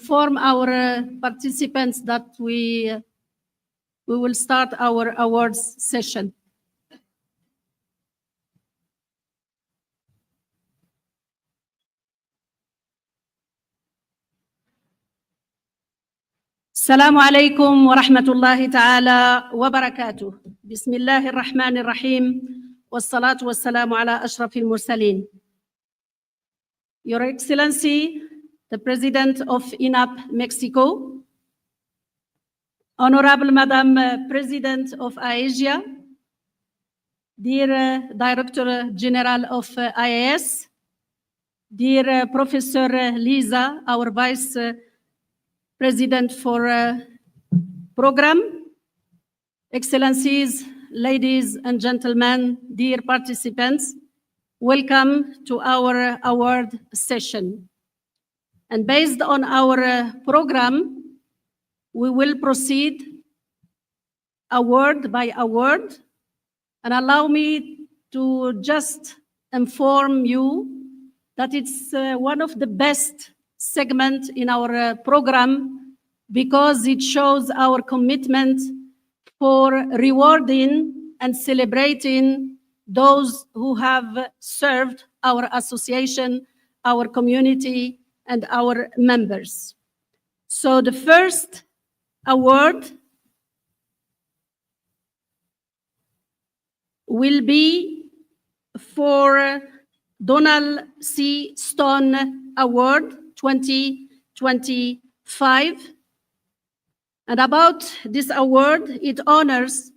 inform our participants that we will start our awards session. السلام عليكم ورحمة الله تعالى وبركاته. بسم الله الرحمن الرحيم والصلاة والسلام على أشرف المرسلين. Your Excellency, the President of INAP Mexico, Honorable Madam President of IASIA, dear Director General of IAS, dear Professor Lisa, our Vice President for Program, Excellencies, ladies and gentlemen, dear participants, welcome to our award session. And based on our program, we will proceed award by award. And allow me to just inform you that it's one of the best segments in our program because it shows our commitment for rewarding and celebrating those who have served our association, our community, and our members. So the first award will be for Donald C. Stone Award 2025. And about this award, it honors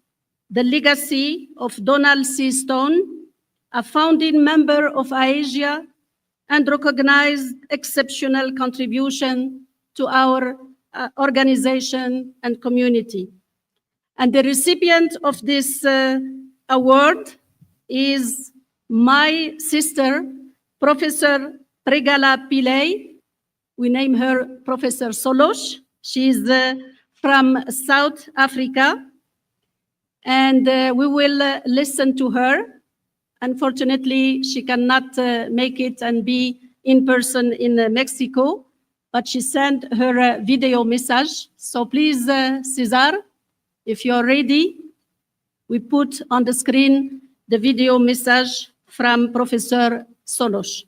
the legacy of Donald C. Stone, a founding member of IASIA, and recognized exceptional contribution to our organization and community. And the recipient of this award is my sister, Professor Pregala Pillay. We name her Professor Solos. She's from South Africa. And we will listen to her. Unfortunately, she cannot make it and be in person in Mexico, but she sent her video message. So please, Cesar, if you're ready, we put on the screen the video message from Professor Solos.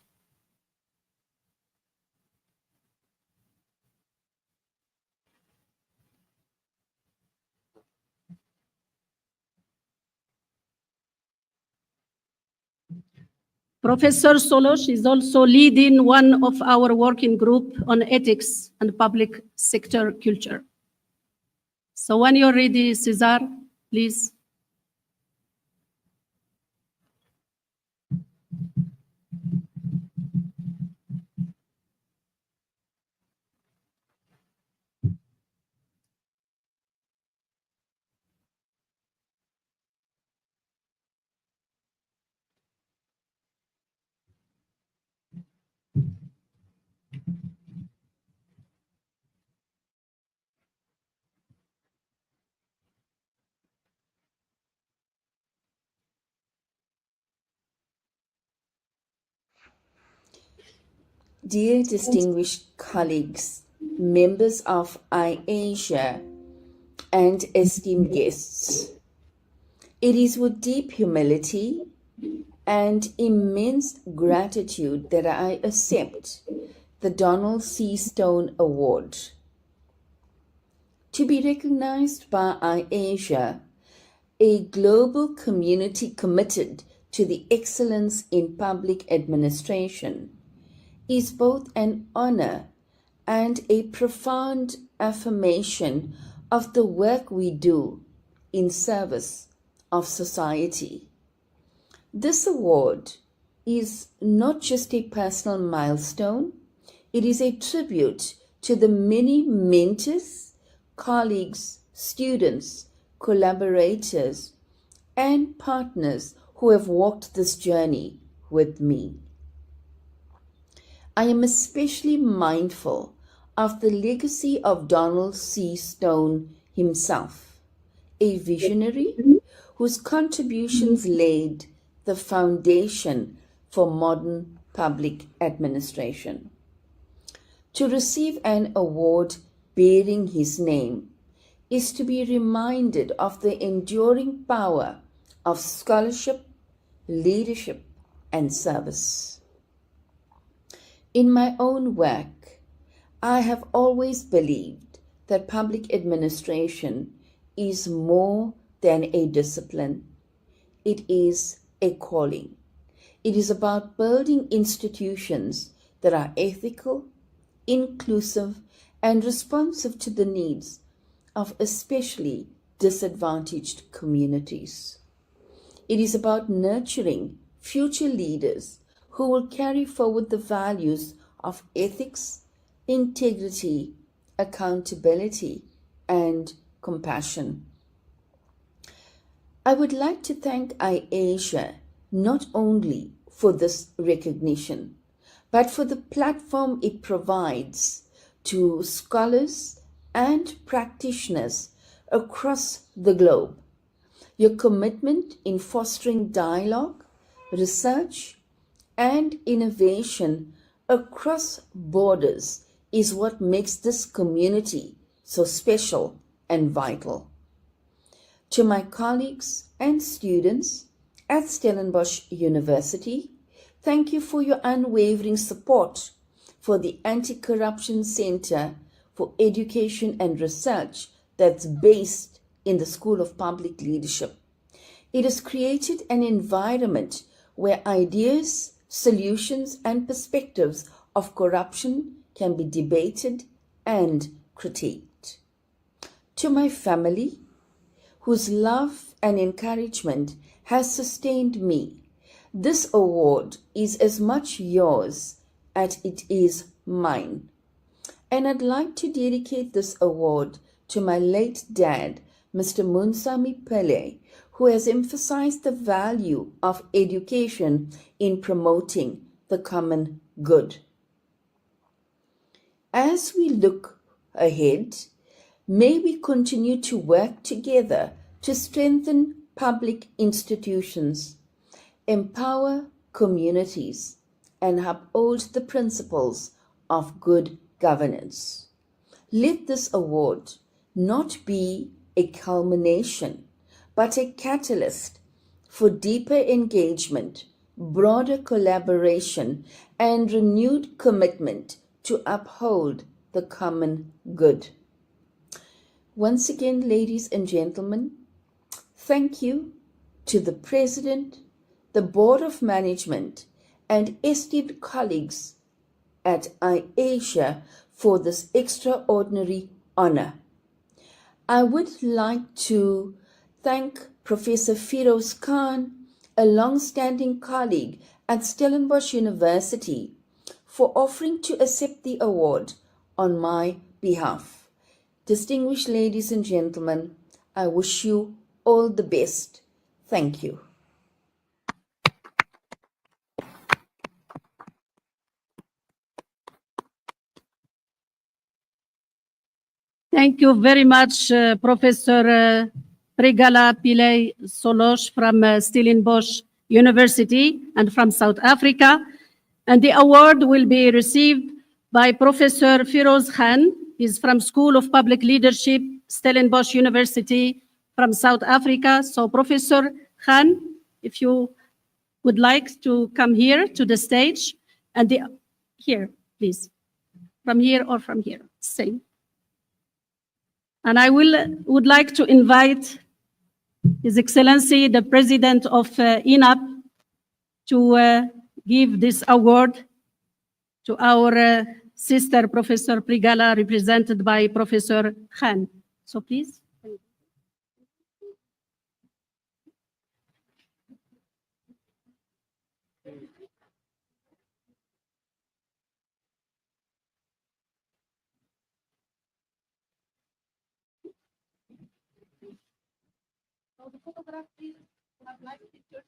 Professor Solos is also leading one of our working group on ethics and public sector culture. So when you're ready, Cesar, please. Dear distinguished colleagues, members of IASIA, and esteemed guests, it is with deep humility and immense gratitude that I accept the Donald C. Stone Award. To be recognized by IASIA, a global community committed to the excellence in public administration, is both an honor and a profound affirmation of the work we do in service of society. This award is not just a personal milestone, it is a tribute to the many mentors, colleagues, students, collaborators, and partners who have walked this journey with me. I am especially mindful of the legacy of Donald C. Stone himself, a visionary whose contributions laid the foundation for modern public administration. To receive an award bearing his name is to be reminded of the enduring power of scholarship, leadership, and service. In my own work, I have always believed that public administration is more than a discipline. It is a calling. It is about building institutions that are ethical, inclusive, and responsive to the needs of especially disadvantaged communities. It is about nurturing future leaders who will carry forward the values of ethics, integrity, accountability, and compassion. I would like to thank IASIA not only for this recognition, but for the platform it provides to scholars and practitioners across the globe. Your commitment in fostering dialogue, research, and innovation across borders is what makes this community so special and vital. To my colleagues and students at Stellenbosch University, thank you for your unwavering support for the Anti-Corruption Center for Education and Research that's based in the School of Public Leadership. It has created an environment where ideas, solutions, and perspectives of corruption can be debated and critiqued. To my family, whose love and encouragement has sustained me, this award is as much yours as it is mine. And I'd like to dedicate this award to my late dad, Mr. Munsami Pele, who has emphasized the value of education in promoting the common good. As we look ahead, may we continue to work together to strengthen public institutions, empower communities, and uphold the principles of good governance. Let this award not be a culmination, but a catalyst for deeper engagement, broader collaboration, and renewed commitment to uphold the common good. Once again, ladies and gentlemen, thank you to the President, the Board of Management, and esteemed colleagues at IASIA for this extraordinary honor. I would like to thank Professor Firoz Khan, a long-standing colleague at Stellenbosch University, for offering to accept the award on my behalf. Distinguished ladies and gentlemen, I wish you all the best. Thank you. Thank you very much, Professor Pregala Pillay Solos from Stellenbosch University and from South Africa. And the award will be received by Professor Firoz Khan. He's from School of Public Leadership, Stellenbosch University from South Africa. So Professor Khan, if you would like to come here to the stage, and here, please, from here or from here, same. And I would like to invite His Excellency, the President of INAP, to give this award to our sister, Professor Pregala, represented by Professor Khan. So please. The photograph, please. Have nice pictures.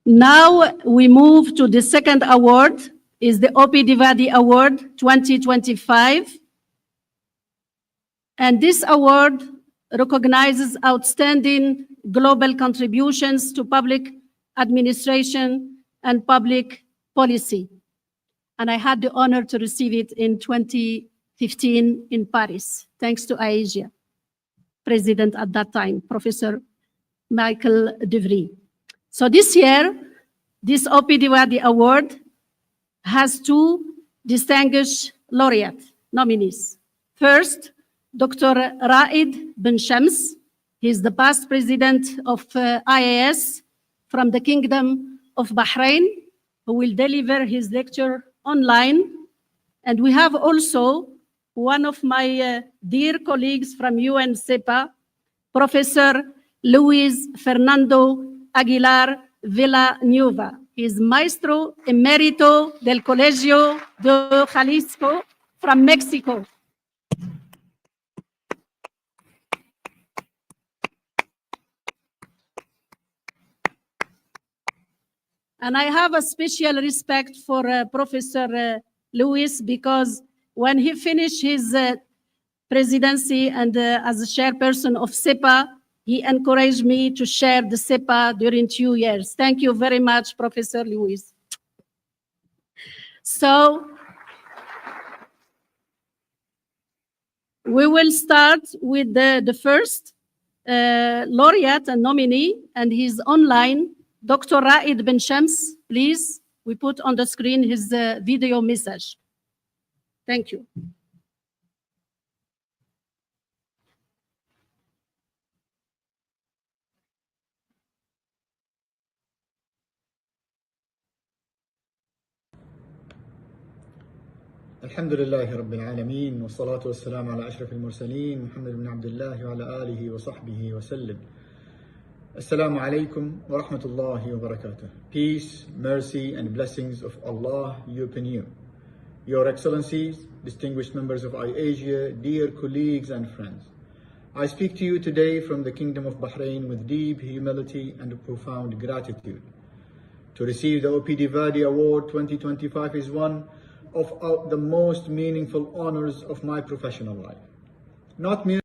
Now we move to the second award, is the OP Divadi Award 2025. And this award recognizes outstanding global contributions to public administration and public policy. And I had the honor to receive it in 2015 in Paris, thanks to IASIA, president at that time, Professor Michael DeVry. So this year, this OP Diwadi Award has two distinguished laureate nominees. First, Dr. Raed bin Shams. He's the past president of IAS from the Kingdom of Bahrain, who will deliver his lecture online. And we have also one of my dear colleagues from UN CEPA, Professor Luis Fernando Aguilar Villanueva. He is Maestro Emerito del Colegio de Jalisco from Mexico. And I have a special respect for Professor Luis, because when he finished his presidency and as a chairperson of CEPA, he encouraged me to share the CEPA during 2 years. Thank you very much, Professor Luis. So we will start with the first laureate and nominee, and he's online, Dr. Raed bin Shams. Please, we put on the screen his video message. Thank you. الحمد لله رب العالمين والصلاة والسلام على أشرف المرسلين محمد بن عبد الله وعلى آله وصحبه وسلم. Assalamu alaikum wa rahmatullahi wa barakatuh. Peace, mercy and blessings of Allah be upon you. Your Excellencies, distinguished members of IASIA, dear colleagues and friends. I speak to you today from the Kingdom of Bahrain with deep humility and profound gratitude. To receive the OP Divadi Award 2025 is one of the most meaningful honors of my professional life. Not merely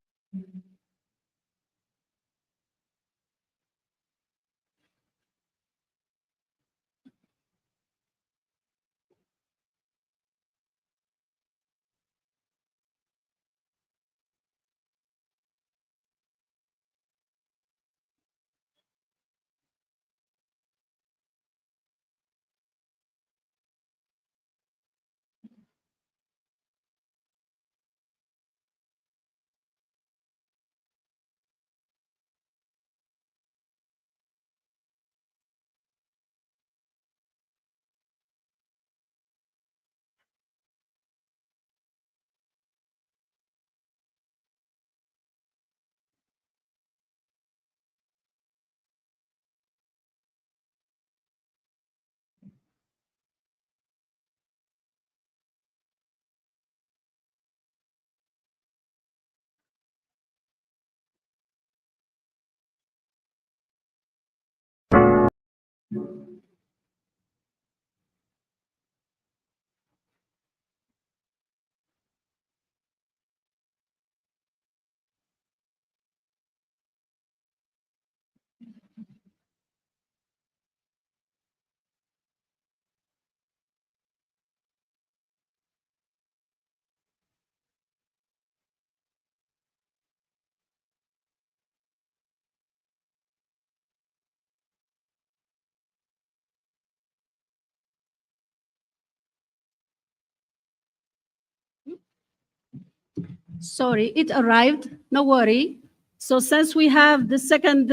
Sorry, it arrived, no worry. So since we have the second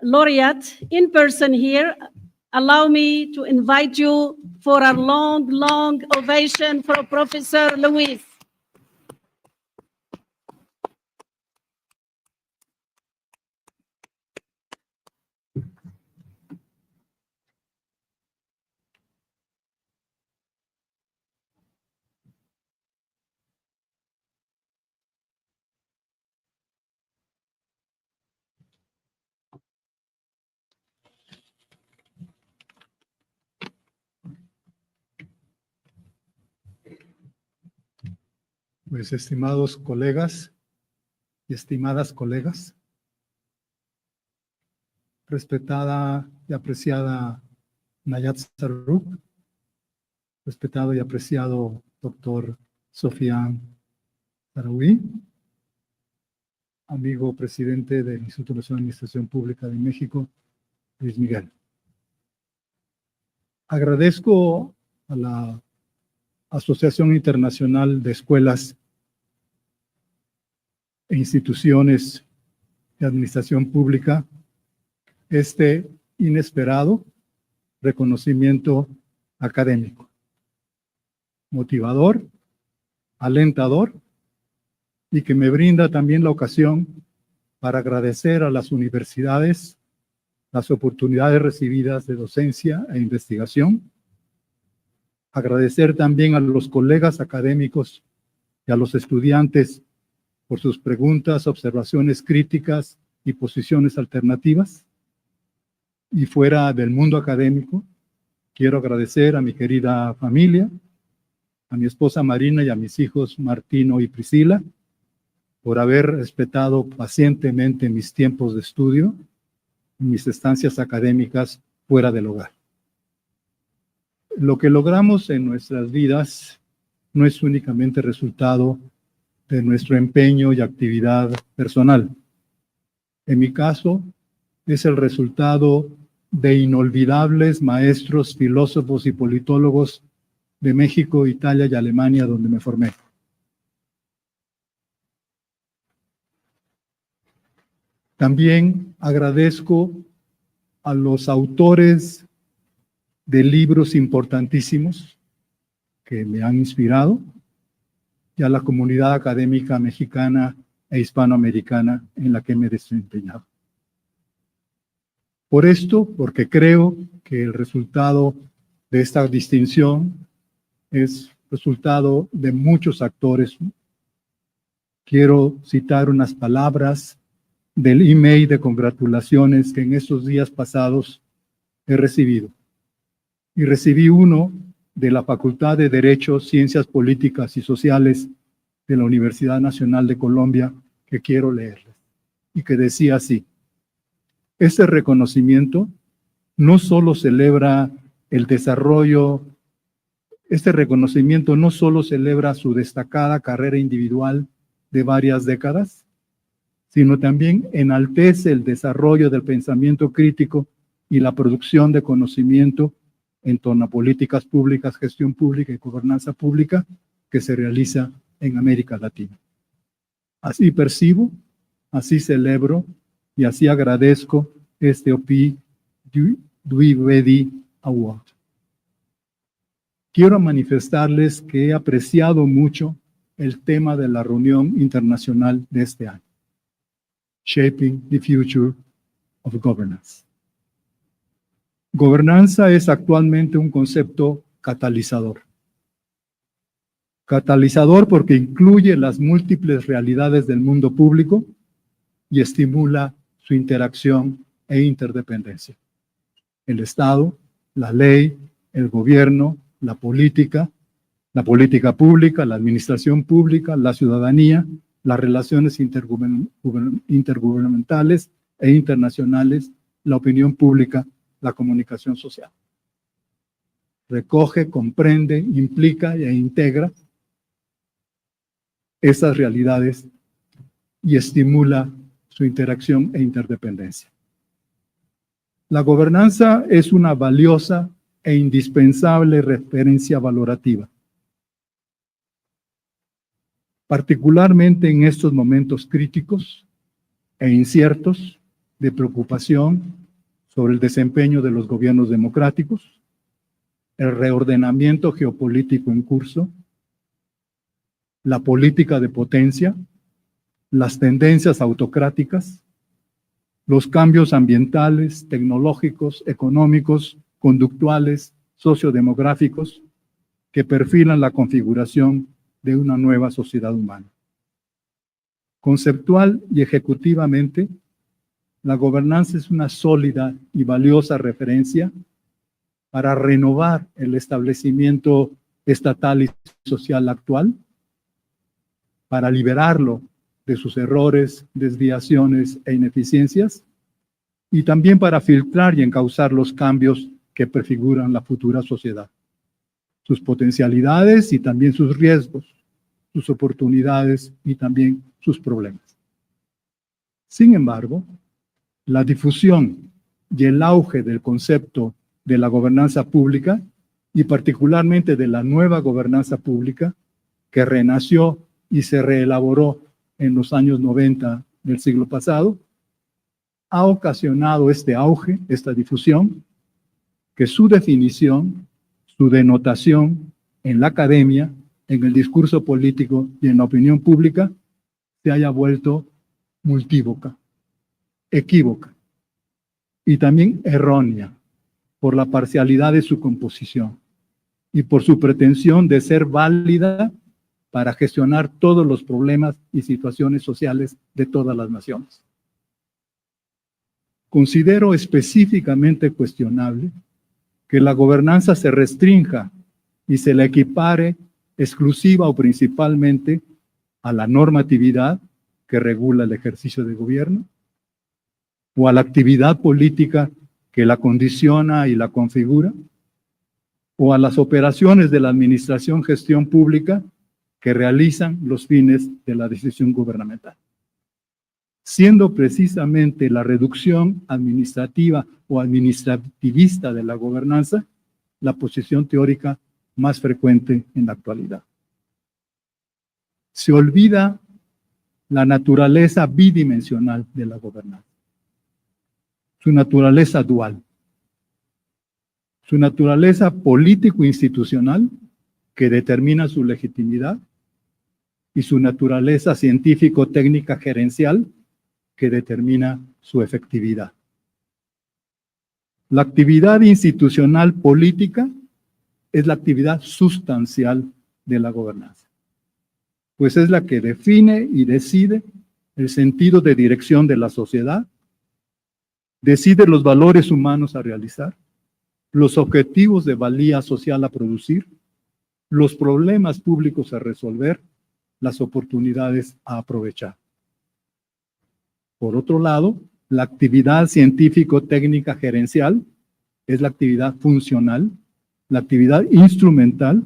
laureate in person here, allow me to invite you for a long, long ovation for Professor Luis. Pues, estimados colegas y estimadas colegas, respetada y apreciada Nayat Sarruk, respetado y apreciado doctor Sofian Sarawi, amigo presidente del Instituto Nacional de Administración Pública de México, Luis Miguel. Agradezco a la Asociación Internacional de Escuelas e Instituciones de Administración Pública este inesperado reconocimiento académico, motivador, alentador, y que me brinda también la ocasión para agradecer a las universidades las oportunidades recibidas de docencia e investigación, agradecer también a los colegas académicos y a los estudiantes por sus preguntas, observaciones críticas y posiciones alternativas. Y fuera del mundo académico, quiero agradecer a mi querida familia, a mi esposa Marina y a mis hijos Martino y Priscila, por haber respetado pacientemente mis tiempos de estudio y mis estancias académicas fuera del hogar. Lo que logramos en nuestras vidas no es únicamente resultado de nuestro empeño y actividad personal. En mi caso, es el resultado de inolvidables maestros, filósofos y politólogos de México, Italia y Alemania, donde me formé. También agradezco a los autores de libros importantísimos que me han inspirado y a la comunidad académica mexicana e hispanoamericana en la que me he desempeñado. Por esto, porque creo que el resultado de esta distinción es resultado de muchos actores. Quiero citar unas palabras del email de congratulaciones que en estos días pasados he recibido. Y recibí uno de la Facultad de Derecho, Ciencias Políticas y Sociales de la Universidad Nacional de Colombia, que quiero leerles, y que decía así: este reconocimiento no solo celebra el desarrollo, este reconocimiento no solo celebra su destacada carrera individual de varias décadas, sino también enaltece el desarrollo del pensamiento crítico y la producción de conocimiento en torno a políticas públicas, gestión pública y gobernanza pública que se realiza en América Latina. Así percibo, así celebro y así agradezco este OPI Dwivedi Award. Quiero manifestarles que he apreciado mucho el tema de la reunión internacional de este año, Shaping the Future of Governance. Gobernanza es actualmente un concepto catalizador. Catalizador porque incluye las múltiples realidades del mundo público y estimula su interacción e interdependencia. El Estado, la ley, el gobierno, la política pública, la administración pública, la ciudadanía, las relaciones intergubernamentales e internacionales, la opinión pública, la comunicación social. Recoge, comprende, implica e integra estas realidades y estimula su interacción e interdependencia. La gobernanza es una valiosa e indispensable referencia valorativa, particularmente en estos momentos críticos e inciertos de preocupación sobre el desempeño de los gobiernos democráticos, el reordenamiento geopolítico en curso, la política de potencia, las tendencias autocráticas, los cambios ambientales, tecnológicos, económicos, conductuales, sociodemográficos, que perfilan la configuración de una nueva sociedad humana. Conceptual y ejecutivamente, la gobernanza es una sólida y valiosa referencia para renovar el establecimiento estatal y social actual, para liberarlo de sus errores, desviaciones e ineficiencias, y también para filtrar y encauzar los cambios que prefiguran la futura sociedad, sus potencialidades y también sus riesgos, sus oportunidades y también sus problemas. Sin embargo, la difusión y el auge del concepto de la gobernanza pública, y particularmente de la nueva gobernanza pública, que renació y se reelaboró en los años 90 del siglo pasado, ha ocasionado este auge, esta difusión, que su definición, su denotación en la academia, en el discurso político y en la opinión pública, se haya vuelto multívoca, equívoca y también errónea por la parcialidad de su composición y por su pretensión de ser válida para gestionar todos los problemas y situaciones sociales de todas las naciones. Considero específicamente cuestionable que la gobernanza se restrinja y se la equipare exclusiva o principalmente a la normatividad que regula el ejercicio de gobierno o a la actividad política que la condiciona y la configura, o a las operaciones de la administración gestión pública que realizan los fines de la decisión gubernamental, siendo precisamente la reducción administrativa o administrativista de la gobernanza la posición teórica más frecuente en la actualidad. Se olvida la naturaleza bidimensional de la gobernanza, su naturaleza dual, su naturaleza político-institucional que determina su legitimidad y su naturaleza científico-técnica gerencial que determina su efectividad. La actividad institucional política es la actividad sustancial de la gobernanza, pues es la que define y decide el sentido de dirección de la sociedad, decide los valores humanos a realizar, los objetivos de valía social a producir, los problemas públicos a resolver, las oportunidades a aprovechar. Por otro lado, la actividad científico-técnica gerencial es la actividad funcional, la actividad instrumental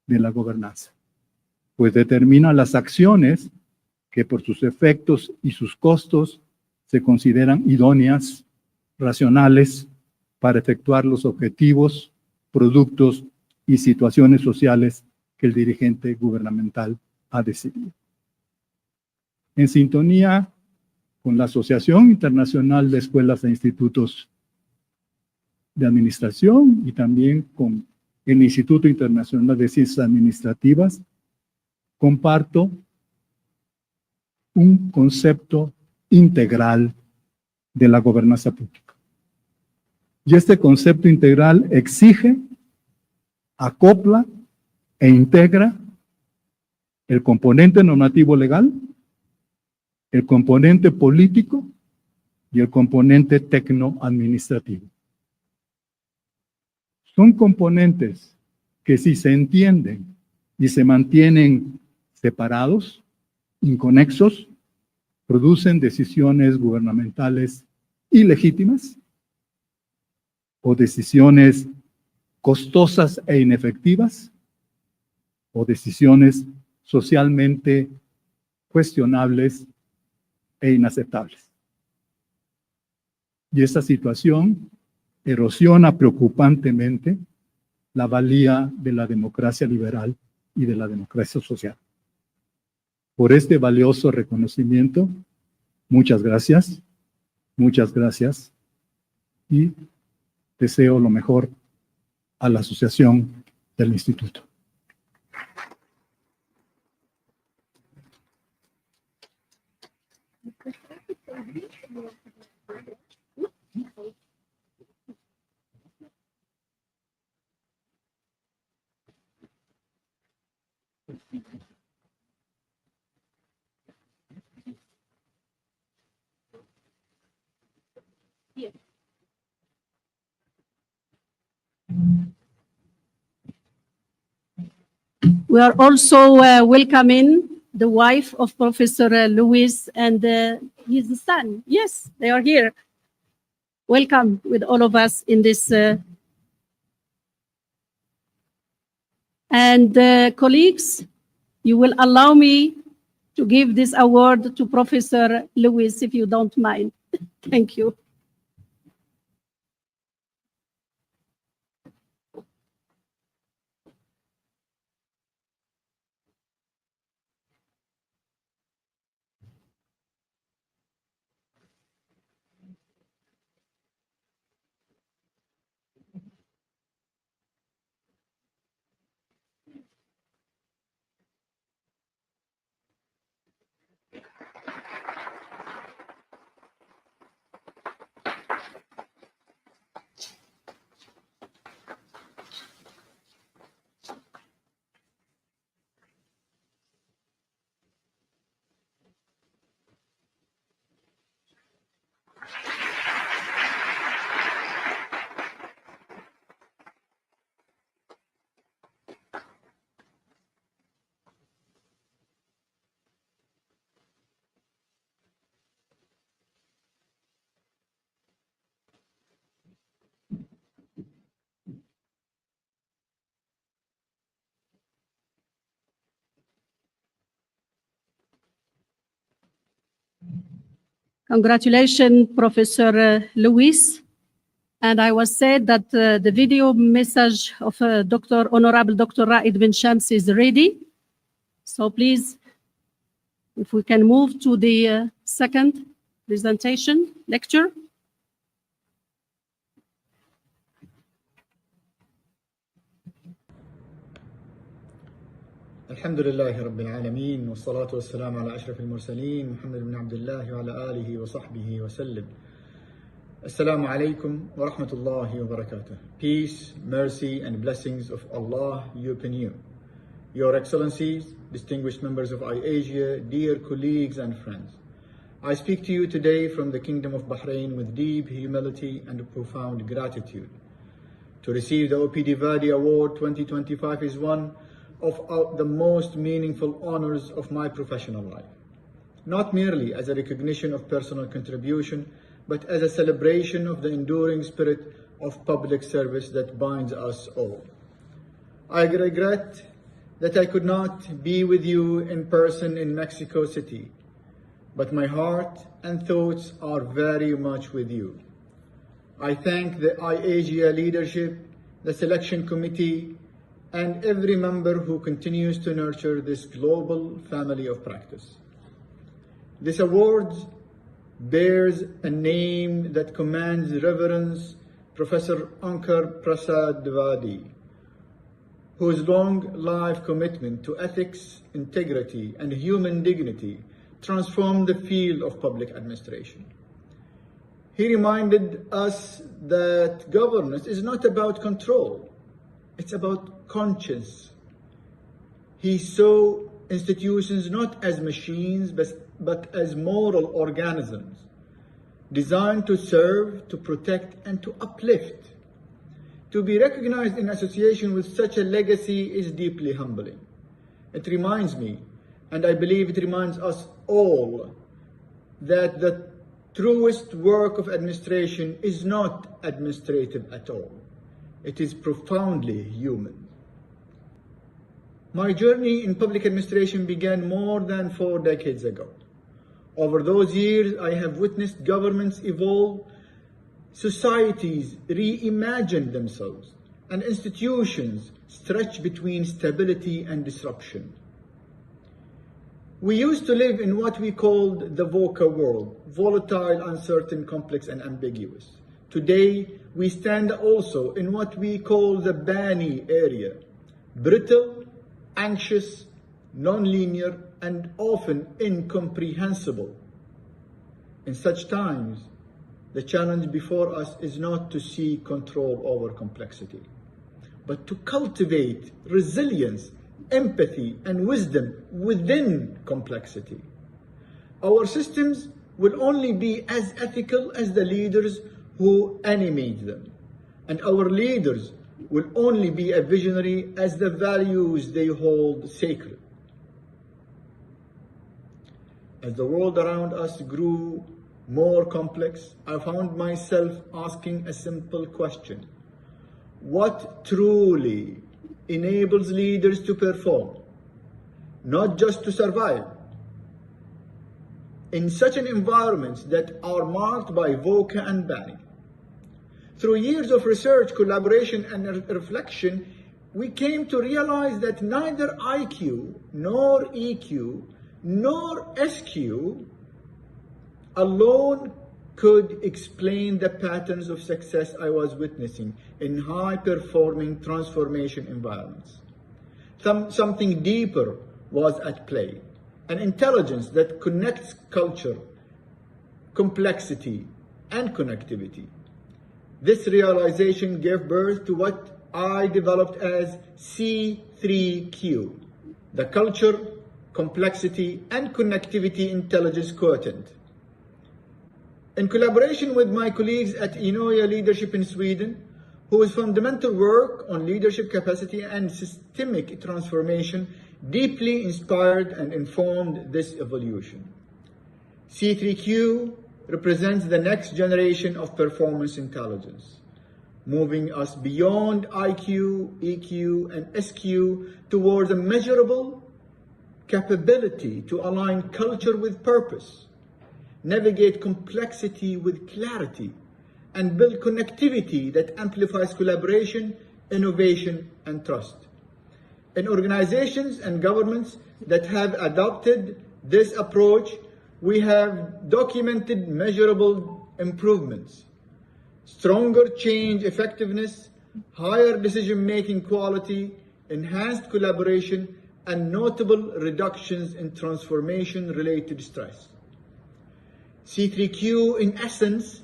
de la gobernanza, pues determina las acciones que por sus efectos y sus costos se consideran idóneas, racionales, para efectuar los objetivos, productos y situaciones sociales que el dirigente gubernamental ha decidido. En sintonía con la Asociación Internacional de Escuelas e Institutos de Administración y también con el Instituto Internacional de Ciencias Administrativas, comparto un concepto integral de la gobernanza pública. Y este concepto integral exige, acopla e integra el componente normativo legal, el componente político y el componente tecno-administrativo. Son componentes que, si se entienden y se mantienen separados, inconexos, producen decisiones gubernamentales ilegítimas o decisiones costosas e inefectivas o decisiones socialmente cuestionables e inaceptables. Y esta situación erosiona preocupantemente la valía de la democracia liberal y de la democracia social. Por este valioso reconocimiento, muchas gracias y deseo lo mejor a la asociación del instituto. We are also welcoming the wife of Professor Luis and his son. Yes, they are here. Welcome with all of us in this. Colleagues, you will allow me to give this award to Professor Luis, if you don't mind. Thank you. Congratulations, Professor Luis. And I was said that the video message of Honorable Dr. Raed bin Shams is ready. So please, if we can move to the second presentation, lecture. الحمد لله رب العالمين والصلاة والسلام على أشرف المرسلين محمد بن عبد الله وعلى آله وصحبه وسلم. Assalamu alaikum wa rahmatullahi wa barakatuh. Peace, mercy and blessings of Allah be upon you. Your Excellencies, distinguished members of IASIA, dear colleagues and friends. I speak to you today from the Kingdom of Bahrain with deep humility and profound gratitude. To receive the OPD Vadi Award 2025 is one of the most meaningful honors of my professional life. Not merely as a recognition of personal contribution, but as a celebration of the enduring spirit of public service that binds us all. I regret that I could not be with you in person in Mexico City, but my heart and thoughts are very much with you. I thank the IASIA leadership, the selection committee, and every member who continues to nurture this global family of practice. This award bears a name that commands reverence, Professor Ankar Prasad Vadi, whose long life commitment to ethics, integrity, and human dignity transformed the field of public administration. He reminded us that governance is not about control, it's about conscience. He saw institutions not as machines, but as moral organisms designed to serve, to protect, and to uplift. To be recognized in association with such a legacy is deeply humbling. It reminds me, and I believe it reminds us all, that the truest work of administration is not administrative at all. It is profoundly human. My journey in public administration began more than 4 decades ago. Over those years, I have witnessed governments evolve, societies reimagine themselves, and institutions stretch between stability and disruption. We used to live in what we called the VUCA world, volatile, uncertain, complex, and ambiguous. Today, we stand also in what we call the BANI area, brittle, anxious, non-linear, and often incomprehensible. In such times, the challenge before us is not to seek control over complexity, but to cultivate resilience, empathy, and wisdom within complexity. Our systems will only be as ethical as the leaders who animate them, and our leaders will only be a visionary as the values they hold sacred. as the world around us grew more complex, I found myself asking a simple question. What truly enables leaders to perform, not just to survive, in such an environment that are marked by VUCA and banning? Through years of research, collaboration, and reflection, we came to realize that neither IQ, nor EQ, nor SQ alone could explain the patterns of success I was witnessing in high-performing transformation environments. Something deeper was at play, an intelligence that connects culture, complexity, and connectivity. This realization gave birth to what I developed as C3Q, the Culture, Complexity, and Connectivity Intelligence Quotient. In collaboration with my colleagues at Inoya Leadership in Sweden, whose fundamental work on leadership capacity and systemic transformation deeply inspired and informed this evolution. C3Q represents the next generation of performance intelligence, moving us beyond IQ, EQ, and SQ towards a measurable capability to align culture with purpose, navigate complexity with clarity, and build connectivity that amplifies collaboration, innovation, and trust. In organizations and governments that have adopted this approach, we have documented measurable improvements, stronger change effectiveness, higher decision-making quality, enhanced collaboration, and notable reductions in transformation-related stress. C3Q, in essence,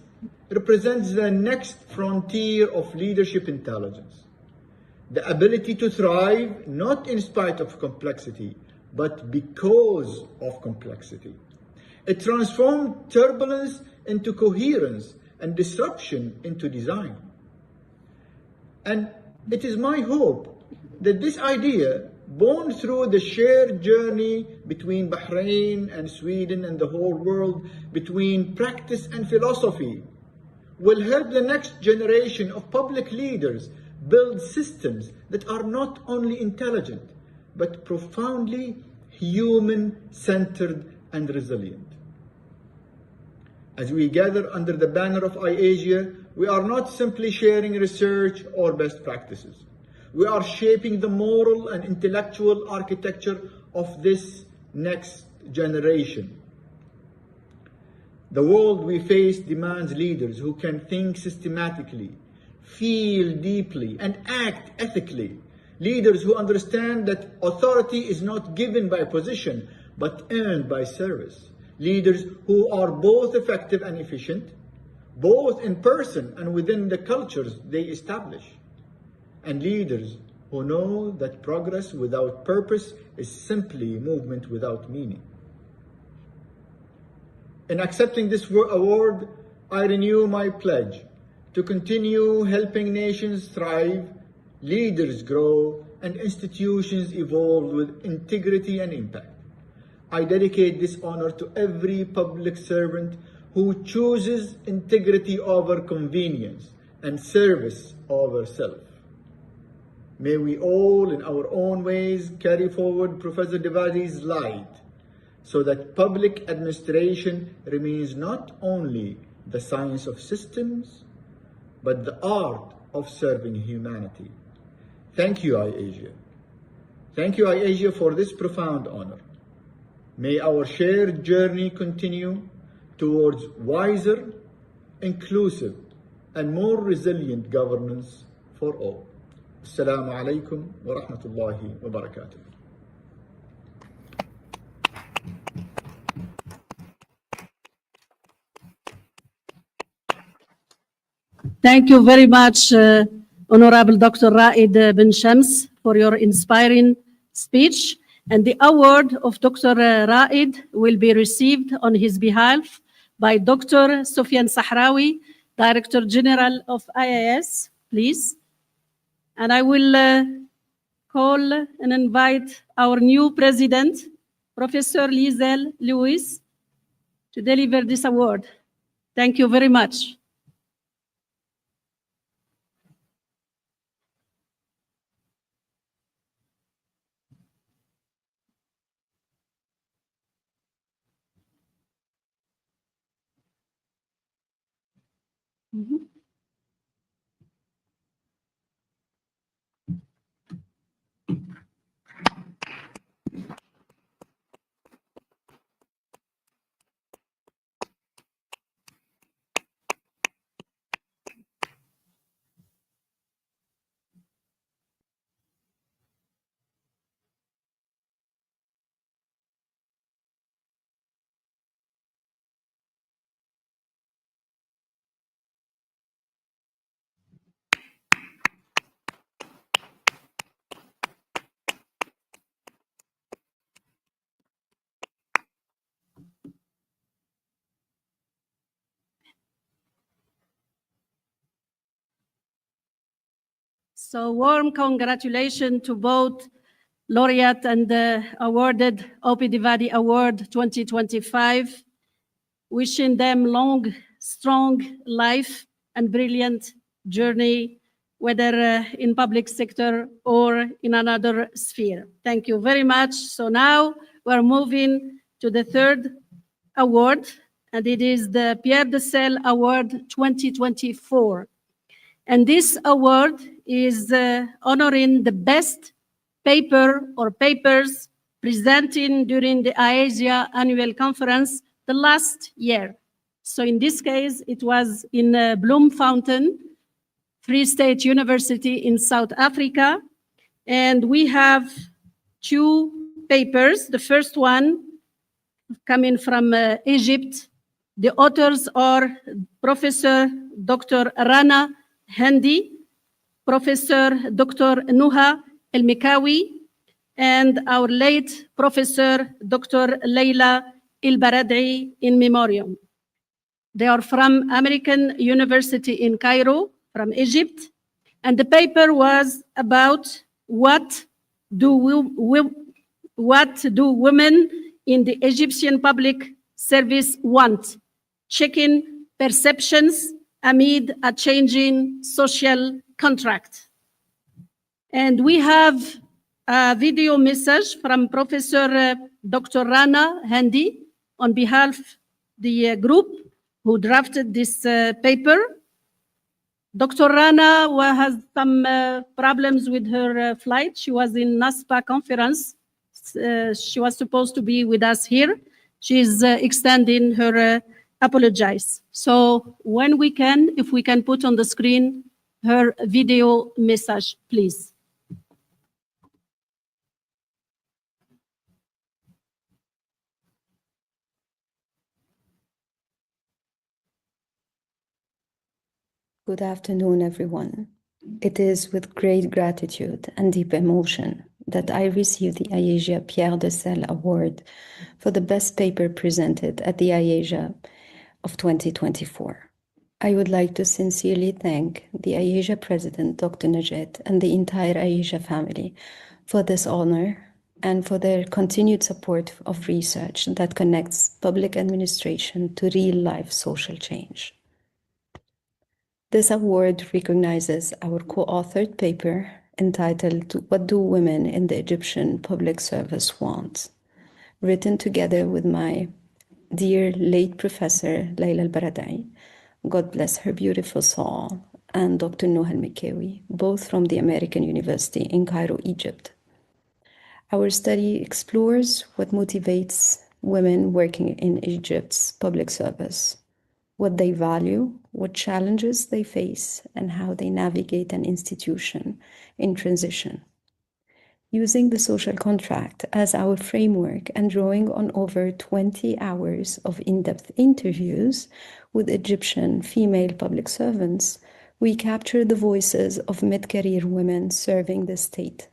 represents the next frontier of leadership intelligence, the ability to thrive not in spite of complexity, but because of complexity. It transformed turbulence into coherence and disruption into design. And it is my hope that this idea, born through the shared journey between Bahrain and Sweden and the whole world, between practice and philosophy, will help the next generation of public leaders build systems that are not only intelligent, but profoundly human-centered and resilient. As we gather under the banner of IASIA, we are not simply sharing research or best practices. We are shaping the moral and intellectual architecture of this next generation. The world we face demands leaders who can think systematically, feel deeply, and act ethically. Leaders who understand that authority is not given by position, but earned by service. Leaders who are both effective and efficient, both in person and within the cultures they establish. And leaders who know that progress without purpose is simply movement without meaning. In accepting this award, I renew my pledge to continue helping nations thrive, leaders grow, and institutions evolve with integrity and impact. I dedicate this honor to every public servant who chooses integrity over convenience and service over self. May we all, in our own ways, carry forward Professor Devadi's light so that public administration remains not only the science of systems, but the art of serving humanity. Thank you, IASIA. Thank you, IASIA, for this profound honor. May our shared journey continue towards wiser, inclusive, and more resilient governance for all. Assalamu alaikum wa rahmatullahi wa barakatuh. Thank you very much, Honorable Dr. Raed bin Shams, for your inspiring speech. And the award of Dr. Raed will be received on his behalf by Dr. Sufyan Sahrawi, Director General of IAS, please. And I will call and invite our new president, Professor Liesel Lewis, to deliver this award. Thank you very much. Mhm. So warm congratulations to both laureate and awarded Opi Diwali Award 2025. Wishing them long, strong life and brilliant journey, whether in public sector or in another sphere. Thank you very much. So now we're moving to the third award, and it is the Pierre de Selle Award 2024. And this award is honoring the best paper or papers presented during the IASIA annual conference the last year. So in this case, it was in Bloemfontein, Free State University in South Africa. And we have two papers. The first one coming from Egypt. The authors are Professor Dr. Rana Handy, Professor Dr. Nuha El-Mikawi, and our late Professor Dr. Leila El-Baradei in memoriam. They are from American University in Cairo, from Egypt, and the paper was about what do women in the Egyptian public service want, checking perceptions amid a changing social contract. And we have a video message from Professor Dr. Rana Handy on behalf of the group who drafted this paper. Dr. Rana has some problems with her flight. She was in NASPA conference. She was supposed to be with us here. She's extending her apologize. So when we can, if we can put on the screen her video message, please. Good afternoon, everyone. It is with great gratitude and deep emotion that I received the IASIA Pierre de Selle Award for the best paper presented at the IASIA of 2024. I would like to sincerely thank the IASIA President, Dr. Najet, and the entire IASIA family for this honor and for their continued support of research that connects public administration to real-life social change. This award recognizes our co-authored paper entitled What Do Women in the Egyptian Public Service Want?, written together with my dear late Professor Leila El-Baradei, God bless her beautiful soul, and Dr. Nuha El-Mikawi, both from the American University in Cairo, Egypt. Our study explores what motivates women working in Egypt's public service, what they value, what challenges they face, and how they navigate an institution in transition. Using the social contract as our framework and drawing on over 20 hours of in-depth interviews with Egyptian female public servants, we capture the voices of mid-career women serving the state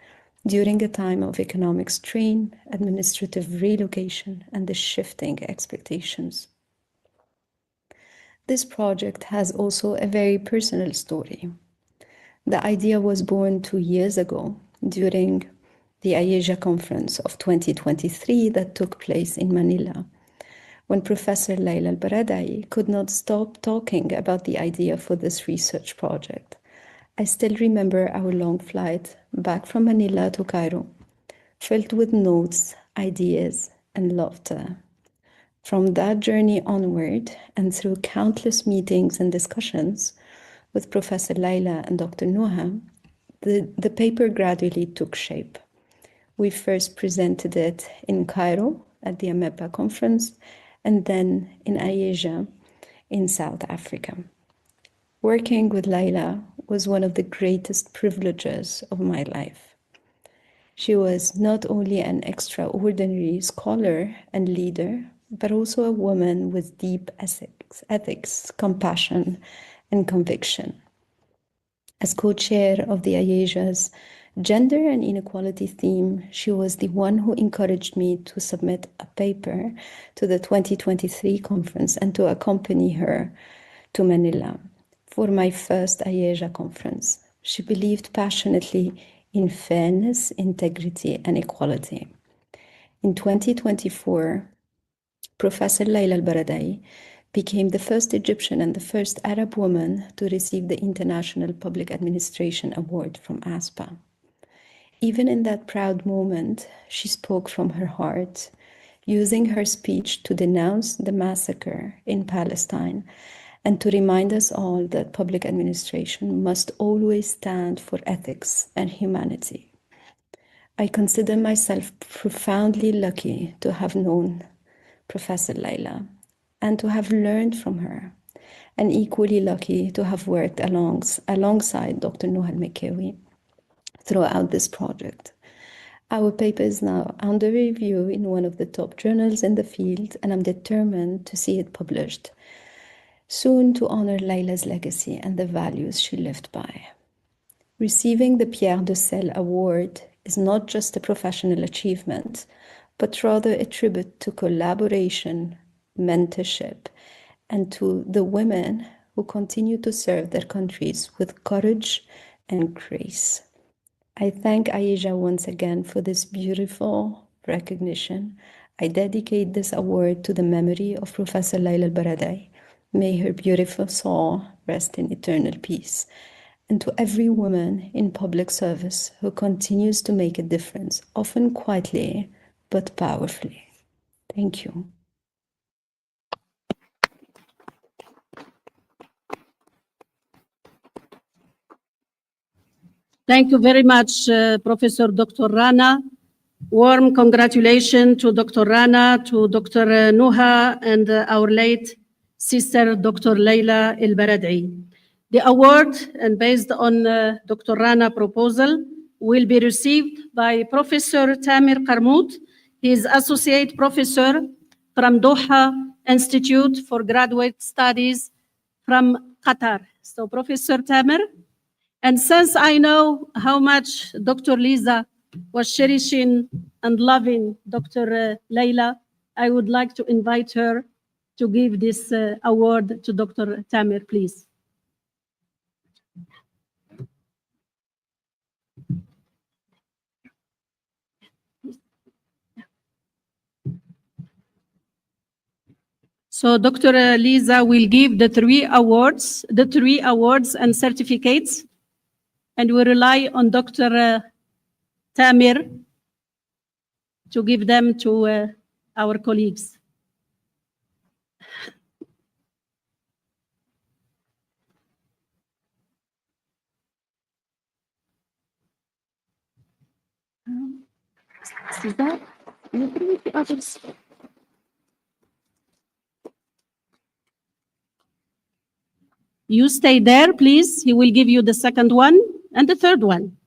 during a time of economic strain, administrative relocation, and the shifting expectations. This project has also a very personal story. The idea was born 2 years ago during the IASIA conference of 2023 that took place in Manila, when Professor Layla Al-Baradei could not stop talking about the idea for this research project. I still remember our long flight back from Manila to Cairo, filled with notes, ideas, and laughter. From that journey onward, and through countless meetings and discussions with Professor Layla and Dr. Nuha, the paper gradually took shape. We first presented it in Cairo at the AMEPA conference, and then in IASIA in South Africa. Working with Layla was one of the greatest privileges of my life. She was not only an extraordinary scholar and leader, but also a woman with deep ethics, compassion, and conviction. As co-chair of the IASIA's Gender and Inequality theme, she was the one who encouraged me to submit a paper to the 2023 conference and to accompany her to Manila for my first IASIA conference. She believed passionately in fairness, integrity, and equality. In 2024, Professor Layla Al-Baradei became the first Egyptian and the first Arab woman to receive the International Public Administration Award from ASPA. Even in that proud moment, she spoke from her heart, using her speech to denounce the massacre in Palestine and to remind us all that public administration must always stand for ethics and humanity. I consider myself profoundly lucky to have known Professor Layla and to have learned from her, and equally lucky to have worked alongside Dr. Nuha Al-Mekkawi throughout this project. Our paper is now under review in one of the top journals in the field, and I'm determined to see it published soon to honor Layla's legacy and the values she lived by. Receiving the Pierre de Selle Award is not just a professional achievement, but rather a tribute to collaboration, mentorship, and to the women who continue to serve their countries with courage and grace. I thank IASIA once again for this beautiful recognition. I dedicate this award to the memory of Professor Layla Al-Baradei. May her beautiful soul rest in eternal peace. And to every woman in public service who continues to make a difference, often quietly, but powerfully. Thank you. Thank you very much, Professor Dr. Rana. Warm congratulations to Dr. Rana, to Dr. Nuha, and our late sister, Dr. Layla Al-Baradei. The award, and based on Dr. Rana proposal, will be received by Professor Tamer Qarmout. He is Associate Professor from Doha Institute for Graduate Studies from Qatar. So Professor Tamer, and since I know how much Dr. Lisa was cherishing and loving Dr. Layla, I would like to invite her to give this award to Dr. Tamer, please. So Dr. Lisa will give the three awards and certificates, and we rely on Dr. Tamer to give them to our colleagues. Is that? The others. You stay there, please. He will give you the second one and the third one.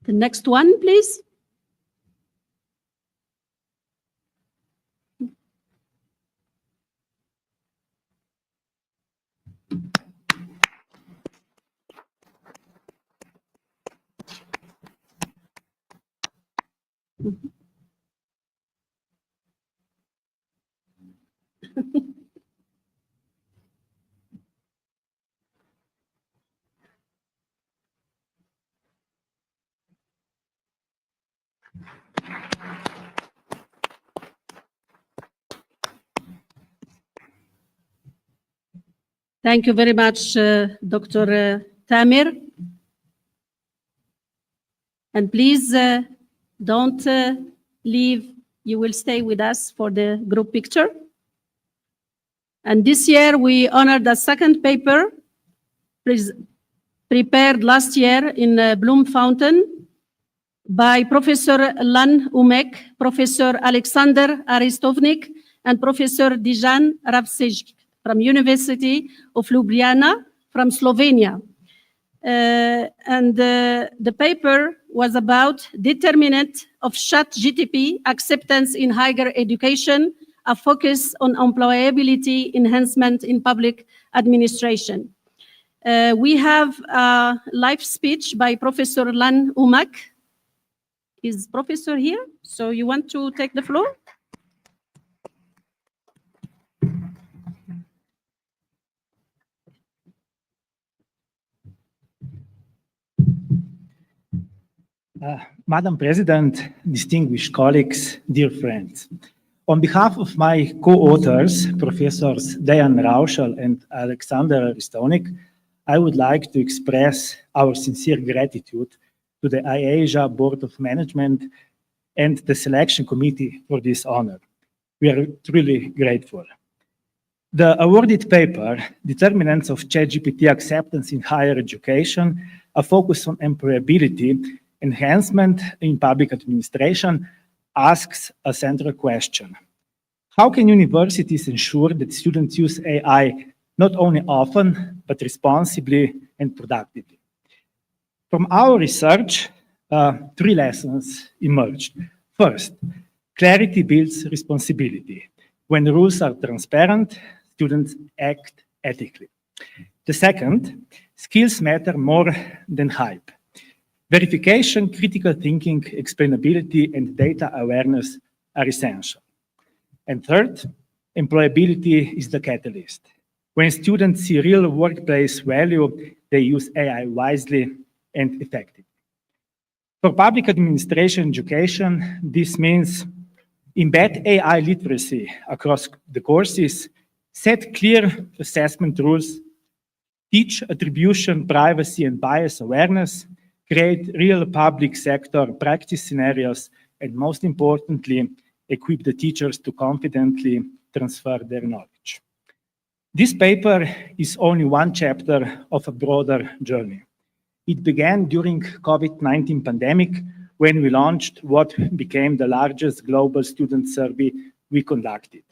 The next one, please. Thank you very much, Dr. Tamir. And please don't leave. You will stay with us for the group picture. And this year we honored the second paper prepared last year in Bloom Fountain by Professor Lan Umek, Professor Alexander Aristovnik, and Professor Dijan Ravsej from University of Ljubljana from Slovenia. And the paper was about determinant of ChatGPT acceptance in higher education, a focus on employability enhancement in public administration. We have a live speech by Professor Lan Umek. Is Professor here? So you want to take the floor? Madam President, distinguished colleagues, dear friends. On behalf of my co-authors, Professors Dejan Rauschel and Alexander Aristovnik, I would like to express our sincere gratitude to the IASIA Board of Management and the Selection Committee for this honor. We are truly grateful. The awarded paper, Determinants of ChatGPT Acceptance in Higher Education, a focus on employability enhancement in public administration, asks a central question. How can universities ensure that students use AI not only often, but responsibly and productively? From our research, 3 lessons emerged. First, clarity builds responsibility. When rules are transparent, students act ethically. The second, skills matter more than hype. Verification, critical thinking, explainability, and data awareness are essential. And third, employability is the catalyst. When students see real workplace value, they use AI wisely and effectively. For public administration education, this means embed AI literacy across the courses, set clear assessment rules, teach attribution, privacy, and bias awareness, create real public sector practice scenarios, and most importantly, equip the teachers to confidently transfer their knowledge. This paper is only one chapter of a broader journey. It began during COVID-19 pandemic when we launched what became the largest global student survey we conducted.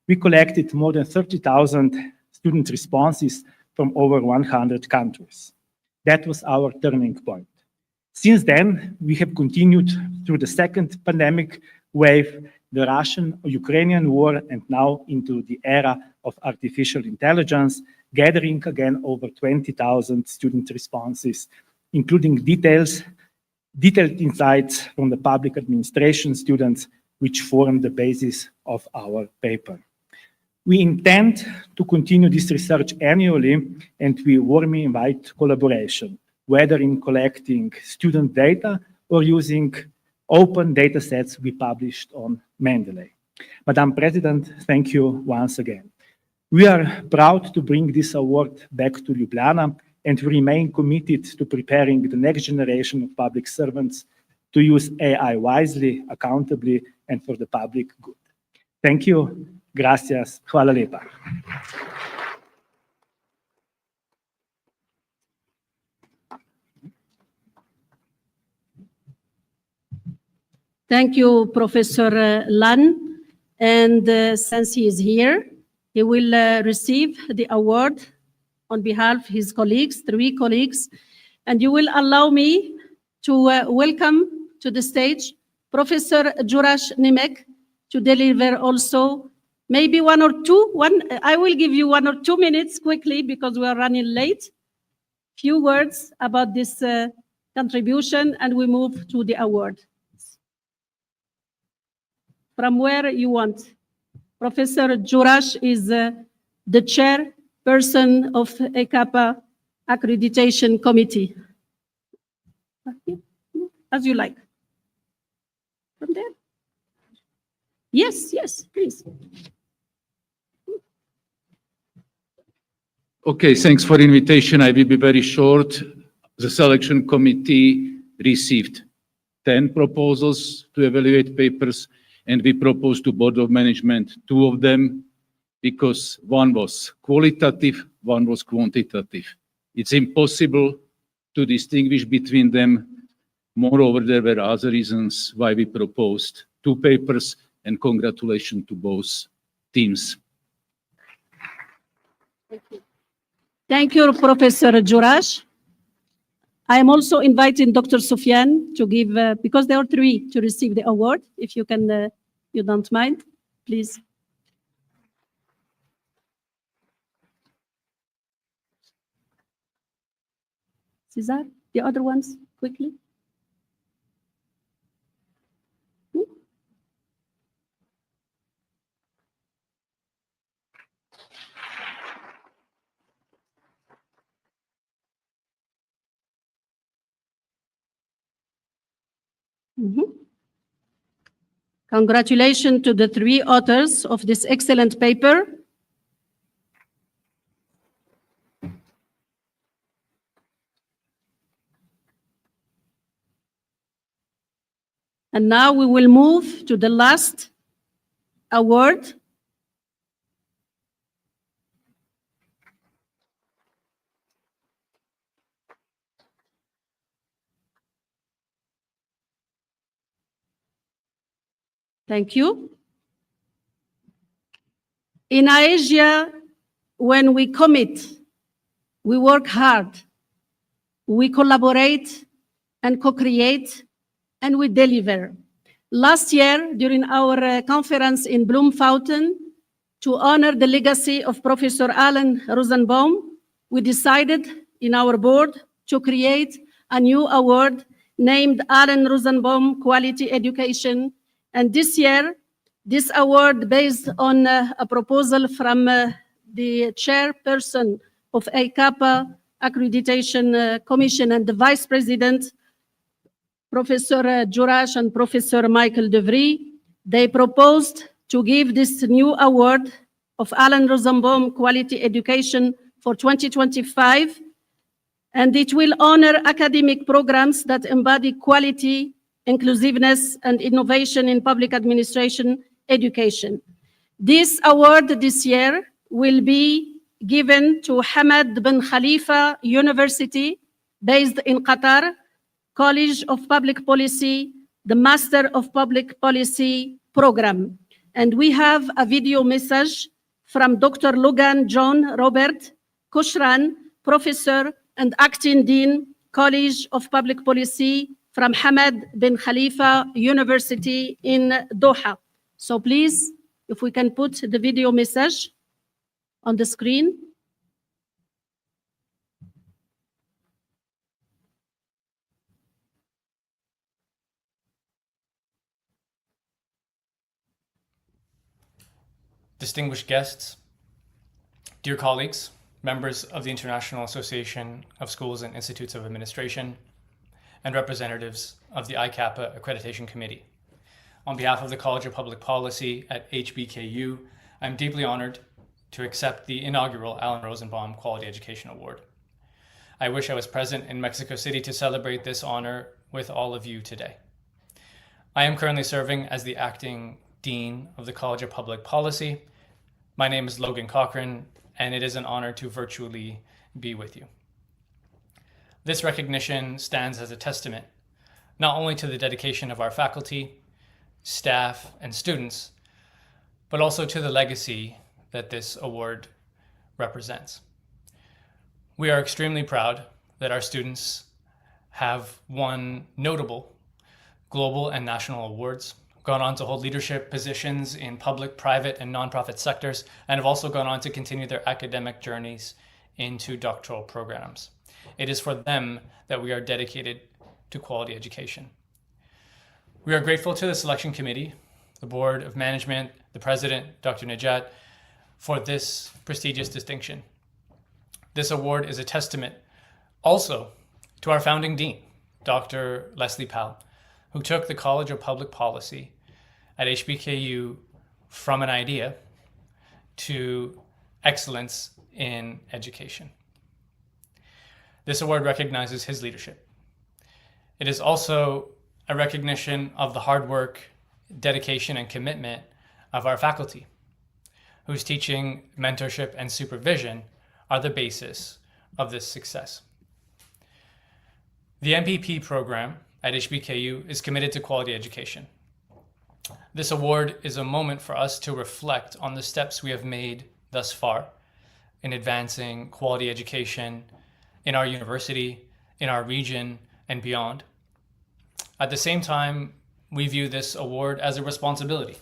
We collected more than 30,000 student responses from over 100 countries. That was our turning point. Since then, we have continued through the second pandemic wave, the Russian-Ukrainian war, and now into the era of artificial intelligence, gathering again over 20,000 student responses, including detailed insights from the public administration students, which form the basis of our paper. We intend to continue this research annually, and we warmly invite collaboration, whether in collecting student data or using open data sets we published on Mendeley. Madam President, thank you once again. We are proud to bring this award back to Ljubljana, and we remain committed to preparing the next generation of public servants to use AI wisely, accountably, and for the public good. Thank you. Gracias. Hvala lepa. Thank you, Professor Lan. And since he is here, he will receive the award on behalf of his colleagues, 3 colleagues. And you will allow me to welcome to the stage Professor Jurash Nimek to deliver also maybe I will give you 1 or 2 minutes quickly because we are running late. Few words about this contribution, and we move to the award. From where you want. Professor Jurash is the chairperson of ECAPA Accreditation Committee. As you like. From there? Yes, yes, please. Okay, thanks for the invitation. I will be very short. The selection committee received 10 proposals to evaluate papers, and we proposed to Board of Management 2 of them because one was qualitative, one was quantitative. It's impossible to distinguish between them. Moreover, there were other reasons why we proposed 2 papers, and congratulations to both teams. Thank you, Professor Jurash. I am also inviting Dr. Sufyan to give, because there are 3 to receive the award. If you can, you don't mind, please. Cesar, the other ones, quickly. Congratulations to the 3 authors of this excellent paper. And now we will move to the last award. Thank you. In Asia, when we commit, we work hard, we collaborate and co-create, and we deliver. Last year, during our conference in Bloemfontein, to honor the legacy of Professor Alan Rosenbaum, we decided in our board to create a new award named Alan Rosenbaum Quality Education. And this year, this award based on a proposal from the chairperson of ACAPA Accreditation Commission and the vice president, Professor Jurash and Professor Michael De Vries. They proposed to give this new award of Alan Rosenbaum Quality Education for 2025, and it will honor academic programs that embody quality, inclusiveness, and innovation in public administration education. This award this year will be given to Hamad bin Khalifa University, based in Qatar, College of Public Policy, the Master of Public Policy program. And we have a video message from Dr. Logan John Robert Kushran, Professor and Acting Dean, College of Public Policy from Hamad bin Khalifa University in Doha. So please, if we can put the video message on the screen. Distinguished guests, dear colleagues, members of the International Association of Schools and Institutes of Administration, and representatives of the ICAPA Accreditation Committee. On behalf of the College of Public Policy at HBKU, I'm deeply honored to accept the inaugural Alan Rosenbaum Quality Education Award. I wish I was present in Mexico City to celebrate this honor with all of you today. I am currently serving as the acting Dean of the College of Public Policy. My name is Logan Cochran, and it is an honor to virtually be with you. This recognition stands as a testament not only to the dedication of our faculty, staff, and students, but also to the legacy that this award represents. We are extremely proud that our students have won notable global and national awards, gone on to hold leadership positions in public, private, and nonprofit sectors, and have also gone on to continue their academic journeys into doctoral programs. It is for them that we are dedicated to quality education. We are grateful to the selection committee, the board of management, the president, Dr. Najat, for this prestigious distinction. This award is a testament also to our founding dean, Dr. Leslie Powell, who took the College of Public Policy at HBKU from an idea to excellence in education. This award recognizes his leadership. It is also a recognition of the hard work, dedication, and commitment of our faculty, whose teaching, mentorship, and supervision are the basis of this success. The MPP program at HBKU is committed to quality education. This award is a moment for us to reflect on the steps we have made thus far in advancing quality education in our university, in our region, and beyond. At the same time, we view this award as a responsibility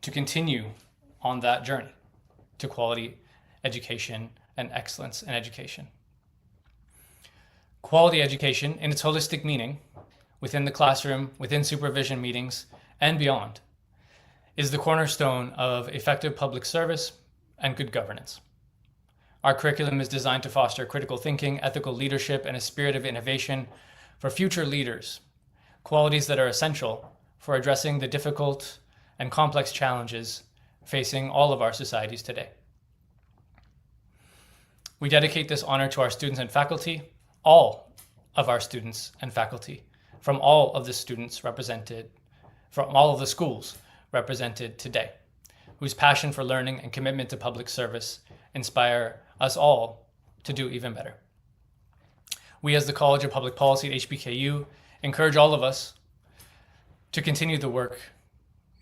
to continue on that journey to quality education and excellence in education. Quality education, in its holistic meaning, within the classroom, within supervision meetings, and beyond, is the cornerstone of effective public service and good governance. Our curriculum is designed to foster critical thinking, ethical leadership, and a spirit of innovation for future leaders, qualities that are essential for addressing the difficult and complex challenges facing all of our societies today. We dedicate this honor to our students and faculty, all of our students and faculty, from all of the students represented, from all of the schools represented today, whose passion for learning and commitment to public service inspire us all to do even better. We, as the College of Public Policy at HBKU, encourage all of us to continue the work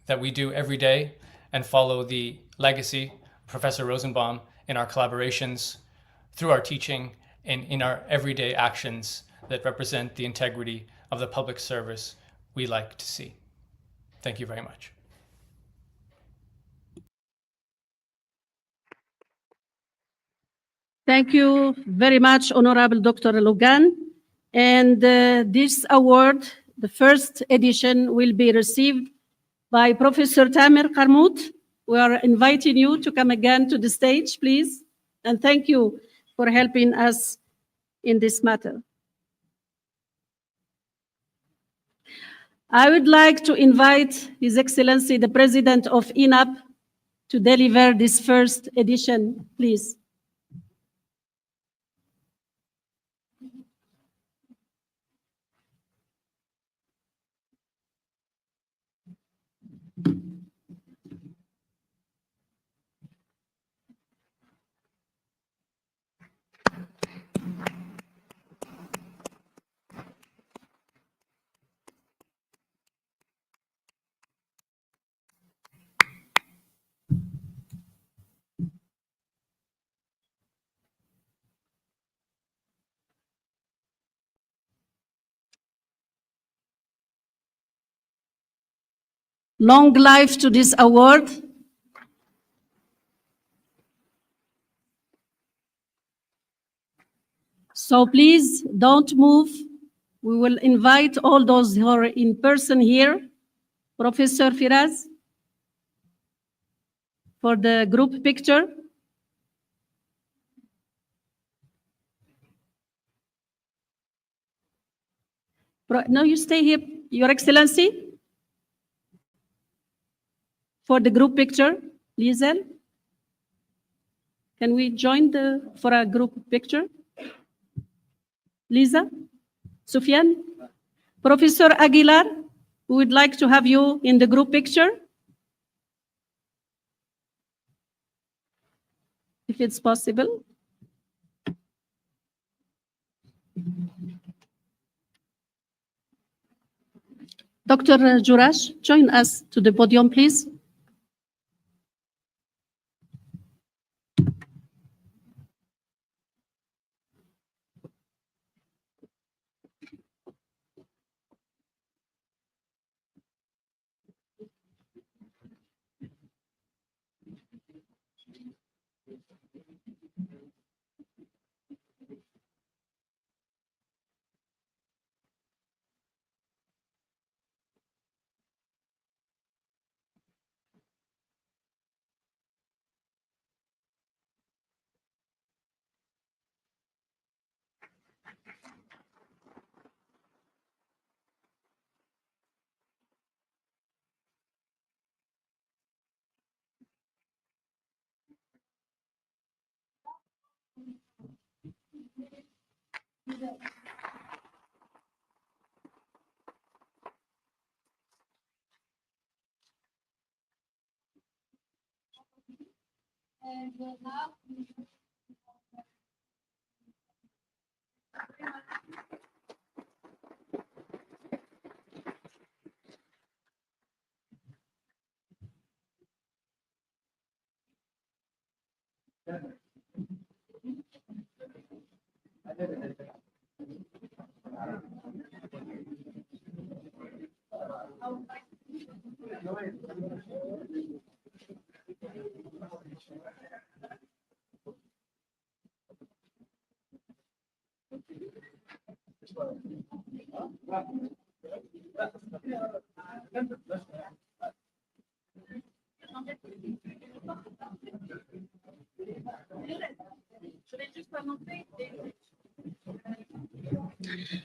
that we do every day and follow the legacy of Professor Rosenbaum in our collaborations, through our teaching, and in our everyday actions that represent the integrity of the public service we like to see. Thank you very much. Thank you very much, Honorable Dr. Logan. And this award, the first edition, will be received by Professor Tamer Karmout. We are inviting you to come again to the stage, please. And thank you for helping us in this matter. I would like to invite His Excellency, the President of INAP, to deliver this first edition, please. Long life to this award. So please don't move. We will invite all those who are in person here. Professor Firaz, for the group picture. No, you stay here, Your Excellency. For the group picture, Liesel. Can we join for a group picture? Lisa, Sufyan, Professor Aguilar, we would like to have you in the group picture. If it's possible. Dr. Jurash, join us to the podium, please.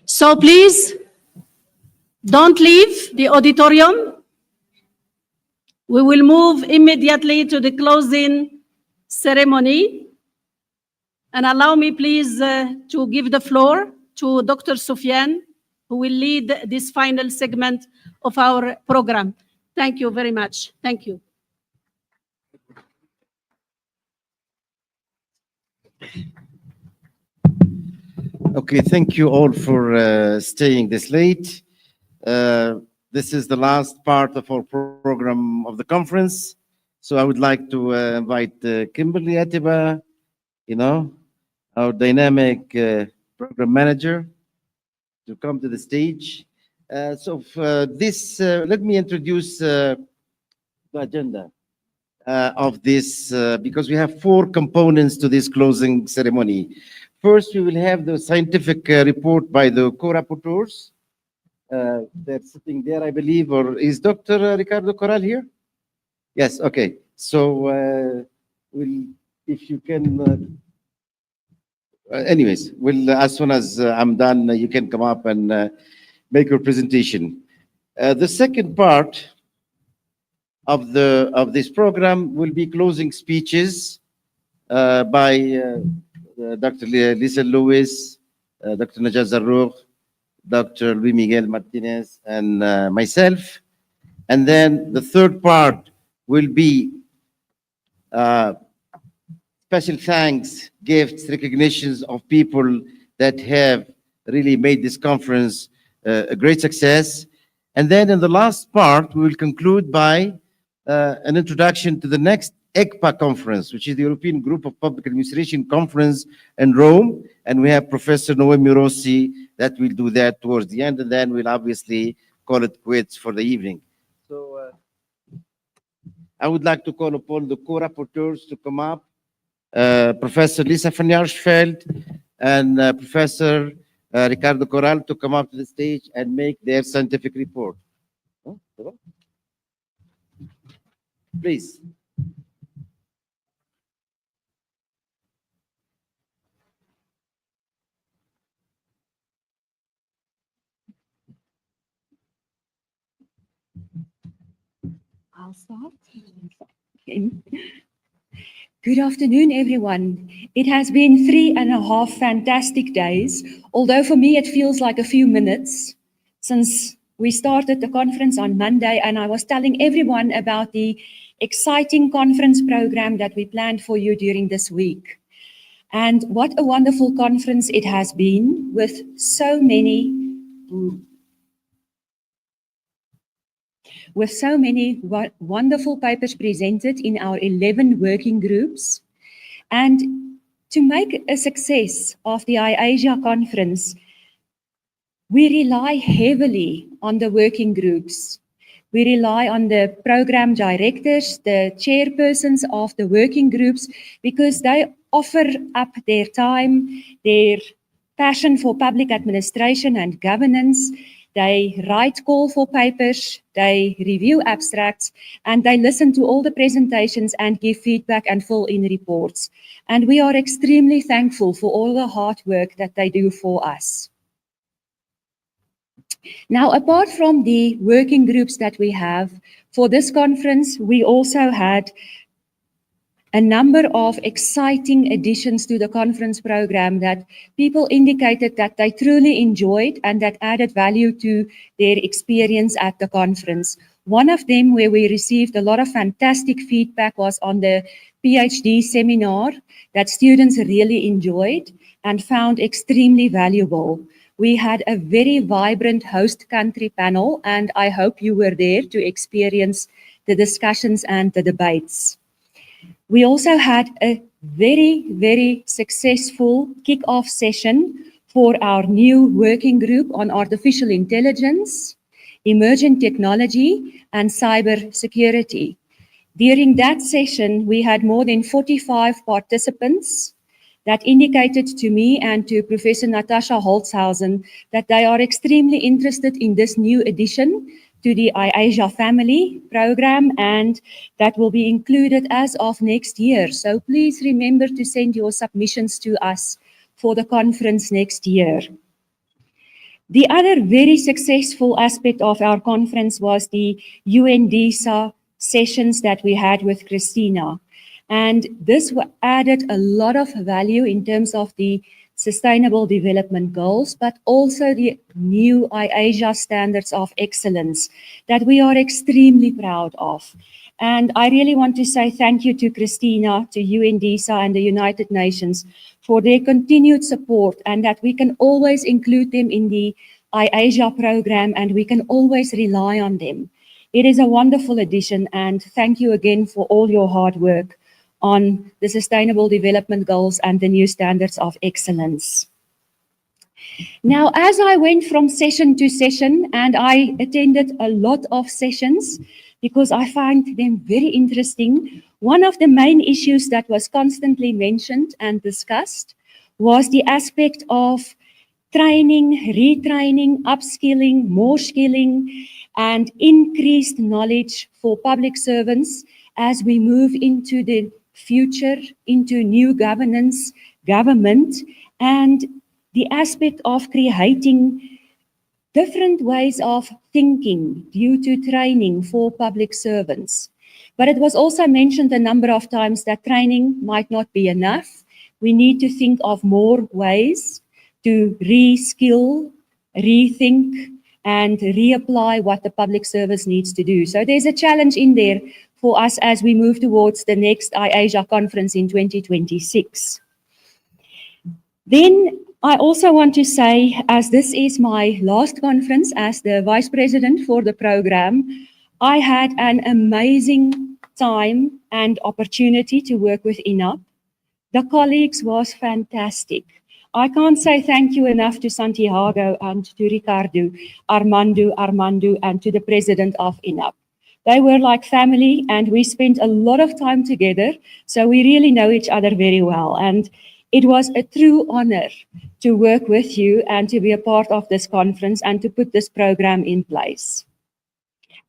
So please, don't leave the auditorium. We will move immediately to the closing ceremony. And allow me, please, to give the floor to Dr. Sufyan, who will lead this final segment of our program. Thank you very much. Thank you. Okay, thank you all for staying this late. This is the last part of our program of the conference. So I would like to invite Kimberly Atiba, our dynamic program manager, to come to the stage. Let me introduce the agenda of this, because we have 4 components to this closing ceremony. First, we will have the scientific report by the co-rapporteurs. They're sitting there, I believe, or is Dr. Ricardo Corral here? Yes, okay. So, if you can, anyways, as soon as I'm done, you can come up and make your presentation. The second part of this program will be closing speeches by Dr. Lisa Lewis, Dr. Najat Zarrouk, Dr. Luis Miguel Martinez, and myself. And then the third part will be special thanks, gifts, recognitions of people that have really made this conference a great success. And then in the last part, we will conclude by an introduction to the next ECPA conference, which is the European Group of Public Administration Conference in Rome. And we have Professor Noemi Rossi that will do that towards the end, and then we'll obviously call it quits for the evening. So I would like to call upon the co-rapporteurs to come up, Professor Lisa van Jaarsveld and Professor Ricardo Corral to come up to the stage and make their scientific report. Please. I'll start. Okay. Good afternoon, everyone. It has been 3.5 fantastic days, although for me it feels like a few minutes since we started the conference on Monday, and I was telling everyone about the exciting conference program that we planned for you during this week. And what a wonderful conference it has been, with so many wonderful papers presented in our 11 working groups. And to make a success of the IASIA conference, we rely heavily on the working groups. We rely on the program directors, the chairpersons of the working groups, because they offer up their time, their passion for public administration and governance. They write call for papers, they review abstracts, and they listen to all the presentations and give feedback and fill in reports. And we are extremely thankful for all the hard work that they do for us. Now, apart from the working groups that we have, for this conference, we also had a number of exciting additions to the conference program that people indicated that they truly enjoyed and that added value to their experience at the conference. One of them where we received a lot of fantastic feedback was on the PhD seminar that students really enjoyed and found extremely valuable. We had a very vibrant host country panel, and I hope you were there to experience the discussions and the debates. We also had a very, very successful kick-off session for our new working group on artificial intelligence, emerging technology, and cyber security. During that session, we had more than 45 participants that indicated to me and to Professor Natasha Holzhausen that they are extremely interested in this new addition to the IASIA family program, and that will be included as of next year. So please remember to send your submissions to us for the conference next year. The other very successful aspect of our conference was the UNDSA sessions that we had with Christina. And this added a lot of value in terms of the Sustainable Development Goals, but also the new IASIA standards of excellence that we are extremely proud of. And I really want to say thank you to Christina, to UNDSA and the United Nations for their continued support, and that we can always include them in the IASIA program and we can always rely on them. It is a wonderful addition, and thank you again for all your hard work on the Sustainable Development Goals and the new standards of excellence. Now, as I went from session to session, and I attended a lot of sessions because I find them very interesting, one of the main issues that was constantly mentioned and discussed was the aspect of training, retraining, upskilling, more skilling, and increased knowledge for public servants as we move into the future, into new governance, government, and the aspect of creating different ways of thinking due to training for public servants. But it was also mentioned a number of times that training might not be enough. We need to think of more ways to re-skill, rethink, and reapply what the public service needs to do. So there's a challenge in there for us as we move towards the next IASIA conference in 2026. Then I also want to say, as this is my last conference as the Vice President for the program, I had an amazing time and opportunity to work with INAP. The colleagues was fantastic. I can't say thank you enough to Santiago and to Ricardo, Armando, and to the president of INAP. They were like family, and we spent a lot of time together, so we really know each other very well. And it was a true honor to work with you and to be a part of this conference and to put this program in place.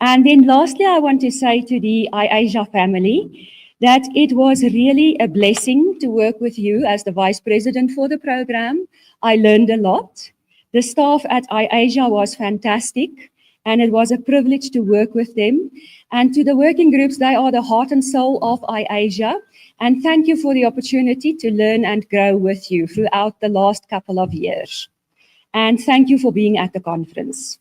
And then lastly, I want to say to the IASIA family that it was really a blessing to work with you as the Vice President for the program. I learned a lot. The staff at IASIA was fantastic, and it was a privilege to work with them. And to the working groups, they are the heart and soul of IASIA. And thank you for the opportunity to learn and grow with you throughout the last couple of years. And thank you for being at the conference.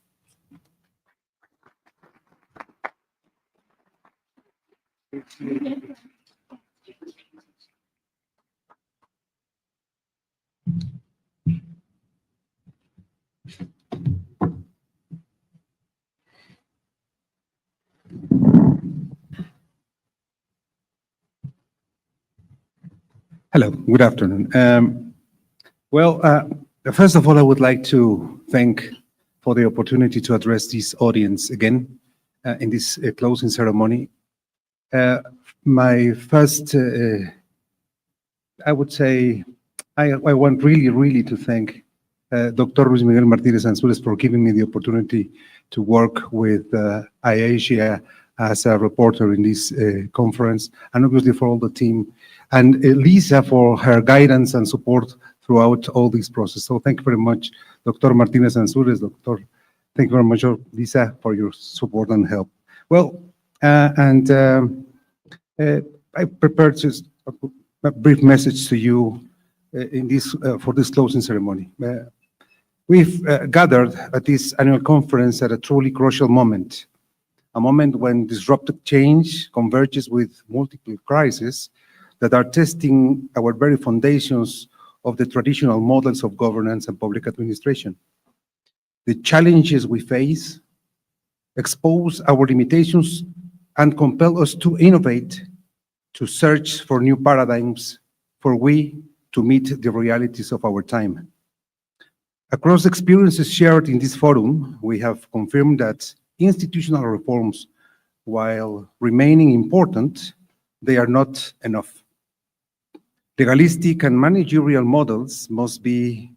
Hello, good afternoon. First of all, I would like to thank for the opportunity to address this audience again in this closing ceremony. My first, I would say, I want really to thank Dr. Luis Miguel Martinez Ansúrez for giving me the opportunity to work with IASIA as a reporter in this conference, and obviously for all the team, and Lisa for her guidance and support throughout all this process. So thank you very much, Dr. Martinez Ansúrez, thank you very much, Lisa, for your support and help. Well, I prepared just a brief message to you for this closing ceremony. We've gathered at this annual conference at a truly crucial moment, a moment when disruptive change converges with multiple crises that are testing our very foundations of the traditional models of governance and public administration. The challenges we face expose our limitations and compel us to innovate, to search for new paradigms, for we to meet the realities of our time. Across experiences shared in this forum, we have confirmed that institutional reforms, while remaining important, they are not enough. Legalistic and managerial models must be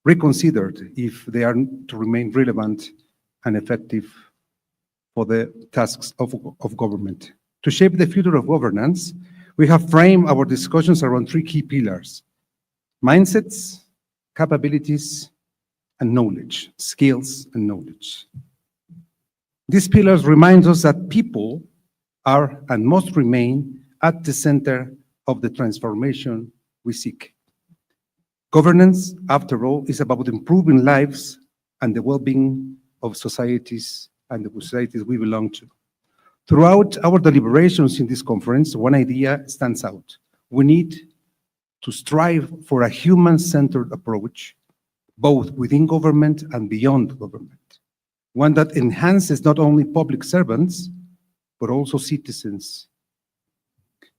reconsidered if they are to remain relevant and effective for the tasks of government. To shape the future of governance, we have framed our discussions around three key pillars: mindsets, capabilities, and knowledge, skills and knowledge. These pillars remind us that people are and must remain at the center of the transformation we seek. Governance, after all, is about improving lives and the well-being of societies and the societies we belong to. Throughout our deliberations in this conference, one idea stands out. We need to strive for a human-centered approach, both within government and beyond government, one that enhances not only public servants, but also citizens.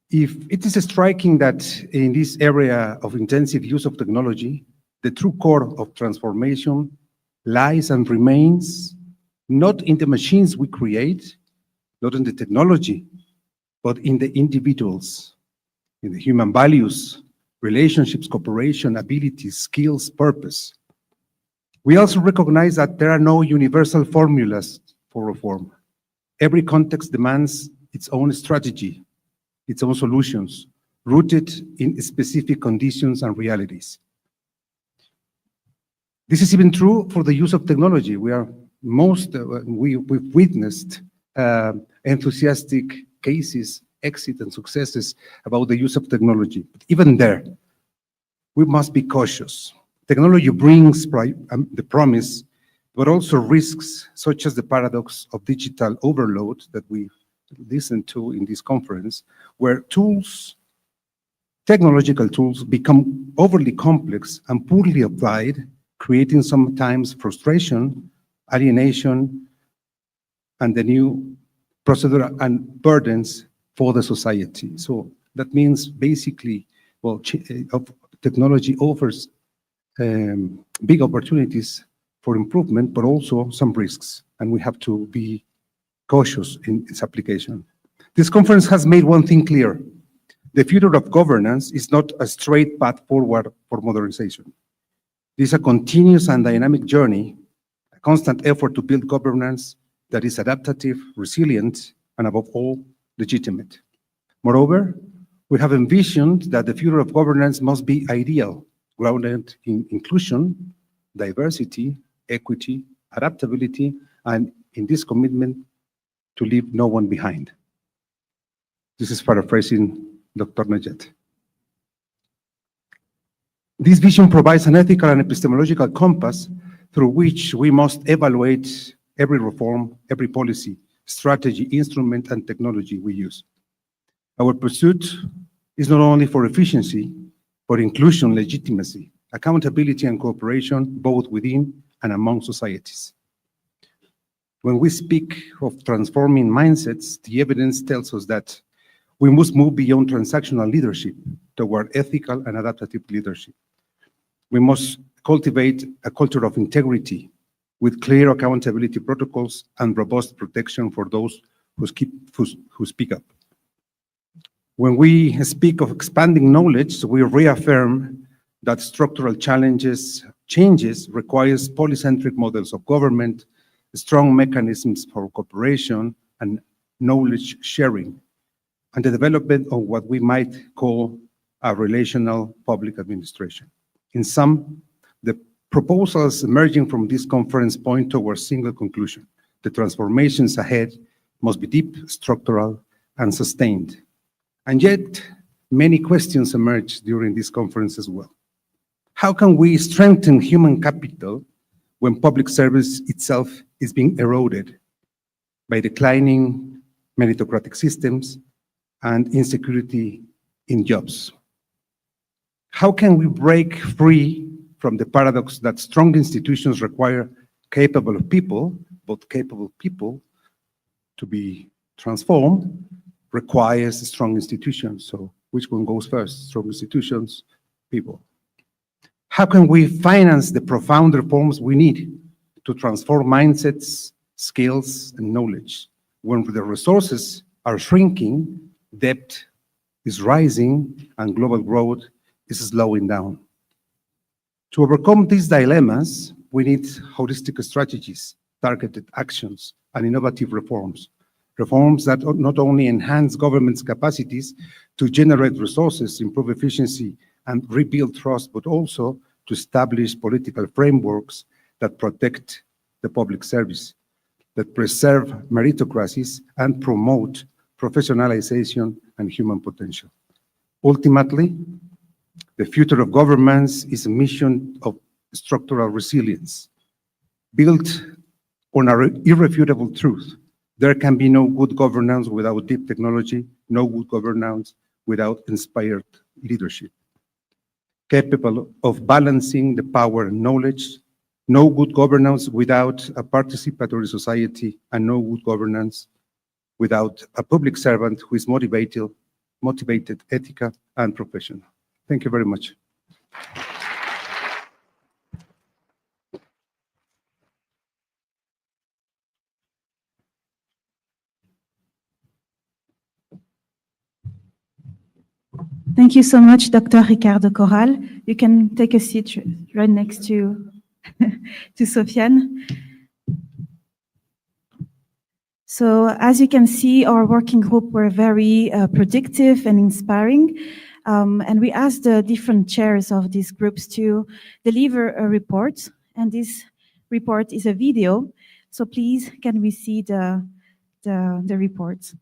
If it is striking that in this area of intensive use of technology, the true core of transformation lies and remains not in the machines we create, not in the technology, but in the individuals, in the human values, relationships, cooperation, abilities, skills, purpose. We also recognize that there are no universal formulas for reform. Every context demands its own strategy, its own solutions, rooted in specific conditions and realities. This is even true for the use of technology. We've witnessed enthusiastic cases, exit and successes about the use of technology. But even there, we must be cautious. Technology brings the promise, but also risks, such as the paradox of digital overload that we listened to in this conference, where technological tools become overly complex and poorly applied, creating sometimes frustration, alienation, and the new procedure and burdens for the society. So that means basically, technology offers big opportunities for improvement, but also some risks, and we have to be cautious in its application. This conference has made one thing clear: the future of governance is not a straight path forward for modernization. It is a continuous and dynamic journey, a constant effort to build governance that is adaptive, resilient, and above all, legitimate. Moreover, we have envisioned that the future of governance must be ideal, grounded in inclusion, diversity, equity, adaptability, and in this commitment to leave no one behind. This is paraphrasing Dr. Najat. This vision provides an ethical and epistemological compass through which we must evaluate every reform, every policy, strategy, instrument, and technology we use. Our pursuit is not only for efficiency, but inclusion, legitimacy, accountability, and cooperation, both within and among societies. When we speak of transforming mindsets, the evidence tells us that we must move beyond transactional leadership toward ethical and adaptive leadership. We must cultivate a culture of integrity with clear accountability protocols and robust protection for those who speak up. When we speak of expanding knowledge, we reaffirm that structural changes requires polycentric models of government, strong mechanisms for cooperation and knowledge sharing, and the development of what we might call a relational public administration. In sum, the proposals emerging from this conference point towards a single conclusion: the transformations ahead must be deep, structural, and sustained. And yet, many questions emerged during this conference as well. How can we strengthen human capital when public service itself is being eroded by declining meritocratic systems and insecurity in jobs? How can we break free from the paradox that strong institutions require capable people, but capable people to be transformed requires strong institutions? So which one goes first? Strong institutions, people. How can we finance the profound reforms we need to transform mindsets, skills, and knowledge when the resources are shrinking, debt is rising, and global growth is slowing down? To overcome these dilemmas, we need holistic strategies, targeted actions, and innovative reforms. Reforms that not only enhance government's capacities to generate resources, improve efficiency, and rebuild trust, but also to establish political frameworks that protect the public service, that preserve meritocracies, and promote professionalization and human potential. Ultimately, the future of governments is a mission of structural resilience, built on an irrefutable truth. There can be no good governance without deep technology, no good governance without inspired leadership, capable of balancing the power and knowledge, no good governance without a participatory society, and no good governance without a public servant who is motivated, ethical, and professional. Thank you very much. Thank you so much, Dr. Ricardo Corral. You can take a seat right next to, to Sofiane. So as you can see, our working group were very productive and inspiring. And we asked the different chairs of these groups to deliver a report. And this report is a video. So please, can we see the report?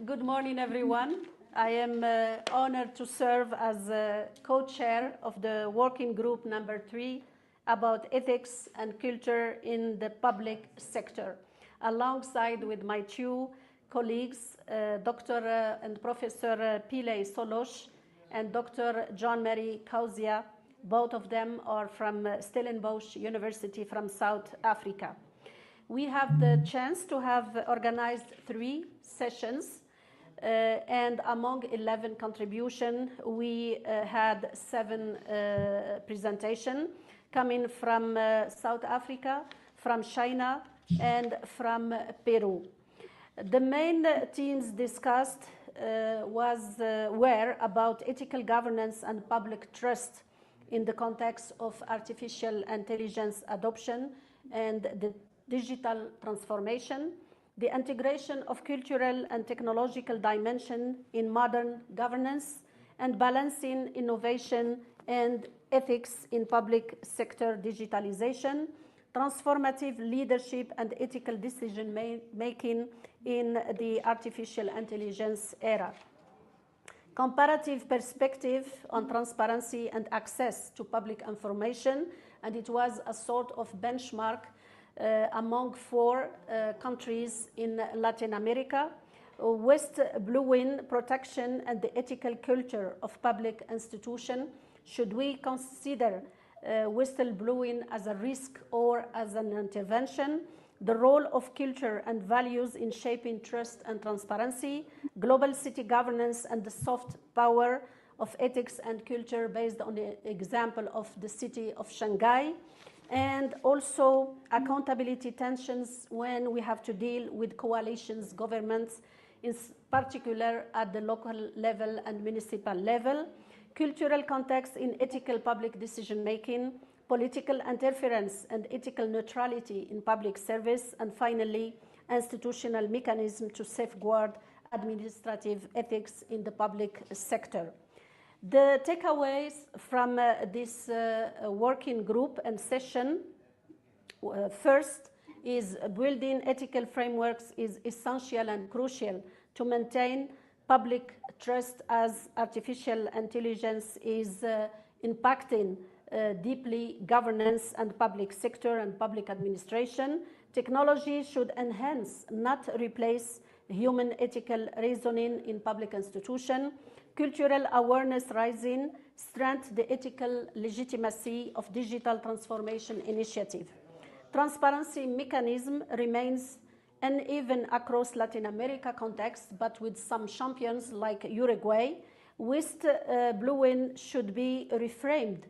Good morning, everyone. I am honored to serve as co-chair of the working group number 3 about ethics and culture in the public sector, alongside with my two colleagues, Dr. and Professor Pile Solos and Dr. John-Marie Kauzia. Both of them are from Stellenbosch University from South Africa. We have the chance to have organized 3 sessions, and among 11 contributions, we had 7 presentations coming from South Africa, from China, and from Peru. The main themes discussed were about ethical governance and public trust in the context of artificial intelligence adoption and the digital transformation, the integration of cultural and technological dimension in modern governance, and balancing innovation and ethics in public sector digitalization, transformative leadership and ethical decision making in the artificial intelligence era. Comparative perspective on transparency and access to public information, and it was a sort of benchmark among 4 countries in Latin America, whistleblowing protection and the ethical culture of public institutions. Should we consider whistleblowing as a risk or as an intervention? The role of culture and values in shaping trust and transparency, global city governance, and the soft power of ethics and culture based on the example of the city of Shanghai. And also accountability tensions when we have to deal with coalitions, governments, in particular at the local level and municipal level, cultural context in ethical public decision-making, political interference and ethical neutrality in public service, and finally, institutional mechanism to safeguard administrative ethics in the public sector. The takeaways from this working group and session, first, is building ethical frameworks is essential and crucial to maintain public trust as artificial intelligence is impacting deeply governance and public sector and public administration. Technology should enhance, not replace, human ethical reasoning in public institutions. Cultural awareness rising strengthens the ethical legitimacy of digital transformation initiative. Transparency mechanism remains uneven across Latin America context, but with some champions like Uruguay, whistleblowing should be reframed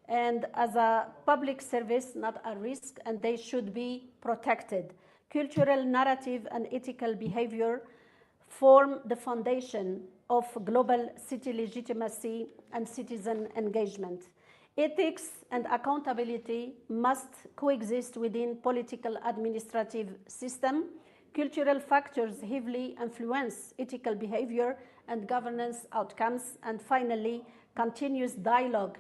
and as a public service, not a risk, and they should be protected. Cultural narrative and ethical behavior form the foundation of global city legitimacy and citizen engagement. Ethics and accountability must coexist within political administrative system. Cultural factors heavily influence ethical behavior and governance outcomes. And finally, continuous dialogue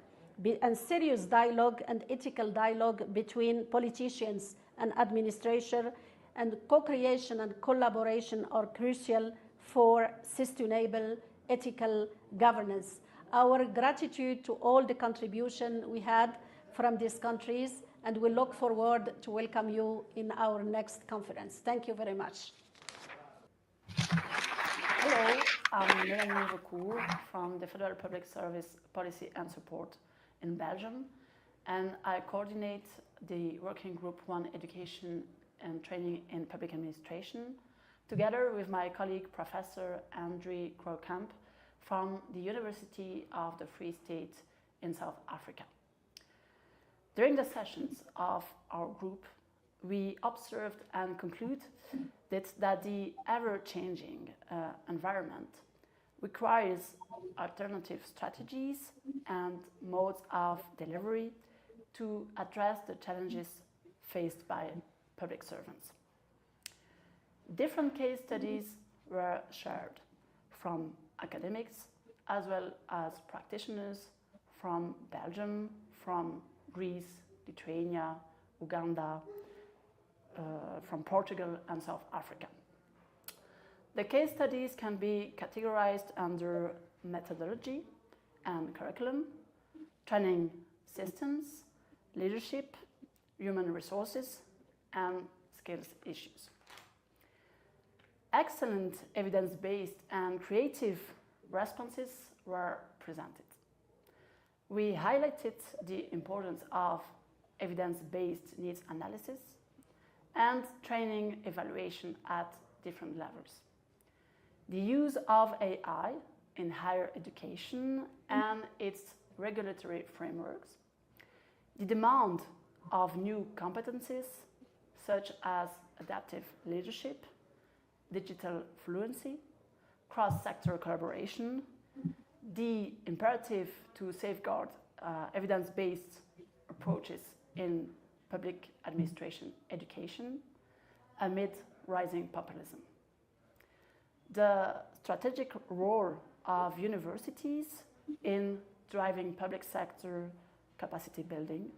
and serious dialogue and ethical dialogue between politicians and administration and co-creation and collaboration are crucial for sustainable ethical governance. Our gratitude to all the contribution we had from these countries, and we look forward to welcome you in our next conference. Thank you very much. Hello, I'm Mélanie Recourt from the Federal Public Service Policy and Support in Belgium, and I coordinate the Working Group 1 Education and Training in Public Administration, together with my colleague Professor André Krookamp from the University of the Free State in South Africa. During the sessions of our group, we observed and concluded that the ever-changing environment requires alternative strategies and modes of delivery to address the challenges faced by public servants. Different case studies were shared from academics as well as practitioners from Belgium, from Greece, Lithuania, Uganda, from Portugal and South Africa. The case studies can be categorized under methodology and curriculum, training systems, leadership, human resources, and skills issues. Excellent evidence-based and creative responses were presented. We highlighted the importance of evidence-based needs analysis and training evaluation at different levels. The use of AI in higher education and its regulatory frameworks, the demand of new competencies such as adaptive leadership, digital fluency, cross-sector collaboration, the imperative to safeguard evidence-based approaches in public administration education amid rising populism. The strategic role of universities in driving public sector capacity building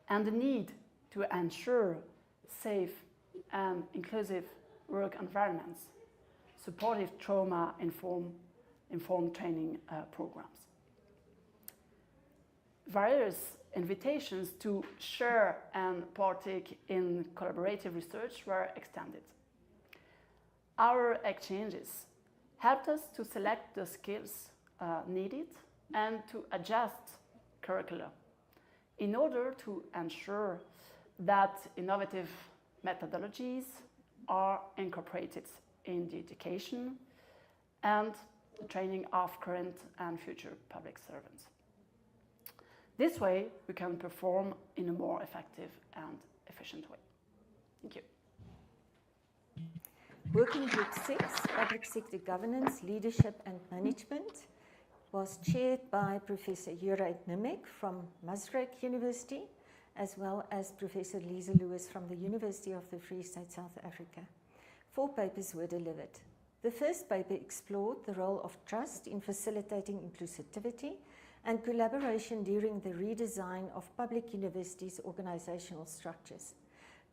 and the need to ensure safe and inclusive work environments, supportive trauma-informed training programs. Various invitations to share and partake in collaborative research were extended. Our exchanges helped us to select the skills needed and to adjust curricula in order to ensure that innovative methodologies are incorporated in the education and the training of current and future public servants. This way, we can perform in a more effective and efficient way. Thank you. Working Group 6, Public Sector Governance, Leadership and Management, was chaired by Professor Juraj Nimek from Maastricht University, as well as Professor Lisa Lewis from the University of the Free State, South Africa. 4 papers were delivered. The first paper explored the role of trust in facilitating inclusivity and collaboration during the redesign of public universities' organizational structures.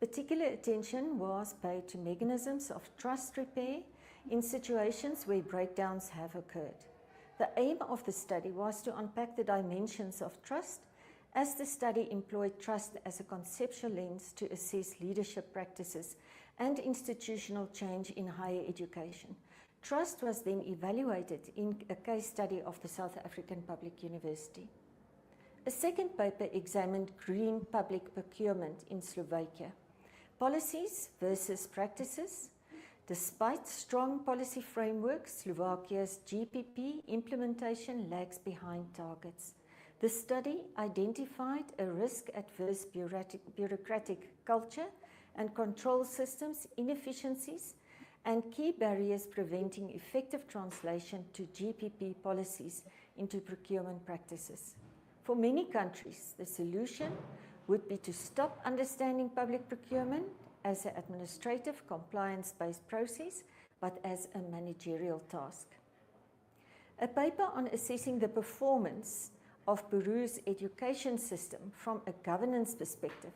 Particular attention was paid to mechanisms of trust repair in situations where breakdowns have occurred. The aim of the study was to unpack the dimensions of trust, as the study employed trust as a conceptual lens to assess leadership practices and institutional change in higher education. Trust was then evaluated in a case study of the South African Public University. A second paper examined green public procurement in Slovakia. Policies versus practices. Despite strong policy frameworks, Slovakia's GPP implementation lags behind targets. The study identified a risk-adverse bureaucratic culture and control systems inefficiencies and key barriers preventing effective translation to GPP policies into procurement practices. For many countries, the solution would be to stop understanding public procurement as an administrative compliance-based process, but as a managerial task. A paper on assessing the performance of Peru's education system from a governance perspective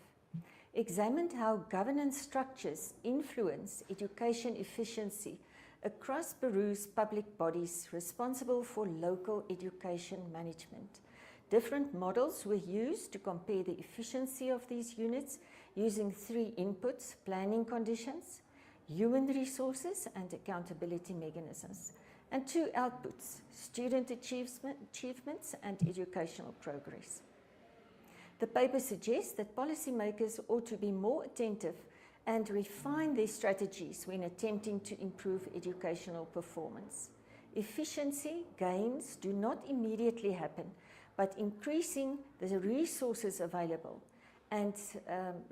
examined how governance structures influence education efficiency across Peru's public bodies responsible for local education management. Different models were used to compare the efficiency of these units using 3 inputs: planning conditions, human resources, and accountability mechanisms, and 2 outputs: student achievements and educational progress. The paper suggests that policymakers ought to be more attentive and refine their strategies when attempting to improve educational performance. Efficiency gains do not immediately happen, but increasing the resources available, and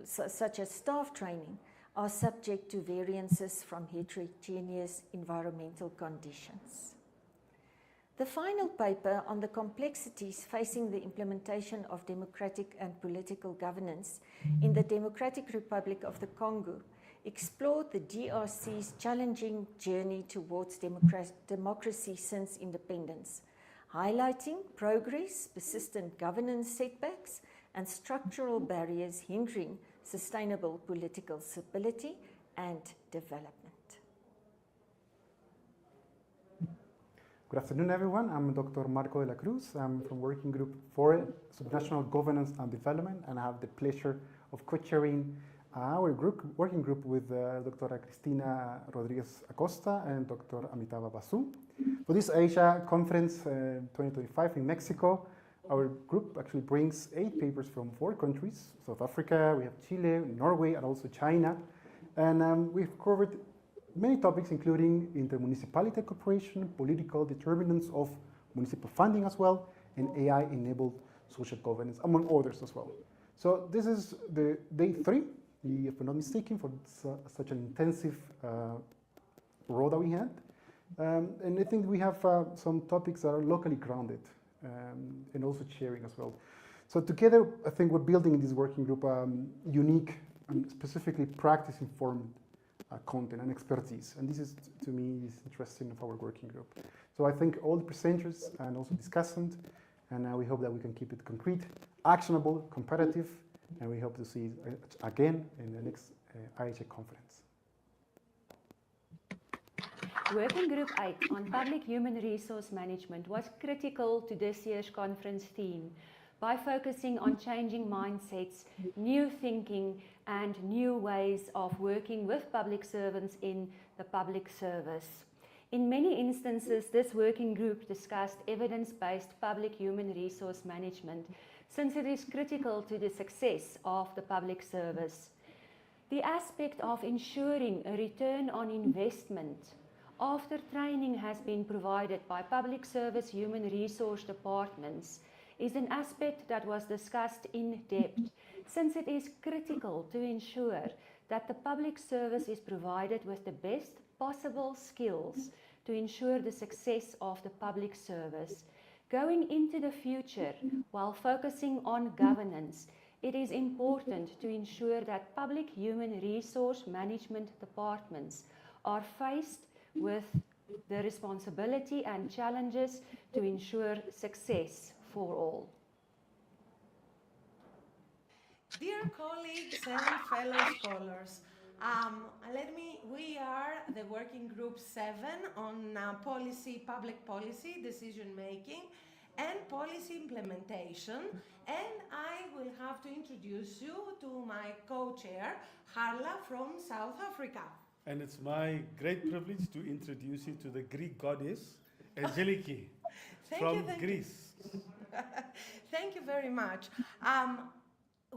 such as staff training, are subject to variances from heterogeneous environmental conditions. The final paper on the complexities facing the implementation of democratic and political governance in the Democratic Republic of the Congo explored the DRC's challenging journey towards democracy since independence, highlighting progress, persistent governance setbacks, and structural barriers hindering sustainable political stability and development. Good afternoon, everyone. I'm Dr. Marco de la Cruz. I'm from Working Group for Subnational Governance and Development, and I have the pleasure of co-chairing our working group with Dr. Cristina Rodriguez Acosta and Dr. Amitava Basu. For this Asia Conference 2025 in Mexico, our group actually brings 8 papers from 4 countries: South Africa, we have Chile, Norway, and also China. And we've covered many topics, including intermunicipality cooperation, political determinants of municipal funding as well, and AI-enabled social governance, among others as well. So this is the day 3, if I'm not mistaken, for such an intensive road that we had. And I think we have some topics that are locally grounded and also sharing as well. So together, I think we're building in this working group unique and specifically practice-informed content and expertise. And this is, to me, is interesting of our working group. So I thank all the presenters and also discussants, and we hope that we can keep it concrete, actionable, competitive, and we hope to see it again in the next IHA conference. Working Group 8 on Public Human Resource Management was critical to this year's conference theme by focusing on changing mindsets, new thinking, and new ways of working with public servants in the public service. In many instances, this working group discussed evidence-based public human resource management, since it is critical to the success of the public service. The aspect of ensuring a return on investment after training has been provided by public service human resource departments is an aspect that was discussed in depth, since it is critical to ensure that the public service is provided with the best possible skills to ensure the success of the public service. Going into the future, while focusing on governance, it is important to ensure that public human resource management departments are faced with the responsibility and challenges to ensure success for all. Dear colleagues and fellow scholars, we are the working group 7 on public policy, decision making, and policy implementation. And I will have to introduce you to my co-chair, Harla from South Africa. And it's my great privilege to introduce you to the Greek goddess, Angeliki, from Greece. Thank you very much.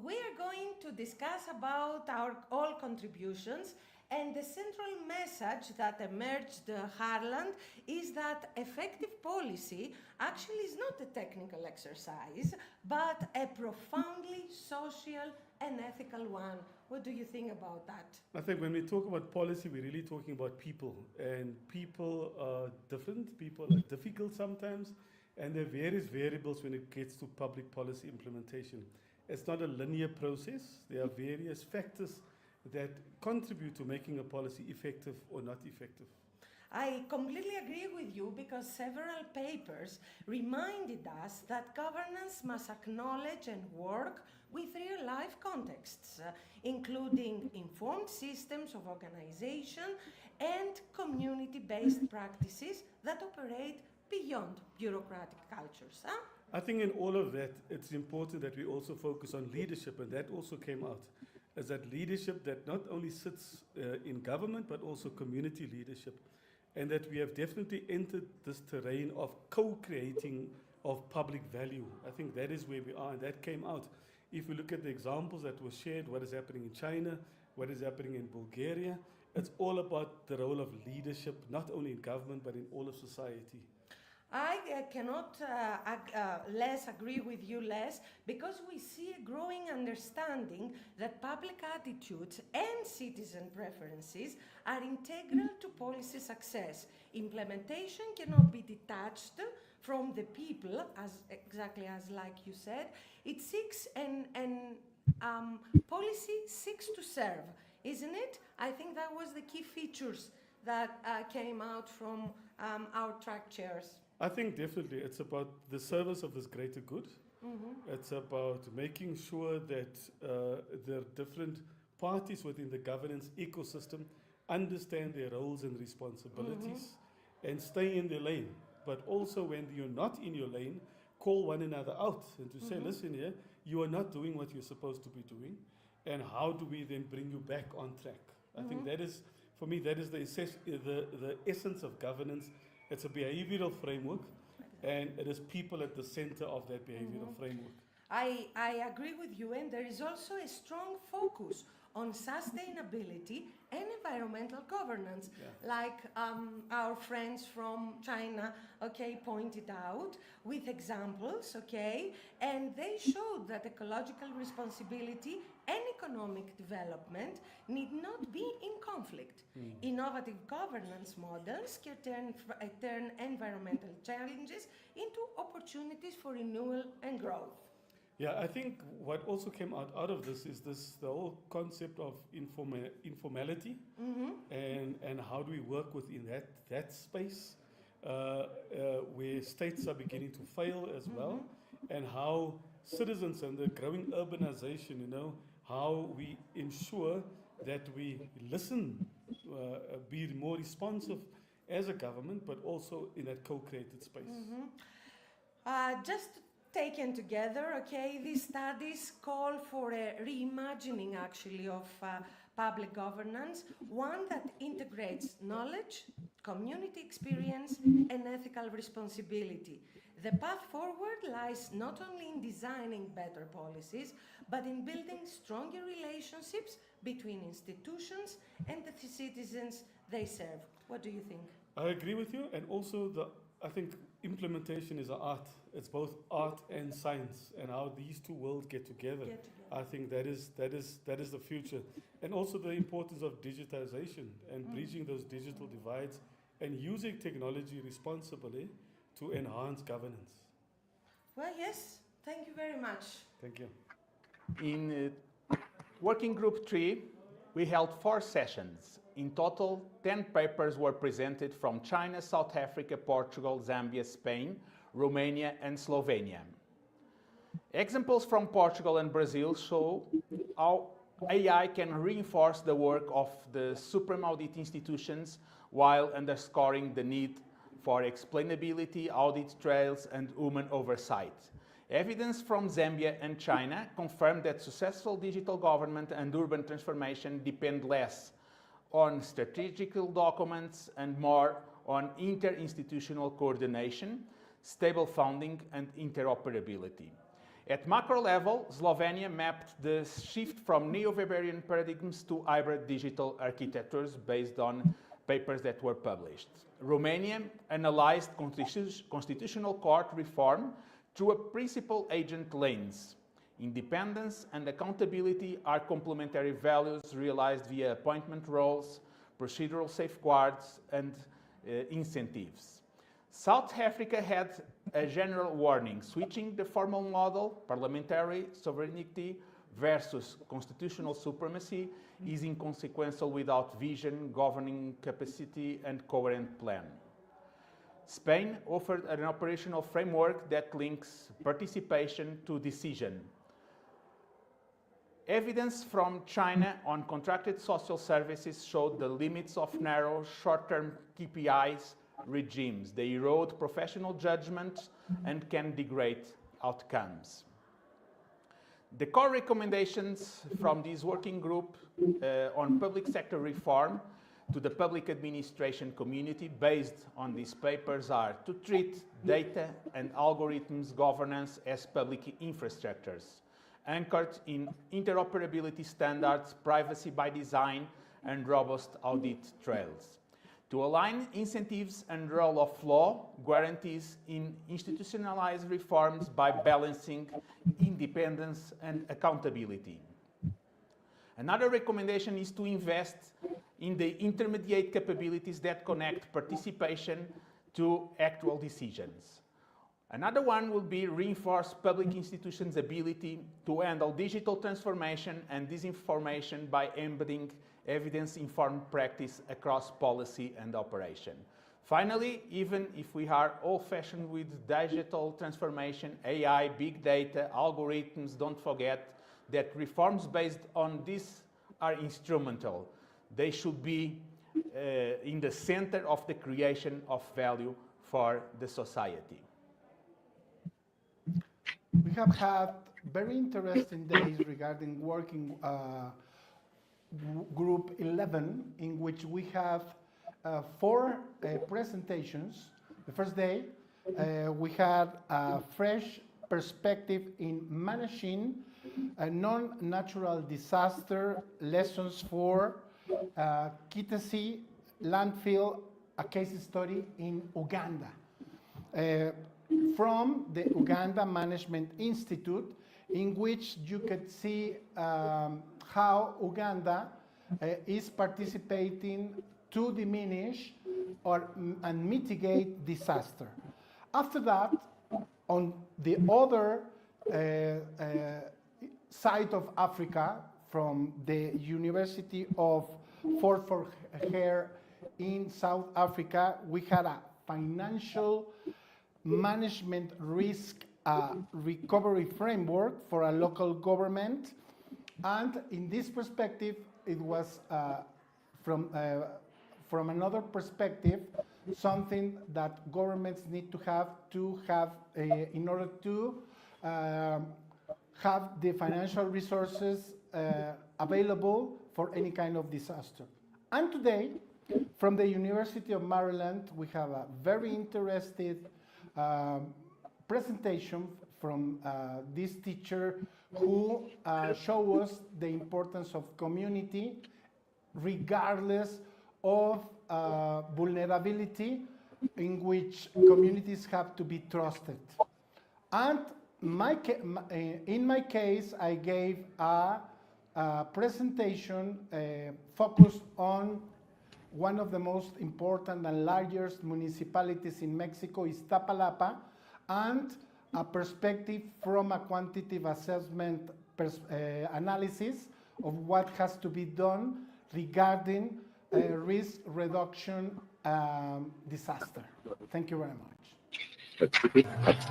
We are going to discuss about our all contributions, and the central message that emerged, Harland, is that effective policy actually is not a technical exercise, but a profoundly social and ethical one. What do you think about that? I think when we talk about policy, we're really talking about people, and people are different, people are difficult sometimes, and there are various variables when it gets to public policy implementation. It's not a linear process. There are various factors that contribute to making a policy effective or not effective. I completely agree with you, because several papers reminded us that governance must acknowledge and work with real-life contexts, including informed systems of organization and community-based practices that operate beyond bureaucratic cultures. I think in all of that, it's important that we also focus on leadership, and that also came out as that leadership that not only sits in government, but also community leadership, and that we have definitely entered this terrain of co-creating of public value. I think that is where we are, and that came out. If we look at the examples that were shared, what is happening in China, what is happening in Bulgaria, it's all about the role of leadership, not only in government, but in all of society. I cannot less agree with you less, because we see a growing understanding that public attitudes and citizen preferences are integral to policy success. Implementation cannot be detached from the people, exactly as like you said. It seeks policy seeks to serve, isn't it? I think that was the key features that came out from our track chairs. I think definitely it's about the service of this greater good. Mm-hmm. It's about making sure that the different parties within the governance ecosystem understand their roles and responsibilities, mm-hmm. and stay in their lane. But also when you're not in your lane, call one another out and to say, mm-hmm. listen here, you are not doing what you're supposed to be doing. And how do we then bring you back on track? Mm-hmm. I think that is, for me, that is the essence of governance. It's a behavioral framework, and it is people at the center of that behavioral mm-hmm. framework. I agree with you, and there is also a strong focus on sustainability and environmental governance, like our friends from China, pointed out with examples, and they showed that ecological responsibility and economic development need not be in conflict. Innovative governance models can turn environmental challenges into opportunities for renewal and growth. Yeah, I think what also came out of this is the whole concept of informality, mm-hmm. and how do we work within that space where states are beginning to fail as mm-hmm. well, and how citizens and the growing urbanization, how we ensure that we listen, be more responsive as a government, but also in that co-created space. Mm-hmm. Just taken together, these studies call for a reimagining actually of public governance, one that integrates knowledge, community experience, and ethical responsibility. The path forward lies not only in designing better policies, but in building stronger relationships between institutions and the citizens they serve. What do you think? I agree with you, and also I think implementation is an art. It's both art and science, and how these two worlds get together. I think that is the future, and also the importance of digitization and bridging those digital divides, and using technology responsibly to enhance governance. Well, yes. Thank you very much. Thank you. In Working Group 3, we held 4 sessions. In total, 10 papers were presented from China, South Africa, Portugal, Zambia, Spain, Romania, and Slovenia. Examples from Portugal and Brazil show how AI can reinforce the work of the Supreme Audit institutions while underscoring the need for explainability, audit trails, and human oversight. Evidence from Zambia and China confirmed that successful digital government and urban transformation depend less on strategical documents and more on interinstitutional coordination, stable funding, and interoperability. At macro level, Slovenia mapped the shift from neo-Weberian paradigms to hybrid digital architectures based on papers that were published. Romania analyzed constitutional court reform through a principal-agent lens. Independence and accountability are complementary values realized via appointment roles, procedural safeguards, and incentives. South Africa had a general warning, switching the formal model, parliamentary sovereignty versus constitutional supremacy, is inconsequential without vision, governing capacity, and coherent plan. Spain offered an operational framework that links participation to decision. Evidence from China on contracted social services showed the limits of narrow, short-term KPIs regimes. They erode professional judgment and can degrade outcomes. The core recommendations from this working group on public sector reform to the public administration community based on these papers are to treat data and algorithms governance as public infrastructures, anchored in interoperability standards, privacy by design, and robust audit trails. To align incentives and rule of law guarantees in institutionalized reforms by balancing independence and accountability. Another recommendation is to invest in the intermediate capabilities that connect participation to actual decisions. Another one will be reinforce public institutions' ability to handle digital transformation and disinformation by embedding evidence-informed practice across policy and operation. Finally, even if we are old-fashioned with digital transformation, AI, big data, algorithms, don't forget that reforms based on this are instrumental. They should be in the center of the creation of value for the society. We have had very interesting days regarding working group 11, in which we have 4 presentations. The first day, we had a fresh perspective in managing a non-natural disaster, lessons for Kitasi landfill, a case study in Uganda. From the Uganda Management Institute, in which you could see how Uganda is participating to diminish and mitigate disaster. After that, on the other side of Africa, from the University of Fort Hare in South Africa, we had a financial management risk recovery framework for a local government. And in this perspective, it was from another perspective, something that governments need to have in order to have the financial resources available for any kind of disaster. And today, from the University of Maryland, we have a very interesting presentation from this teacher who show us the importance of community regardless of vulnerability, in which communities have to be trusted. And in my case, I gave a presentation focused on one of the most important and largest municipalities in Mexico, Iztapalapa, and a perspective from a quantitative assessment analysis of what has to be done regarding risk reduction disaster. Thank you very much.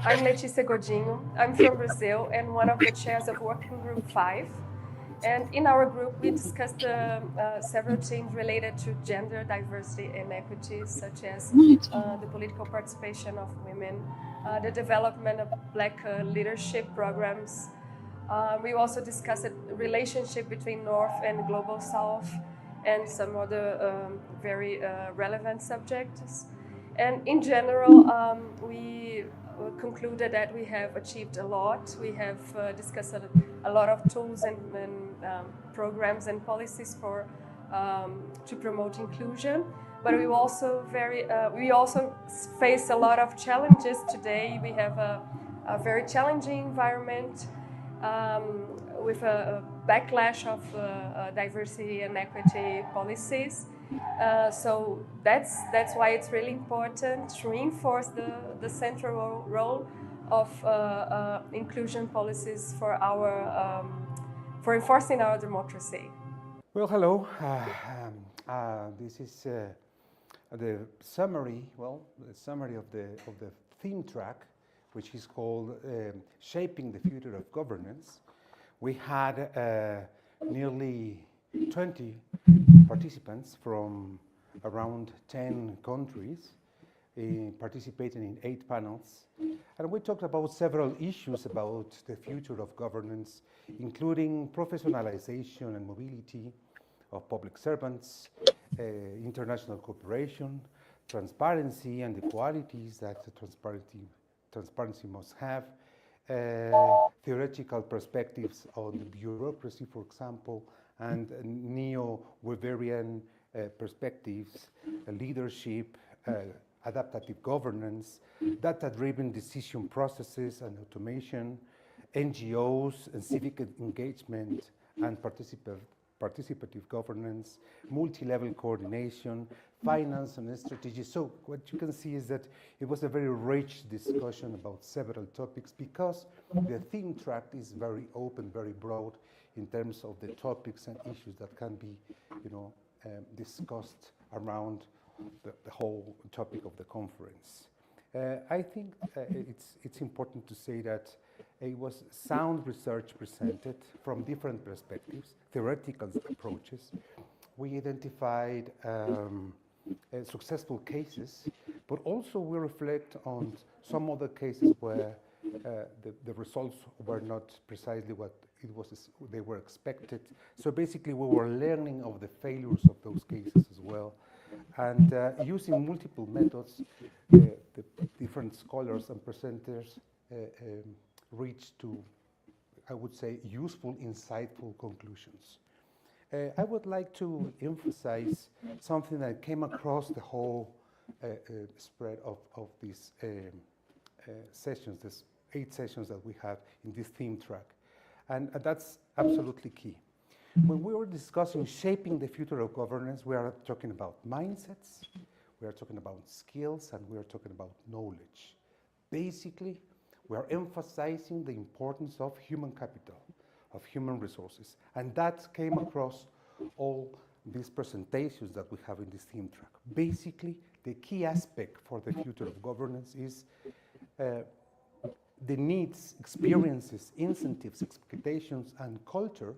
I'm Letícia Godinho. I'm from Brazil and one of the chairs of Working Group 5. And in our group, we discussed several things related to gender diversity and equity, such as the political participation of women, the development of Black leadership programs. We also discussed the relationship between North and Global South and some other very relevant subjects. And in general, we concluded that we have achieved a lot. We have discussed a lot of tools and programs and policies for to promote inclusion. But we also face a lot of challenges today. We have a very challenging environment with a backlash of diversity and equity policies. So that's why it's really important to reinforce the central role of inclusion policies for for enforcing our democracy. Well, hello. This is the summary. Well, the summary of the theme track, which is called "Shaping the Future of Governance." We had nearly 20 participants from around 10 countries participating in 8 panels. And we talked about several issues about the future of governance, including professionalization and mobility of public servants, international cooperation, transparency and the qualities that the transparency must have, theoretical perspectives on the bureaucracy, for example, and neo-Weberian perspectives, leadership, adaptive governance, data-driven decision processes and automation, NGOs and civic engagement and participative governance, multi-level coordination, finance and strategy. So what you can see is that it was a very rich discussion about several topics because the theme track is very open, very broad in terms of the topics and issues that can be, discussed around the whole topic of the conference. I think it's important to say that it was sound research presented from different perspectives, theoretical approaches. We identified successful cases, but also we reflect on some other cases where the results were not precisely what they were expected. So basically we were learning of the failures of those cases as well. And using multiple methods, the different scholars and presenters reached to, I would say, useful, insightful conclusions. I would like to emphasize something that came across the whole spread of these sessions, these 8 sessions that we have in this theme track. And that's absolutely key. When we were discussing shaping the future of governance, we are talking about mindsets, we are talking about skills, and we are talking about knowledge. Basically, we are emphasizing the importance of human capital, of human resources. And that came across all these presentations that we have in this theme track. Basically, the key aspect for the future of governance is the needs, experiences, incentives, expectations, and culture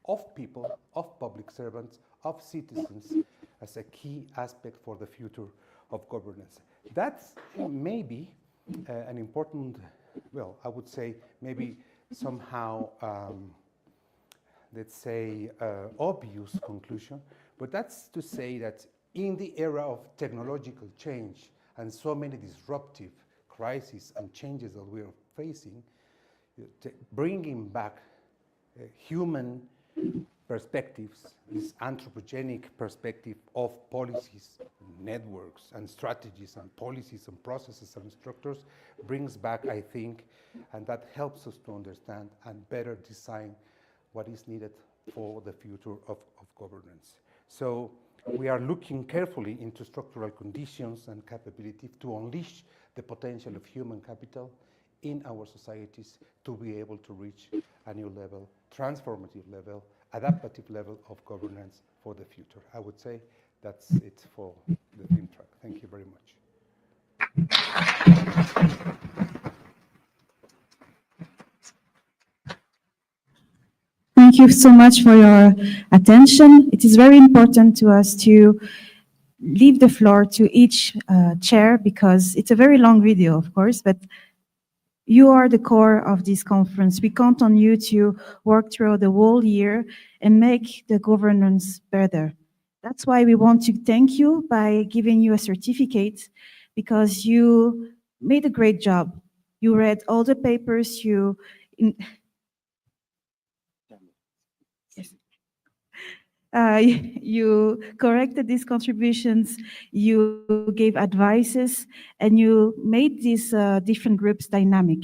of people, of public servants, of citizens as a key aspect for the future of governance. That's maybe an important, well, I would say maybe somehow, let's say, obvious conclusion, but that's to say that in the era of technological change and so many disruptive crises and changes that we are facing, bringing back human perspectives, this anthropogenic perspective of policies, networks, and strategies, and policies, and processes, and structures brings back, I think, and that helps us to understand and better design what is needed for the future of governance. So we are looking carefully into structural conditions and capability to unleash the potential of human capital in our societies to be able to reach a new level, transformative level, adaptive level of governance for the future. I would say that's it for the theme track. Thank you very much. Thank you so much for your attention. It is very important to us to leave the floor to each chair because it's a very long video, of course, but you are the core of this conference. We count on you to work throughout the whole year and make the governance better. That's why we want to thank you by giving you a certificate because you made a great job. You read all the papers, you corrected these contributions, you gave advices, and you made these different groups dynamic.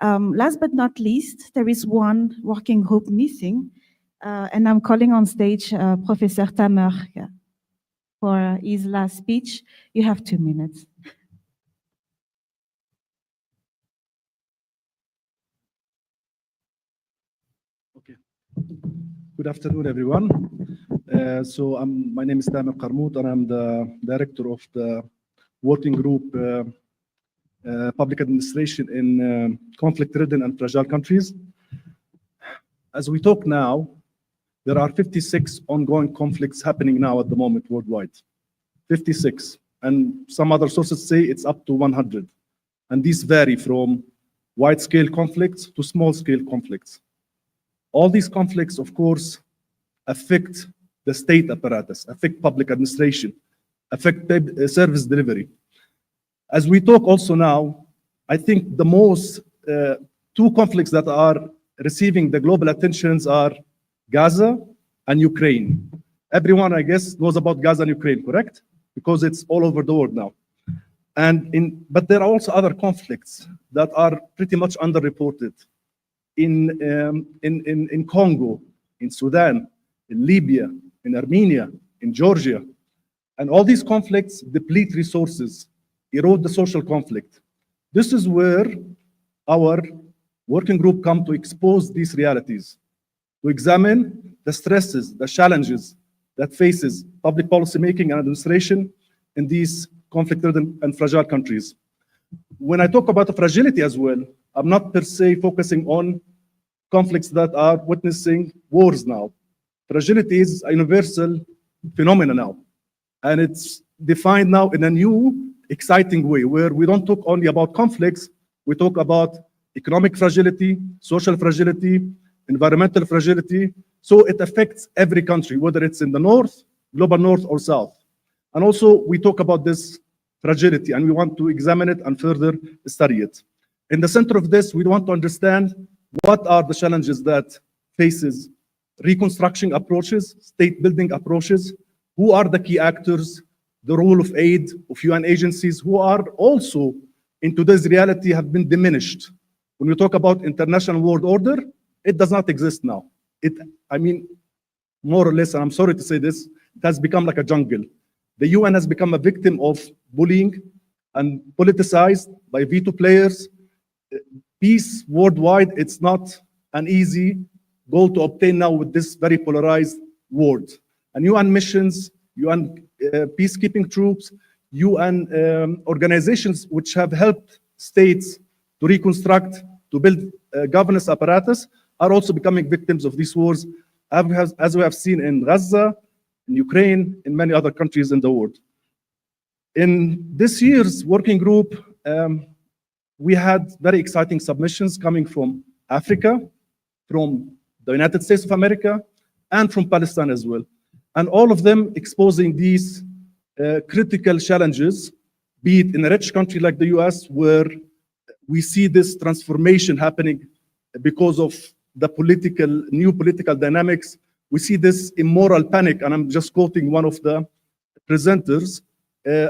Last but not least, there is one working group missing, and I'm calling on stage Professor Tamer for his last speech. You have 2 minutes. Okay. Good afternoon, everyone. My name is Tamer Qarmout, and I'm the director of the working group Public Administration in conflict-ridden and fragile countries. As we talk now, there are 56 ongoing conflicts happening now at the moment worldwide. 56. And some other sources say it's up to 100. And these vary from wide-scale conflicts to small-scale conflicts. All these conflicts, of course, affect the state apparatus, affect public administration, affect service delivery. As we talk also now, I think the most two conflicts that are receiving the global attentions are Gaza and Ukraine. Everyone, I guess, knows about Gaza and Ukraine, correct? Because it's all over the world now. But there are also other conflicts that are pretty much underreported. In Congo, in Sudan, in Libya, in Armenia, in Georgia. And all these conflicts deplete resources, erode the social conflict. This is where our working group come to expose these realities, to examine the stresses, the challenges that faces public policy making and administration in these conflict-ridden and fragile countries. When I talk about the fragility as well, I'm not per se focusing on conflicts that are witnessing wars now. Fragility is a universal phenomenon now. And it's defined now in a new, exciting way, where we don't talk only about conflicts, we talk about economic fragility, social fragility, environmental fragility. So it affects every country, whether it's in the north, global north, or south. And also, we talk about this fragility, and we want to examine it and further study it. In the center of this, we want to understand what are the challenges that faces reconstruction approaches, state building approaches, who are the key actors, the role of aid of UN agencies, who are also in today's reality have been diminished. When we talk about international world order, it does not exist now. More or less, and I'm sorry to say this, it has become like a jungle. The UN has become a victim of bullying and politicized by veto players. Peace worldwide, it's not an easy goal to obtain now with this very polarized world. And UN missions, UN peacekeeping troops, UN organizations which have helped states to reconstruct, to build governance apparatus, are also becoming victims of these wars, as we have seen in Gaza, in Ukraine, in many other countries in the world. In this year's working group, we had very exciting submissions coming from Africa, from the United States of America, and from Palestine as well. And all of them exposing these critical challenges, be it in a rich country like the US, where we see this transformation happening because of the new political dynamics. We see this immoral panic, and I'm just quoting one of the presenters,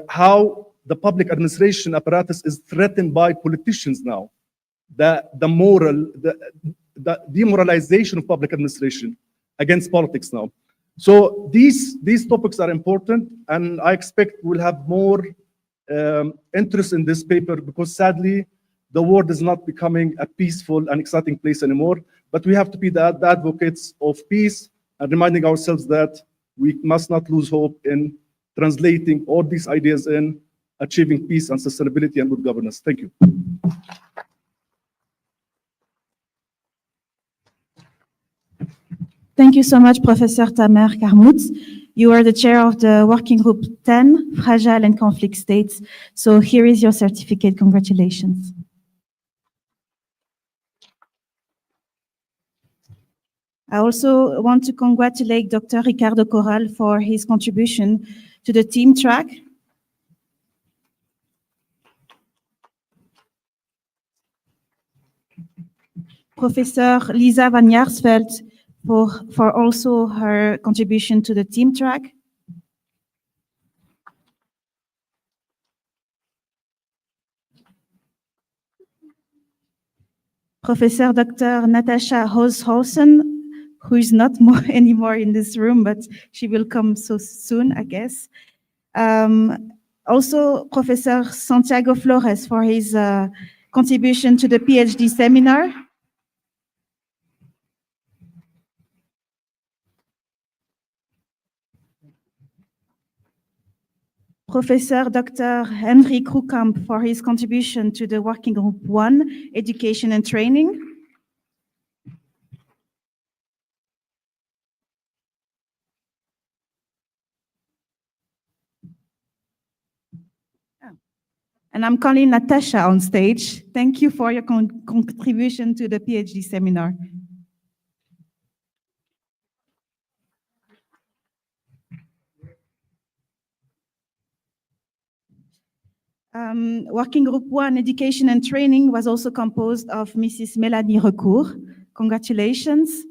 how the public administration apparatus is threatened by politicians now. The demoralization of public administration against politics now. So these topics are important, and I expect we'll have more interest in this paper, because sadly, the world is not becoming a peaceful and exciting place anymore. But we have to be the advocates of peace and reminding ourselves that we must not lose hope in translating all these ideas in achieving peace and sustainability and good governance. Thank you. Thank you so much, Professor Tamer Karmout. You are the chair of the Working Group 10, Fragile and Conflict States. So here is your certificate. Congratulations. I also want to congratulate Dr. Ricardo Corral for his contribution to the team track. Professor Lisa van Jaarsveld for also her contribution to the team track. Professor Dr. Natasha Holzhausen, who is not anymore in this room, but she will come so soon, I guess. Also, Professor Santiago Flores for his contribution to the PhD seminar. Professor Dr. Henry Krukamp for his contribution to the Working Group 1, Education and Training. And I'm calling Natasha on stage. Thank you for your contribution to the PhD seminar. Working Group 1, Education and Training was also composed of Mrs. Mélanie Recourt. Congratulations.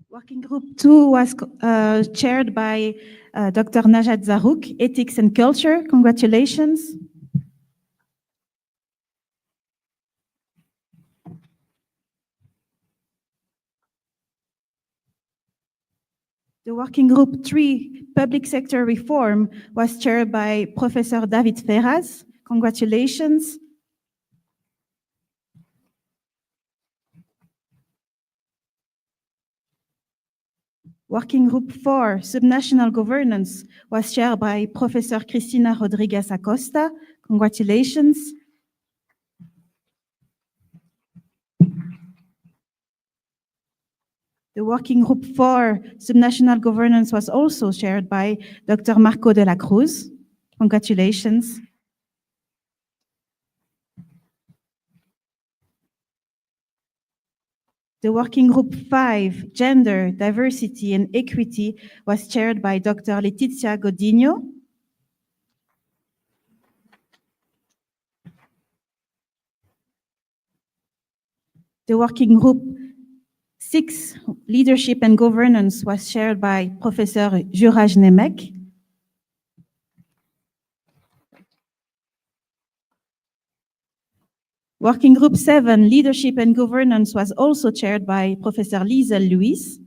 Working Group 2 was chaired by Dr. Najat Zarouk, Ethics and Culture. Congratulations. The Working Group 3, Public Sector Reform, was chaired by Professor David Ferraz. Congratulations. Working Group 4, Subnational Governance, was chaired by Professor Cristina Rodriguez Acosta. Congratulations. The Working Group 4, Subnational Governance, was also chaired by Dr. Marco de la Cruz. Congratulations. The Working Group 5, Gender, Diversity and Equity, was chaired by Dr. Letizia Godinho. The Working Group 6, Leadership and Governance, was chaired by Professor Juraj Nemek. Working Group 7, Leadership and Governance, was also chaired by Professor Liesel Luis.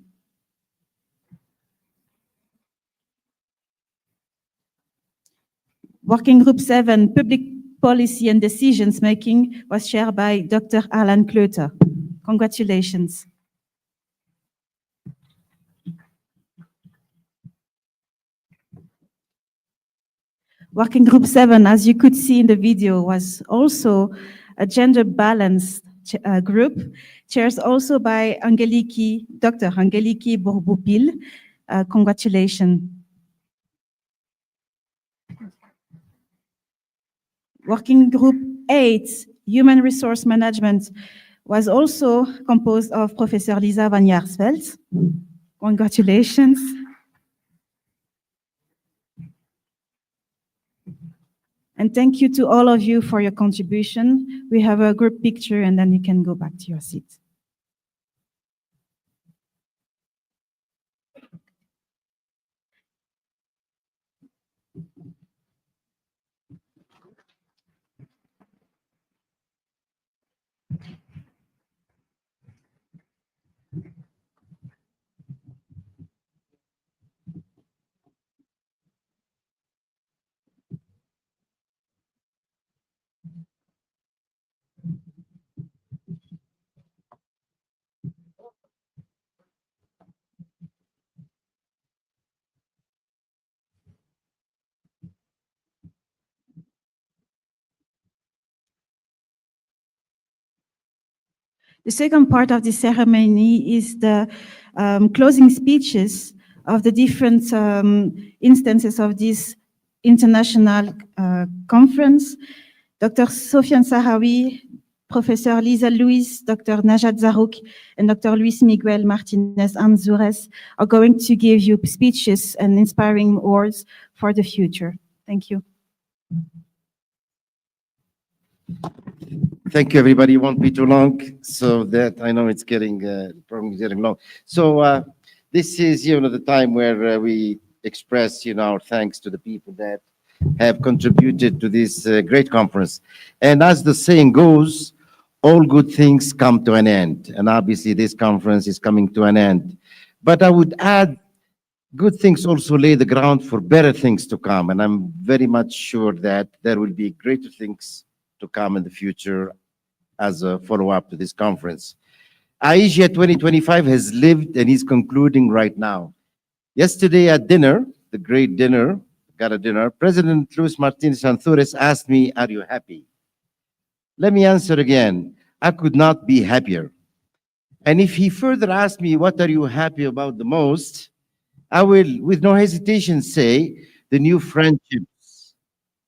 Working Group 7, Public Policy and Decisions Making, was chaired by Dr. Alan Klöter. Congratulations. Working Group 7, as you could see in the video, was also a gender-balanced group, chairs also by Dr. Angeliki Bourboupil. Congratulations. Working Group 8, Human Resource Management, was also composed of Professor Lisa van Jaarsveld. Congratulations. And thank you to all of you for your contribution. We have a group picture and then you can go back to your seat. The second part of the ceremony is the closing speeches of the different instances of this international conference. Dr. Sofiane Sahawi, Professor Lisa Lewis, Dr. Najat Zarrouk, and Dr. Luis Miguel Martinez Anzures are going to give you speeches and inspiring words for the future. Thank you. Thank you, everybody. It won't be too long, so that I know it's getting probably getting long. So this is, the time where we express, our thanks to the people that have contributed to this great conference. And as the saying goes, all good things come to an end. And obviously, this conference is coming to an end. But I would add, good things also lay the ground for better things to come. And I'm very much sure that there will be greater things to come in the future as a follow-up to this conference. AIGIA 2025 has lived and is concluding right now. Yesterday at dinner, the great dinner, got a dinner, President Luis Martinez Anzures asked me, "Are you happy?" Let me answer again. I could not be happier. And if he further asked me, "What are you happy about the most?" I will, with no hesitation, say the new friendships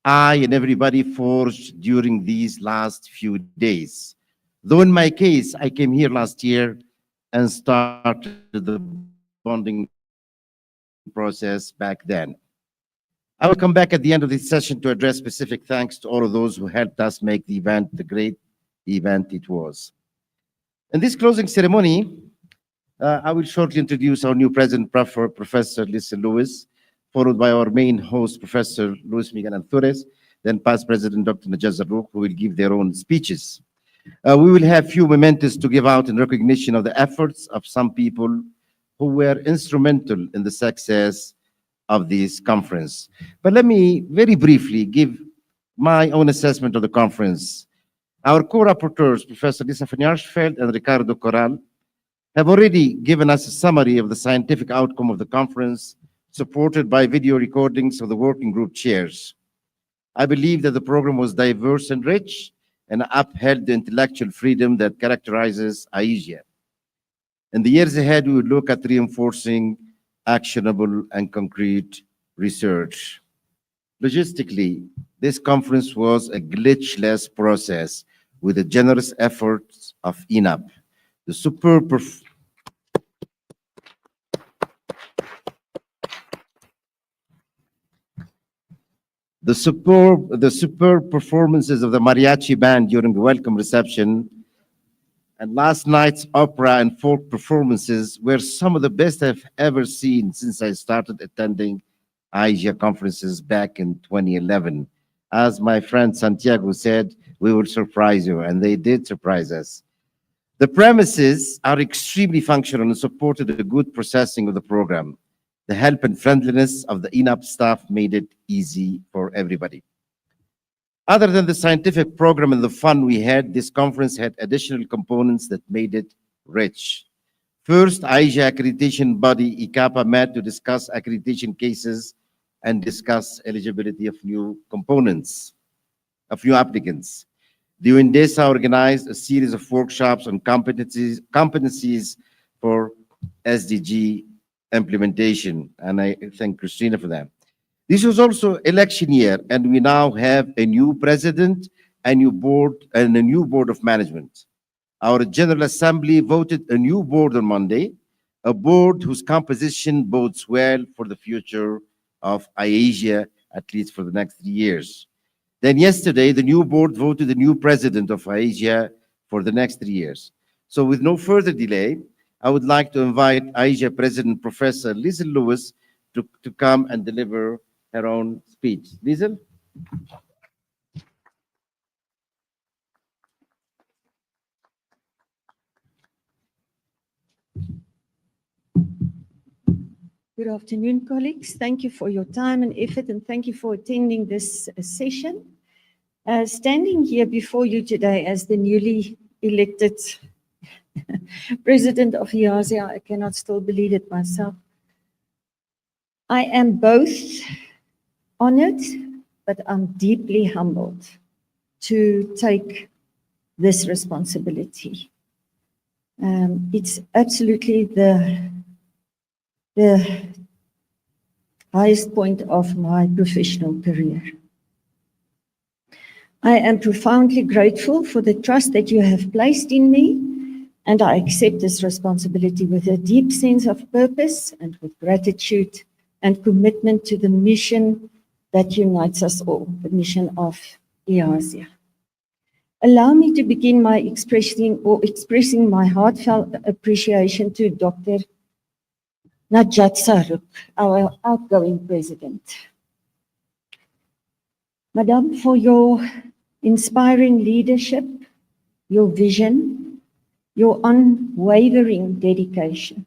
I and everybody forged during these last few days. Though in my case, I came here last year and started the bonding process back then. I will come back at the end of this session to address specific thanks to all of those who helped us make the event the great event it was. In this closing ceremony, I will shortly introduce our new president, Professor Lisa Lewis, followed by our main host, Professor Luis Miguel Anzures, then past President Dr. Najat Zarrouk, who will give their own speeches. We will have few mementos to give out in recognition of the efforts of some people who were instrumental in the success of this conference. But let me very briefly give my own assessment of the conference. Our co-rapporteurs, Professor Lisa van Jaarsveld and Ricardo Corral, have already given us a summary of the scientific outcome of the conference, supported by video recordings of the working group chairs. I believe that the program was diverse and rich and upheld the intellectual freedom that characterizes AIGIA. In the years ahead, we would look at reinforcing actionable and concrete research. Logistically, this conference was a glitchless process with the generous efforts of INAP. The superb performances of the mariachi band during the welcome reception and last night's opera and folk performances were some of the best I've ever seen since I started attending AIGIA conferences back in 2011. As my friend Santiago said, we will surprise you, and they did surprise us. The premises are extremely functional and supported a good processing of the program. The help and friendliness of the INAP staff made it easy for everybody. Other than the scientific program and the fun we had, this conference had additional components that made it rich. First, AIGIA accreditation body ICAPA met to discuss accreditation cases and discuss eligibility of new components, of new applicants. The UNDESA organized a series of workshops on competencies for SDG implementation, and I thank Christina for that. This was also election year, and we now have a new president, a new board, and a new board of management. Our General Assembly voted a new board on Monday, a board whose composition bodes well for the future of AIGIA, at least for the next 3 years. Then yesterday, the new board voted a new president of AIGIA for the next 3 years. So with no further delay, I would like to invite AIGIA President Professor Lisa Lewis to come and deliver her own speech. Lisa? Good afternoon, colleagues. Thank you for your time and effort, and thank you for attending this session. Standing here before you today as the newly elected president of IASIA, I cannot still believe it myself. I am both honored, but I'm deeply humbled to take this responsibility. It's absolutely the highest point of my professional career. I am profoundly grateful for the trust that you have placed in me, and I accept this responsibility with a deep sense of purpose and with gratitude and commitment to the mission that unites us all, the mission of IASIA. Allow me to begin by expressing my heartfelt appreciation to Dr. Najat Saruk, our outgoing president. Madam, for your inspiring leadership, your vision, your unwavering dedication.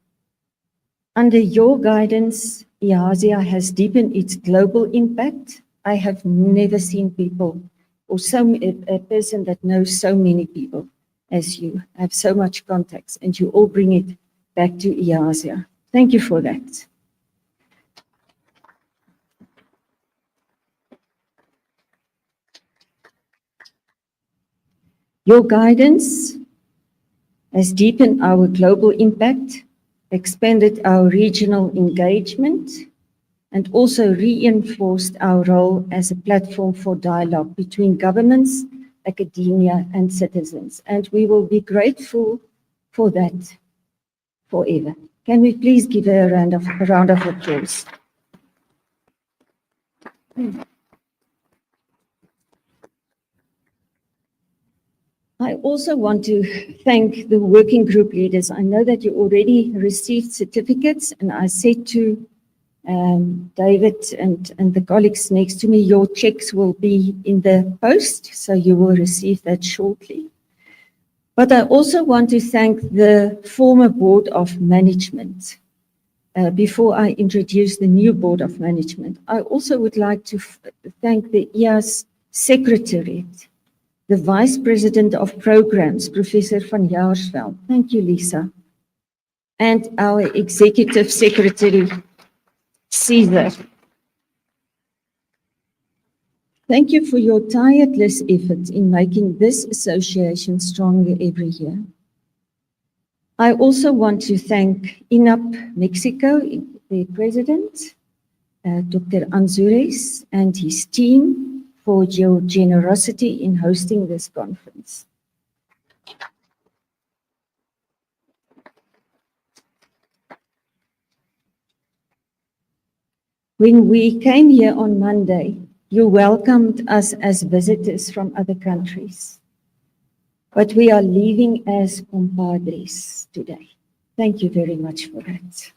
Under your guidance, IASIA has deepened its global impact. I have never seen people or a person that knows so many people as you, have so much contacts, and you all bring it back to IASIA. Thank you for that. Your guidance has deepened our global impact, expanded our regional engagement, and also reinforced our role as a platform for dialogue between governments, academia, and citizens. And we will be grateful for that forever. Can we please give her a round of applause? I also want to thank the working group leaders. I know that you already received certificates, and I said to David and the colleagues next to me, your checks will be in the post, so you will receive that shortly. But I also want to thank the former Board of Management. Before I introduce the new Board of Management, I also would like to thank the IAS Secretariat, the Vice President of Programs, Professor van Jaarsveld. Thank you, Lisa. And our Executive Secretary, Caesar. Thank you for your tireless effort in making this association stronger every year. I also want to thank INAP Mexico, the President, Dr. Anzures, and his team for your generosity in hosting this conference. When we came here on Monday, you welcomed us as visitors from other countries, but we are leaving as compadres today. Thank you very much for that.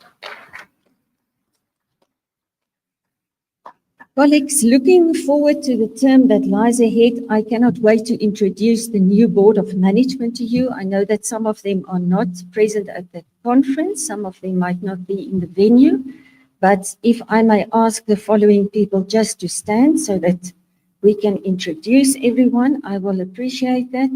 Colleagues, looking forward to the term that lies ahead, I cannot wait to introduce the new Board of Management to you. I know that some of them are not present at the conference, some of them might not be in the venue, but if I may ask the following people just to stand so that we can introduce everyone, I will appreciate that.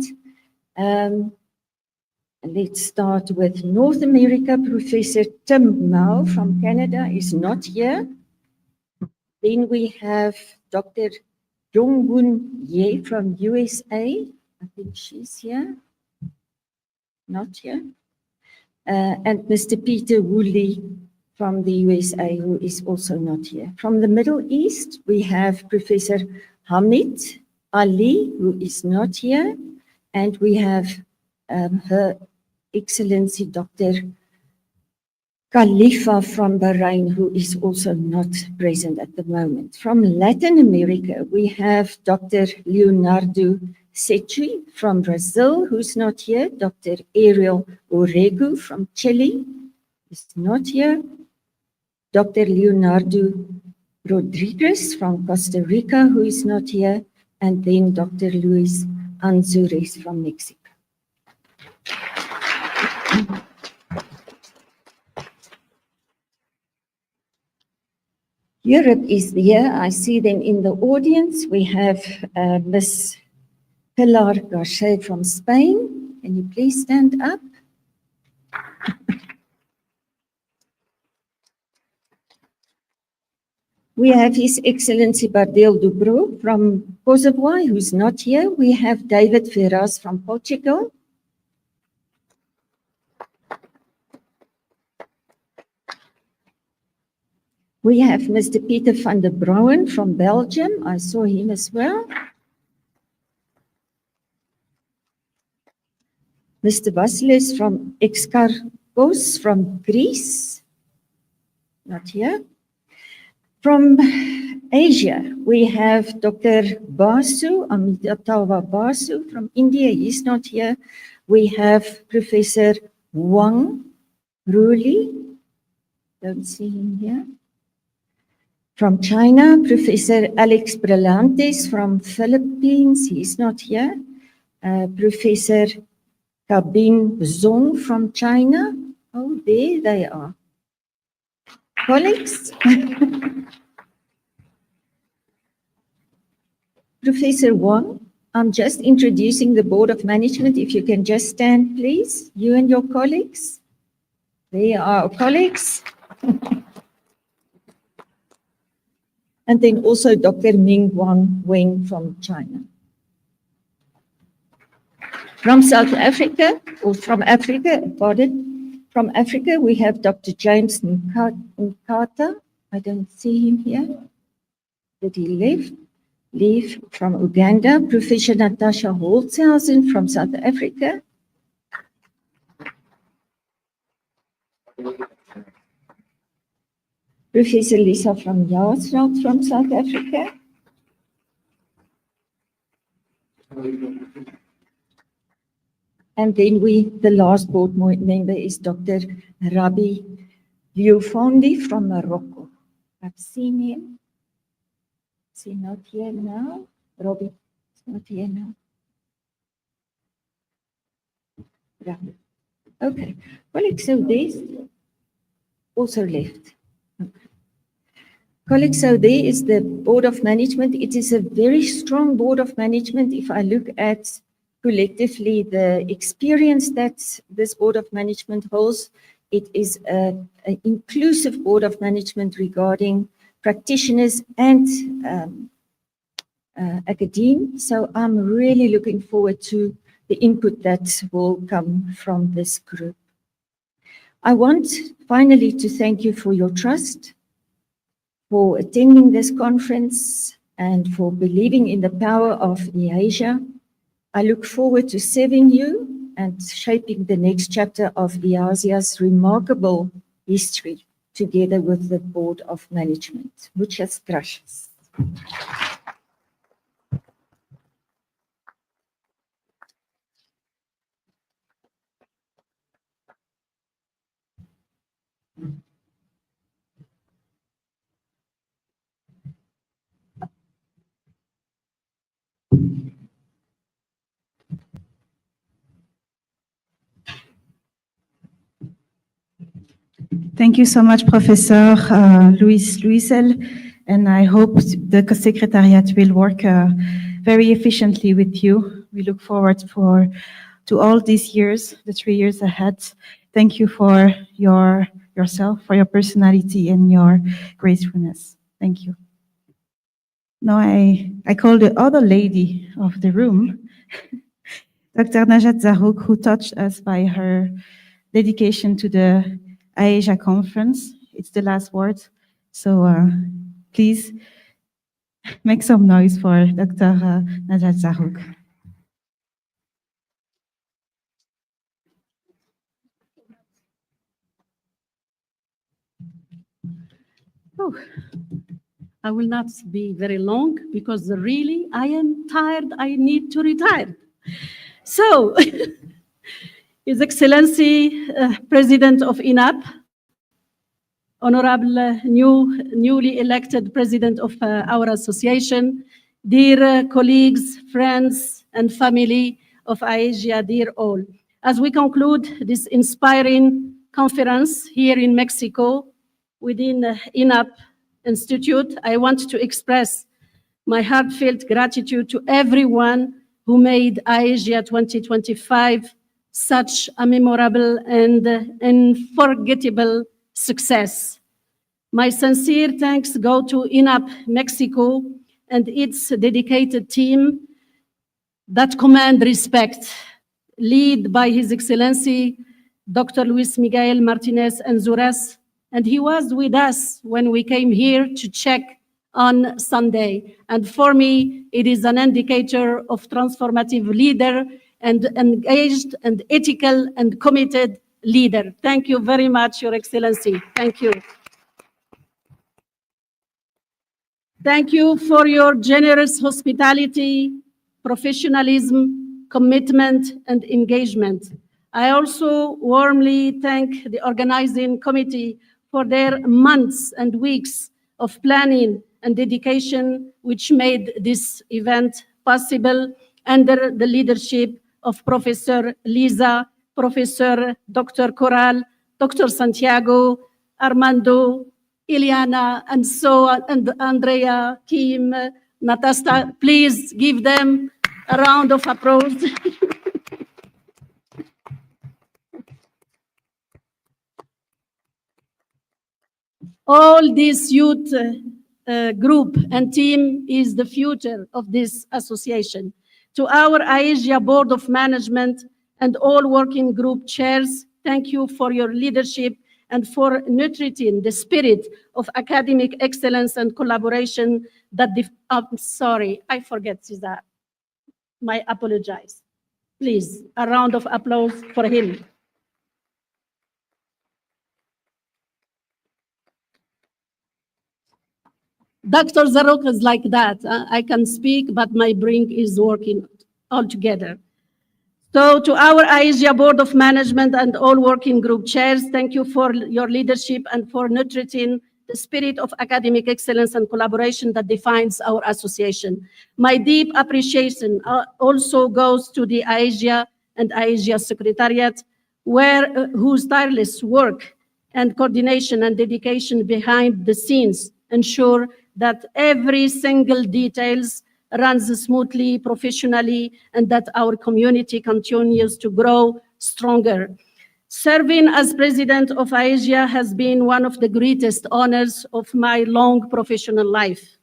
Let's start with North America. Professor Tim Mao from Canada is not here. Then we have Dr. Jongwoon Ye from USA. I think she's here. Not here. And Mr. Peter Woolley from the USA, who is also not here. From the Middle East, we have Professor Hamid Ali, who is not here. And we have Her Excellency Dr. Khalifa from Bahrain, who is also not present at the moment. From Latin America, we have Dr. Leonardo Setri from Brazil, who's not here. Dr. Ariel Oregu from Chile is not here. Dr. Leonardo Rodriguez from Costa Rica, who is not here. And then Dr. Luis Anzures from Mexico. Europe is there. I see them in the audience. We have Miss Pilar Garcia from Spain. Can you please stand up? We have His Excellency Bardel Dubro from Kosovo, who's not here. We have David Ferraz from Portugal. We have Mr. Peter van der Brouwen from Belgium. I saw him as well. Mr. Vasilis from Exkarchos from Greece. Not here. From Asia, we have Dr. Basu, Amitabha Basu from India. He's not here. We have Professor Wang Ruli. Don't see him here. From China, Professor Alex Brillantes from Philippines. He's not here. Professor Kabin Zong from China. Oh, there they are. Colleagues. Professor Wang, I'm just introducing the Board of Management. If you can just stand, please, you and your colleagues. There are our colleagues. And then also Dr. Ming Wang Weng from China. From South Africa, or from Africa, pardon. From Africa, we have Dr. James Nkata. I don't see him here. Did he leave? Leave from Uganda. Professor Natasha Holzhausen from South Africa. Professor Lisa from Jaarsveld from South Africa. And then the last board member is Dr. Rabi Viewfondi from Morocco. I've seen him. Is he not here now? Robbie is not here now. Yeah. Okay. Colleagues, so this also left. Colleagues, so there is the Board of Management. It is a very strong Board of Management. If I look at collectively the experience that this Board of Management holds, it is an inclusive Board of Management regarding practitioners and academia. So I'm really looking forward to the input that will come from this group. I want finally to thank you for your trust, for attending this conference, and for believing in the power of EASIA. I look forward to serving you and shaping the next chapter of EASIA's remarkable history together with the Board of Management. Muchas gracias. Thank you so much, Professor Luis Luisel, and I hope the Secretariat will work very efficiently with you. We look forward to all these years, the 3 years ahead. Thank you for yourself, for your personality and your gracefulness. Thank you. Now I call the other lady of the room, Dr. Najat Zarouk, who touched us by her dedication to the IASIA conference. It's the last word. So please make some noise for Dr. Najat Zarouk. Oh, I will not be very long because really I am tired. I need to retire. So, His Excellency President of INAP, Honorable newly elected President of our association, dear colleagues, friends, and family of IASIA, dear all. As we conclude this inspiring conference here in Mexico within INAP Institute, I want to express my heartfelt gratitude to everyone who made IASIA 2025 such a memorable and unforgettable success. My sincere thanks go to INAP Mexico and its dedicated team that command respect, led by His Excellency Dr. Luis Miguel Martinez Anzures, and he was with us when we came here to check on Sunday. And for me, it is an indicator of transformative leader and engaged and ethical and committed leader. Thank you very much, Your Excellency. Thank you. Thank you for your generous hospitality, professionalism, commitment, and engagement. I also warmly thank the organizing committee for their months and weeks of planning and dedication, which made this event possible under the leadership of Professor Lisa, Professor Dr. Coral, Dr. Santiago, Armando, Iliana, and so on, and Andrea, Kim, Natasha. Please give them a round of applause. All this youth group and team is the future of this association. To our IASIA Board of Management and all working group chairs, thank you for your leadership and for nurturing the spirit of academic excellence and collaboration that I'm sorry, I forget Cesar. My apologize. Please, a round of applause for him. Dr. Zarok is like that. I can speak, but my brain is working all together. So to our IASIA Board of Management and all working group chairs, thank you for your leadership and for nurturing the spirit of academic excellence and collaboration that defines our association. My deep appreciation also goes to the IASIA and IASIA Secretariat, whose tireless work and coordination and dedication behind the scenes ensure that every single details runs smoothly, professionally, and that our community continues to grow stronger. Serving as president of IASIA has been one of the greatest honors of my long professional life.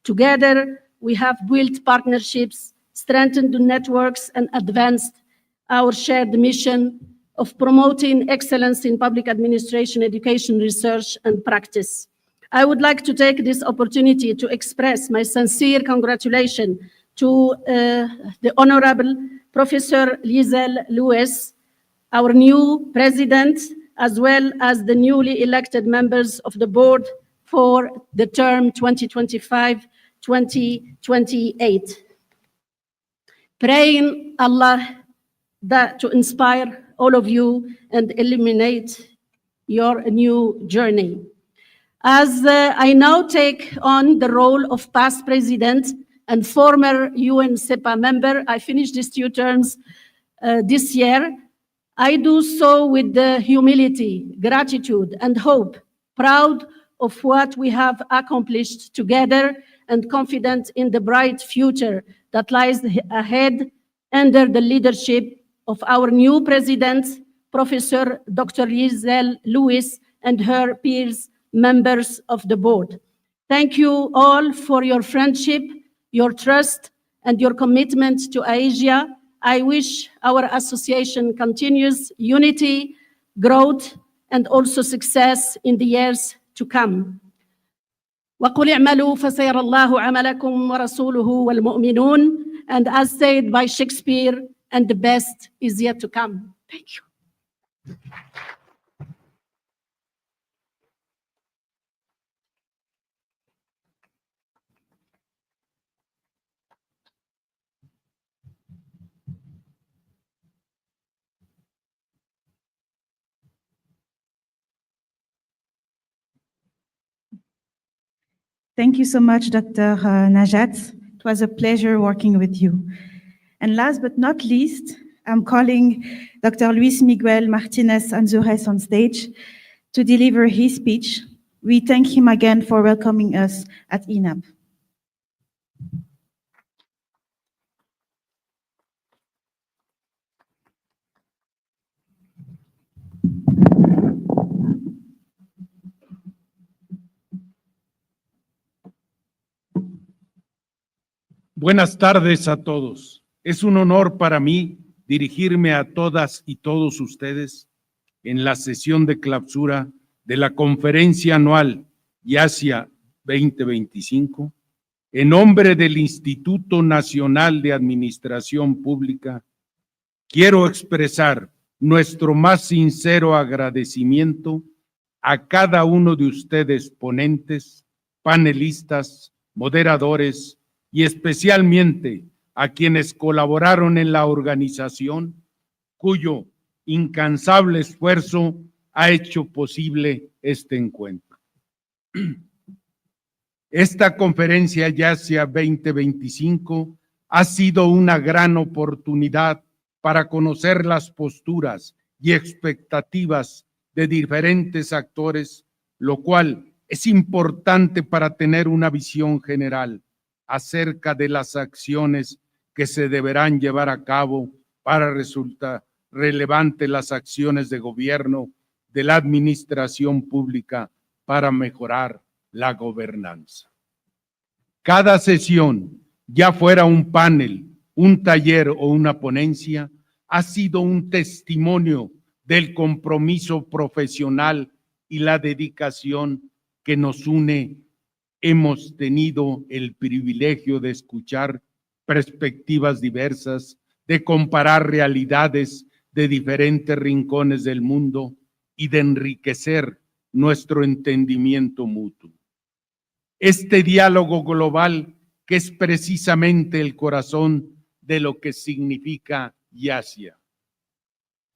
Together, we have built partnerships, strengthened networks, and advanced our shared mission of promoting excellence in public administration, education, research, and practice. I would like to take this opportunity to express my sincere congratulations to the Honorable Professor Liesel Lewis, our new president, as well as the newly elected members of the board for the term 2025-2028. Praying Allah that to inspire all of you and illuminate your new journey. As I now take on the role of past president and former UN SEPA member, I finished these 2 terms this year. I do so with the humility, gratitude, and hope, proud of what we have accomplished together and confident in the bright future that lies ahead under the leadership of our new president, Professor Dr. Liesel Lewis, and her peers, members of the board. Thank you all for your friendship, your trust, and your commitment to IASIA. I wish our association continues unity, growth, and also success in the years to come. وَقُلْ اعْمَلُوا فَسَيَرَ اللَّهُ عَمَلَكُمْ وَرَسُولُهُ وَالْمُؤْمِنُونَ. And as said by Shakespeare, and the best is yet to come. Thank you. Thank you so much, Dr. Najat. It was a pleasure working with you. And last but not least, I'm calling Dr. Luis Miguel Martinez Anzures on stage to deliver his speech. We thank him again for welcoming us at INAP. Buenas tardes a todos. Es un honor para mí dirigirme a todas y todos ustedes en la sesión de clausura de la Conferencia Anual IASIA 2025, en nombre del Instituto Nacional de Administración Pública. Quiero expresar nuestro más sincero agradecimiento a cada uno de ustedes ponentes, panelistas, moderadores y especialmente a quienes colaboraron en la organización, cuyo incansable esfuerzo ha hecho posible este encuentro. Esta Conferencia IASIA 2025 ha sido una gran oportunidad para conocer las posturas y expectativas de diferentes actores, lo cual es importante para tener una visión general acerca de las acciones que se deberán llevar a cabo para resultar relevantes las acciones de gobierno de la administración pública para mejorar la gobernanza. Cada sesión, ya fuera un panel, un taller o una ponencia, ha sido un testimonio del compromiso profesional y la dedicación que nos une. Hemos tenido el privilegio de escuchar perspectivas diversas, de comparar realidades de diferentes rincones del mundo y de enriquecer nuestro entendimiento mutuo. Este diálogo global, que es precisamente el corazón de lo que significa IASIA.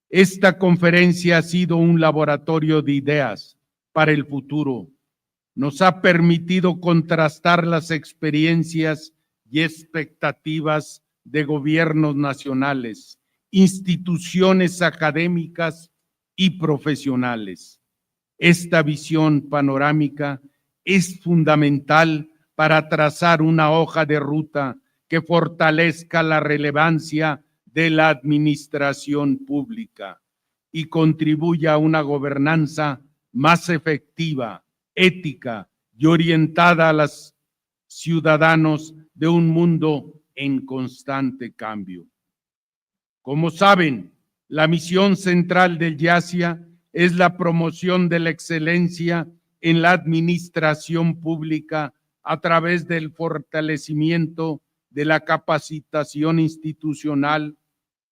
Esta conferencia ha sido un laboratorio de ideas para el futuro. Nos ha permitido contrastar las experiencias y expectativas de gobiernos nacionales, instituciones académicas y profesionales. Esta visión panorámica es fundamental para trazar una hoja de ruta que fortalezca la relevancia de la administración pública y contribuya a una gobernanza más efectiva, ética y orientada a los ciudadanos de un mundo en constante cambio. Como saben, la misión central del IASIA es la promoción de la excelencia en la administración pública a través del fortalecimiento de la capacitación institucional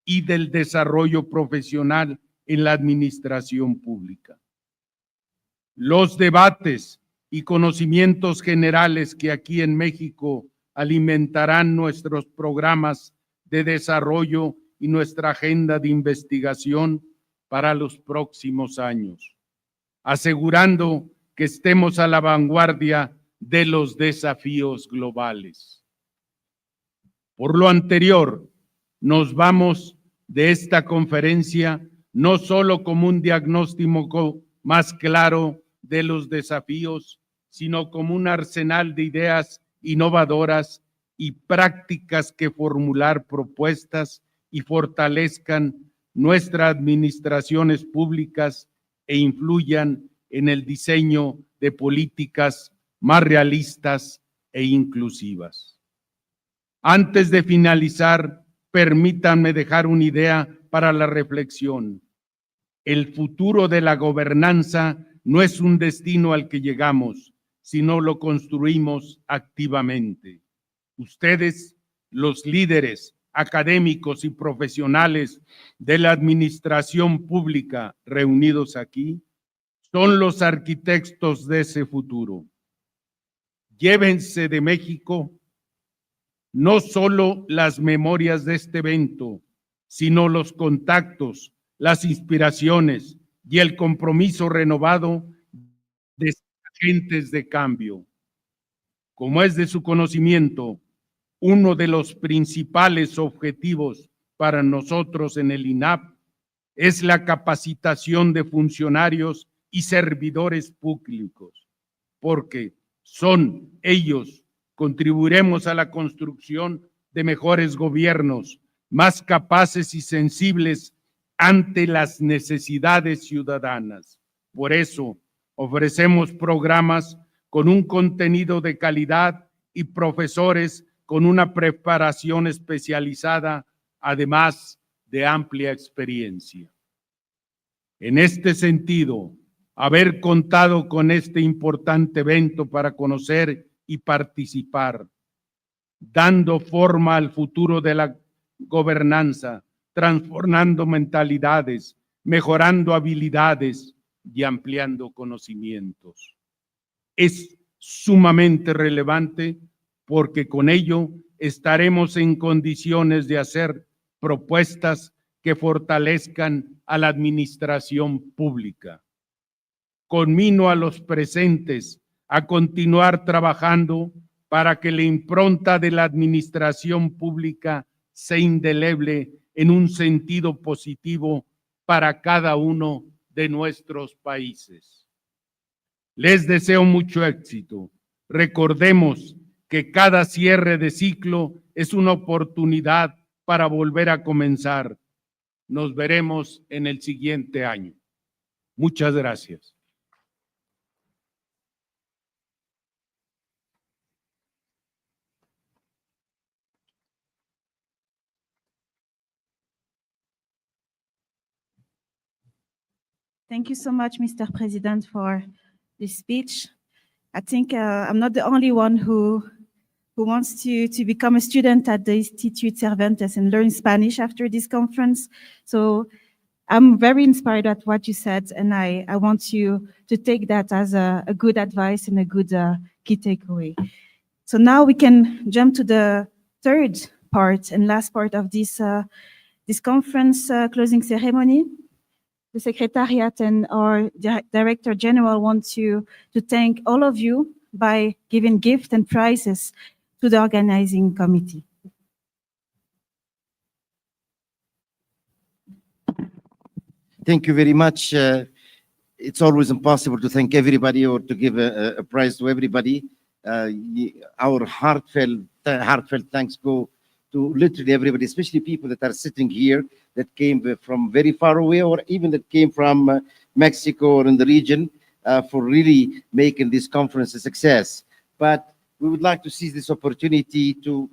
y del desarrollo profesional en la administración pública. Los debates y conocimientos generales que aquí en México alimentarán nuestros programas de desarrollo y nuestra agenda de investigación para los próximos años, asegurando que estemos a la vanguardia de los desafíos globales. Por lo anterior, nos vamos de esta conferencia no solo como un diagnóstico más claro de los desafíos, sino como un arsenal de ideas innovadoras y prácticas que formular propuestas y fortalezcan nuestras administraciones públicas e influyan en el diseño de políticas más realistas e inclusivas. Antes de finalizar, permítanme dejar una idea para la reflexión. El futuro de la gobernanza no es un destino al que llegamos, sino lo construimos activamente. Ustedes, los líderes académicos y profesionales de la administración pública reunidos aquí, son los arquitectos de ese futuro. Llévense de México no solo las memorias de este evento, sino los contactos, las inspiraciones y el compromiso renovado de agentes de cambio. Como es de su conocimiento, uno de los principales objetivos para nosotros en el INAP es la capacitación de funcionarios y servidores públicos, porque son ellos, contribuiremos a la construcción de mejores gobiernos, más capaces y sensibles ante las necesidades ciudadanas. Por eso, ofrecemos programas con un contenido de calidad y profesores con una preparación especializada, además de amplia experiencia. En este sentido, haber contado con este importante evento para conocer y participar, dando forma al futuro de la gobernanza, transformando mentalidades, mejorando habilidades y ampliando conocimientos. Es sumamente relevante porque con ello estaremos en condiciones de hacer propuestas que fortalezcan a la administración pública. Conmino a los presentes a continuar trabajando para que la impronta de la administración pública sea indeleble en un sentido positivo para cada uno de nuestros países. Les deseo mucho éxito. Recordemos que cada cierre de ciclo es una oportunidad para volver a comenzar. Nos veremos en el siguiente año. Muchas gracias. Thank you so much, Mr. President, for this speech. I think I'm not the only one who wants to become a student at the Institute Cervantes and learn Spanish after this conference. So I'm very inspired at what you said, and I want you to take that as a good advice and a good key takeaway. So now we can jump to the third part and last part of this conference closing ceremony. The Secretariat and our Director General want to thank all of you by giving gifts and prizes to the organizing committee. Thank you very much. It's always impossible to thank everybody or to give a prize to everybody. Our heartfelt thanks go to literally everybody, especially people that are sitting here that came from very far away or even that came from Mexico or in the region for really making this conference a success. But we would like to seize this opportunity to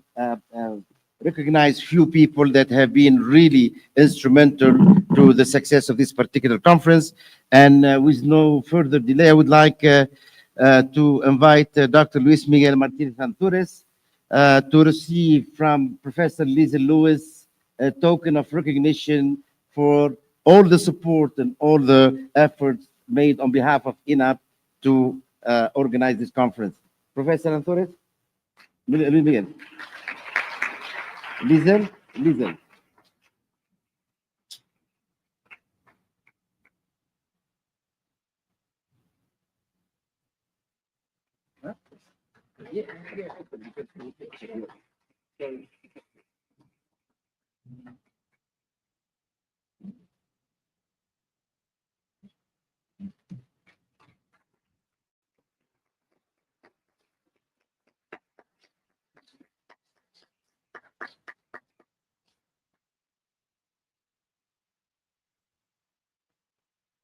recognize few people that have been really instrumental to the success of this particular conference. And with no further delay, I would like to invite Dr. Luis Miguel Martinez Antures to receive from Professor Lisa Lewis a token of recognition for all the support and all the efforts made on behalf of INAP to organize this conference. Professor Antures, Luis Miguel. Lisa.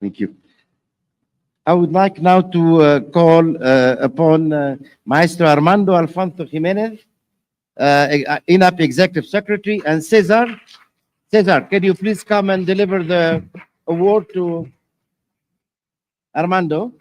Thank you. I would like now to call upon Maestro Armando Alfonso Jimenez, INAP Executive Secretary, and Cesar. Cesar, can you please come and deliver the award to Armando?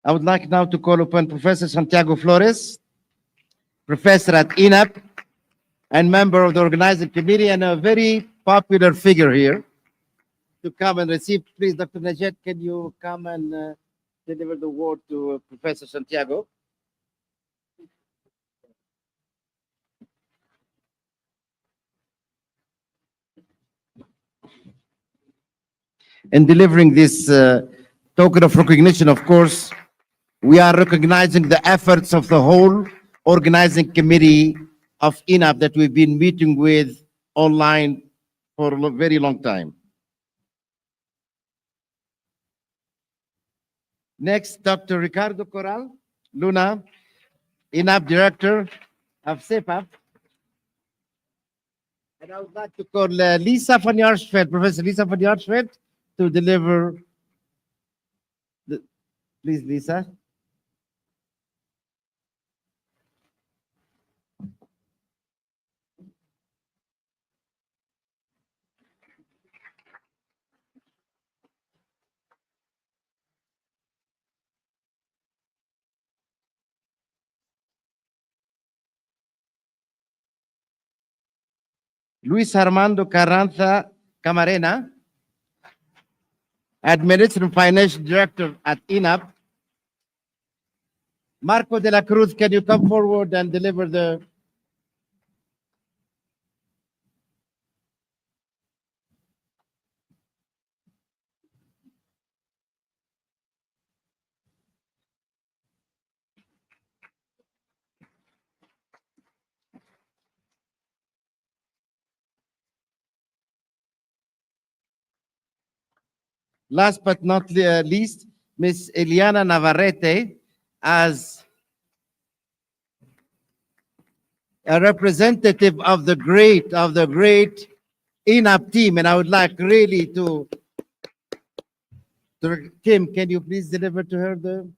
I would like now to call upon Professor Santiago Flores, professor at INAP and member of the organizing committee and a very popular figure here, to come and receive. Please, Dr. Najet, can you come and deliver the award to Professor Santiago? in delivering this token of recognition. Of course, we are recognizing the efforts of the whole organizing committee of INAP that we've been meeting with online for a very long time. Next, Dr. Ricardo Corral Luna, INAP Director of CEPAP. And I would like to call Lisa van Jaarsveld, Professor Lisa van Jaarsveld, to deliver the, please, Lisa. Luis Armando Carranza Camarena, Administrative Financial Director at INAP. Marco de la Cruz, can you come forward and deliver the... Last but not least, Miss Eliana Navarrete, as a representative of the great INAP team. And I would like really to Kim, can you please deliver to her the...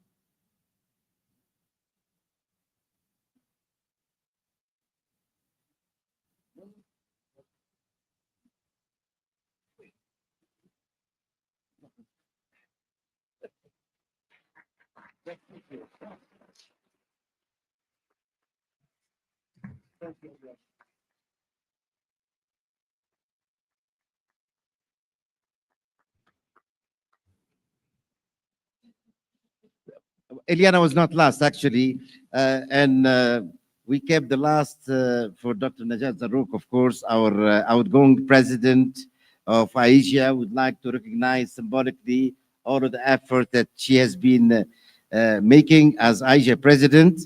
Eliana was not last, actually, and we kept the last for Dr. Najat Zarrouk, of course, our outgoing president of AIGA. Would like to recognize symbolically all of the effort that she has been making as AIGA president.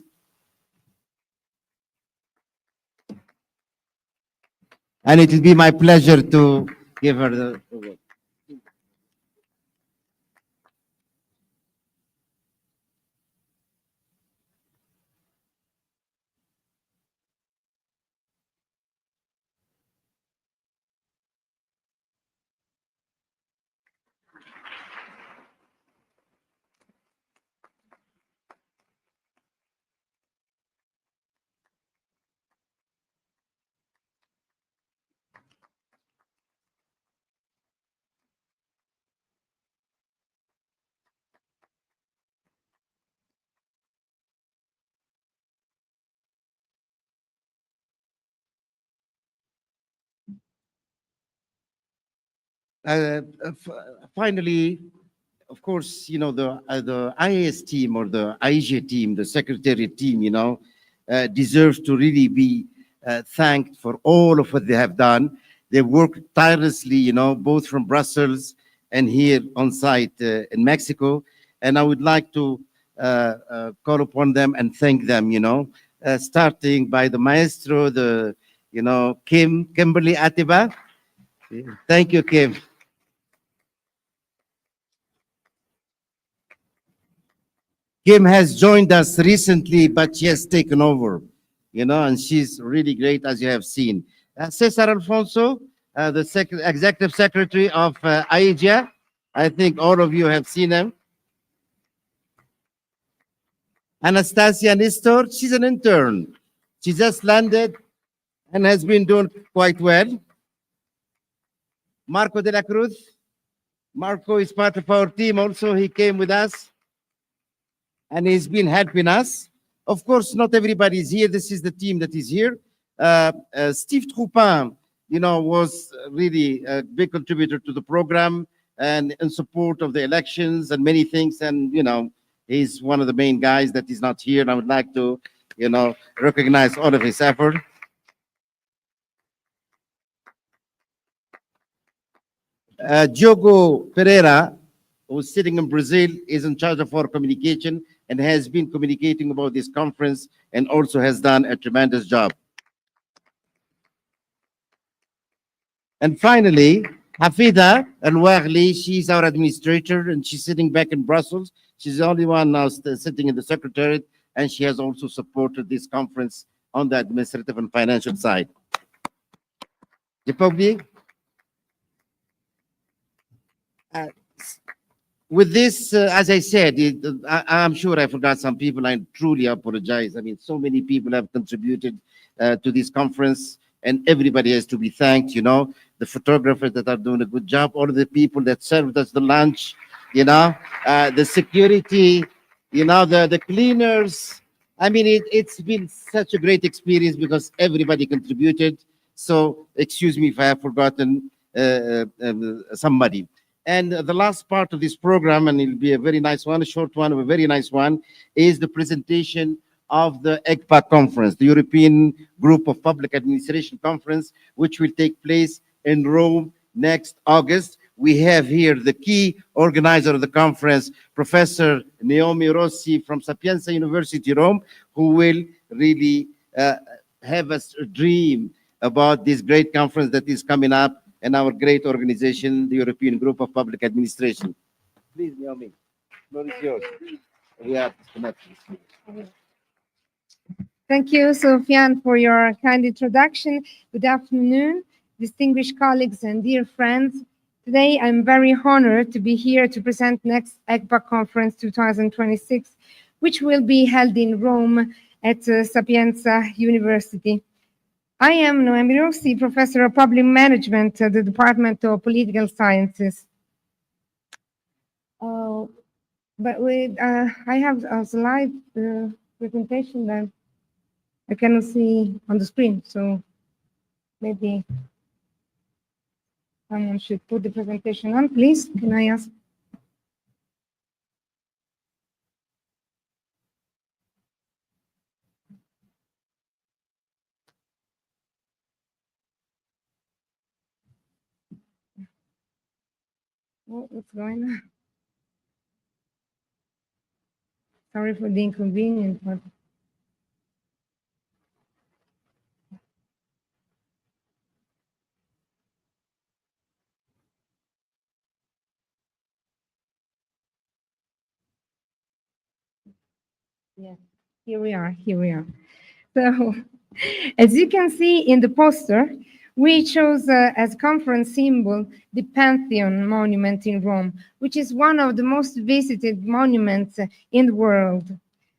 And it will be my pleasure to give her the award. Finally, of course, you know, the IAS team or the AIGA team, the secretariat team, you know, deserves to really be thanked for all of what they have done. They worked tirelessly, you know, both from Brussels and here on site in Mexico. And I would like to call upon them and thank them, you know, starting by the maestro, Kimberly Atiba. Thank you, Kim. Kim has joined us recently, but she has taken over, you know, and she's really great, as you have seen. Cesar Alfonso, the Executive Secretary of AIGA. I think all of you have seen him. Anastasia Nistor, she's an intern. She just landed and has been doing quite well. Marco de la Cruz. Marco is part of our team also. He came with us and he's been helping us. Of course, not everybody is here. This is the team that is here. Steve Troupin, you know, was really a big contributor to the program and in support of the elections and many things. And, you know, he's one of the main guys that is not here. And I would like to, you know, recognize all of his effort. Diogo Pereira, who's sitting in Brazil, is in charge of our communication and has been communicating about this conference and also has done a tremendous job. And finally, Hafida Al-Waghli, she's our administrator and she's sitting back in Brussels. She's the only one now sitting in the secretariat, and she has also supported this conference on the administrative and financial side. J'ai pas oublié? With this, as I said, I'm sure I forgot some people. I truly apologize. I mean, so many people have contributed to this conference, and everybody has to be thanked, you know, the photographers that are doing a good job, all the people that served us the lunch, you know, the security, you know, the cleaners. I mean, it's been such a great experience because everybody contributed. So excuse me if I have forgotten somebody. And the last part of this program, and it'll be a very nice one, a short one, a very nice one, is the presentation of the EGPA conference, the European Group of Public Administration Conference, which will take place in Rome next August. We have here the key organizer of the conference, Professor Naomi Rossi from Sapienza University, Rome, who will really have us dream about this great conference that is coming up and our great organization, the European Group of Public Administration. Please, Naomi, the floor is yours. We are disconnected. Thank you, Sufyan, for your kind introduction. Good afternoon, distinguished colleagues and dear friends. Today, I'm very honored to be here to present next EGPA Conference 2026, which will be held in Rome at Sapienza University. I am Noemi Rossi, Professor of Public Management at the Department of Political Sciences. But I have a slide presentation that I cannot see on the screen, so maybe someone should put the presentation on, please. Can I ask? What's going on? Sorry for the inconvenience, but yeah, here we are. So, as you can see in the poster, we chose as conference symbol the Pantheon monument in Rome, which is one of the most visited monuments in the world.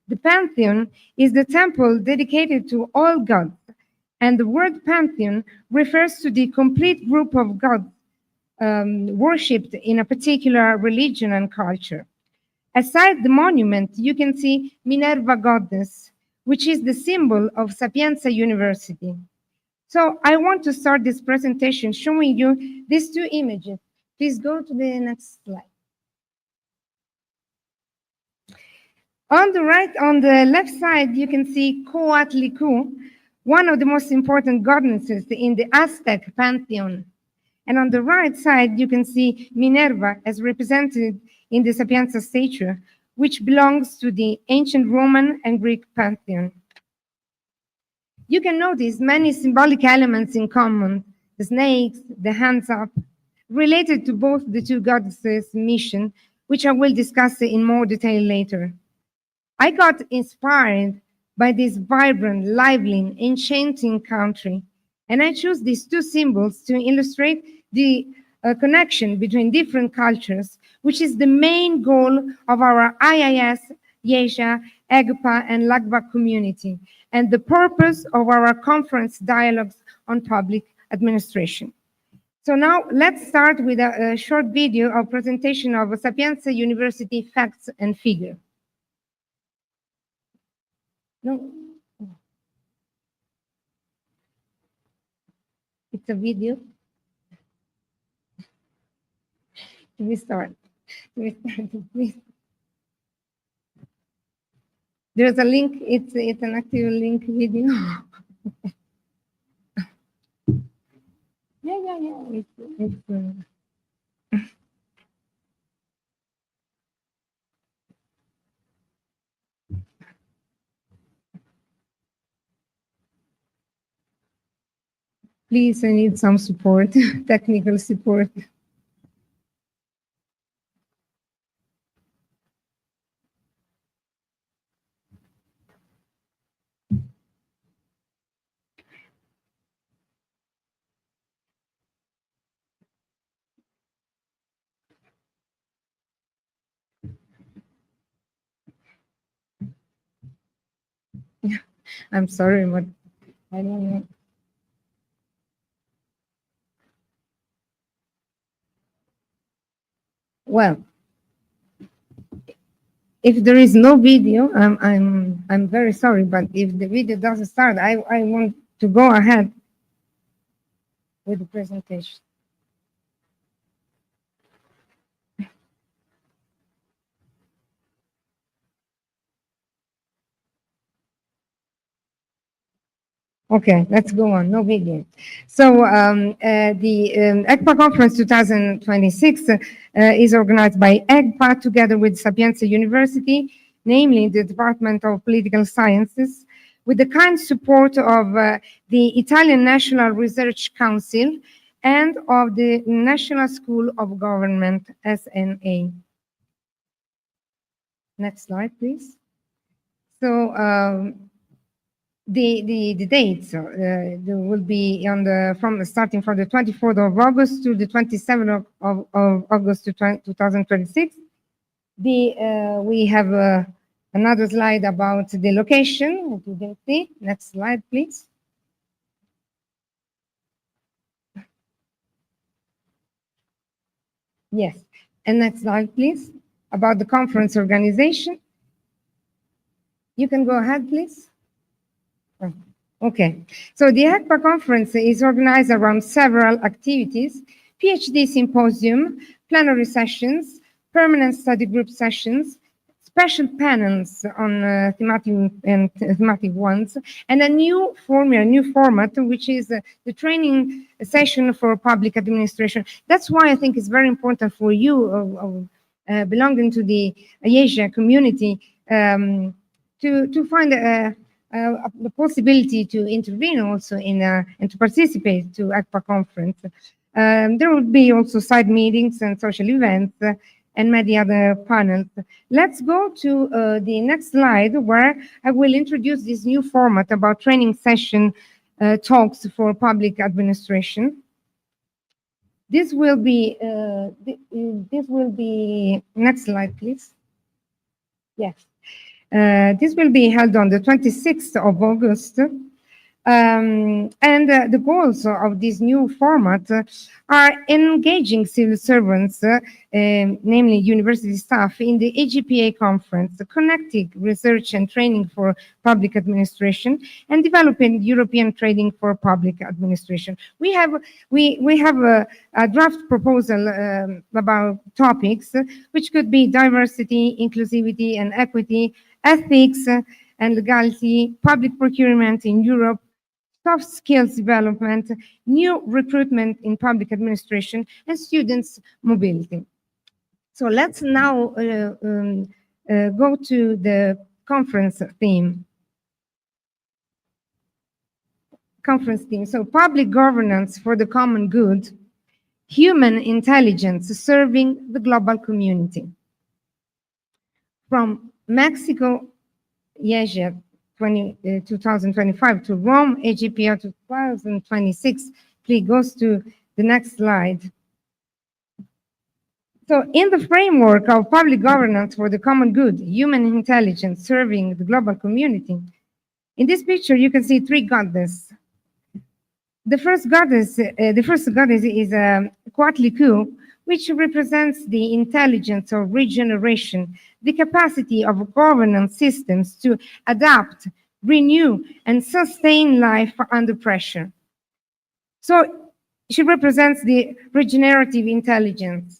The Pantheon is the temple dedicated to all gods, and the word Pantheon refers to the complete group of gods worshipped in a particular religion and culture. Aside the monument, you can see Minerva goddess, which is the symbol of Sapienza University. So I want to start this presentation showing you these two images. Please go to the next slide. On the left side, you can see Coatlicue, one of the most important goddesses in the Aztec pantheon. And on the right side, you can see Minerva as represented in the Sapienza statue, which belongs to the ancient Roman and Greek pantheon. You can notice many symbolic elements in common, the snakes, the hands up, related to both the two goddesses' mission, which I will discuss in more detail later. I got inspired by this vibrant, lively, enchanting country, and I chose these two symbols to illustrate the connection between different cultures, which is the main goal of our IAS, IASIA, EGPA, and LACBA community, and the purpose of our conference dialogues on public administration. So now let's start with a short video of presentation of Sapienza University facts and figures. No. It's a video. We start. Please. There's a link. It's an active link video. Yeah. Please, I need some support, technical support. I'm sorry, but I don't know. Well, if there is no video, I'm very sorry, but if the video doesn't start, I want to go ahead with the presentation. Okay, let's go on. No video. So the ECPA Conference 2026 is organized by ECPA together with Sapienza University, namely the Department of Political Sciences, with the kind support of the Italian National Research Council and of the National School of Government, SNA. Next slide, please. So the dates there will be on starting from the 24th of August to the 27th of August 2026. We have another slide about the location. You can see. Next slide, please. Yes, and next slide, please. About the conference organization. You can go ahead, please. Okay, so the ECPA conference is organized around several activities: PhD symposium, plenary sessions, permanent study group sessions, special panels on thematic ones, and a new format, which is the training session for public administration. That's why I think it's very important for you belonging to the IASIA community to find the possibility to intervene also and to participate to ECPA conference. There will be also side meetings and social events and many other panels. Let's go to the next slide, where I will introduce this new format about training session talks for public administration. This will be next slide, please. Yes. This will be held on the 26th of August. And the goals of this new format are engaging civil servants, namely university staff, in the AGPA conference, connecting research and training for public administration, and developing European training for public administration. We have a draft proposal about topics, which could be diversity, inclusivity, and equity, ethics and legality, public procurement in Europe, soft skills development, new recruitment in public administration, and students' mobility. So let's now go to the conference theme. So public governance for the common good, human intelligence serving the global community. From Mexico, IASIA 2025 to Rome, AGPA 2026. Please go to the next slide. So in the framework of public governance for the common good, human intelligence serving the global community, in this picture you can see three goddesses. The first goddess is Coatlicue, which represents the intelligence of regeneration, the capacity of governance systems to adapt, renew, and sustain life under pressure. So she represents the regenerative intelligence.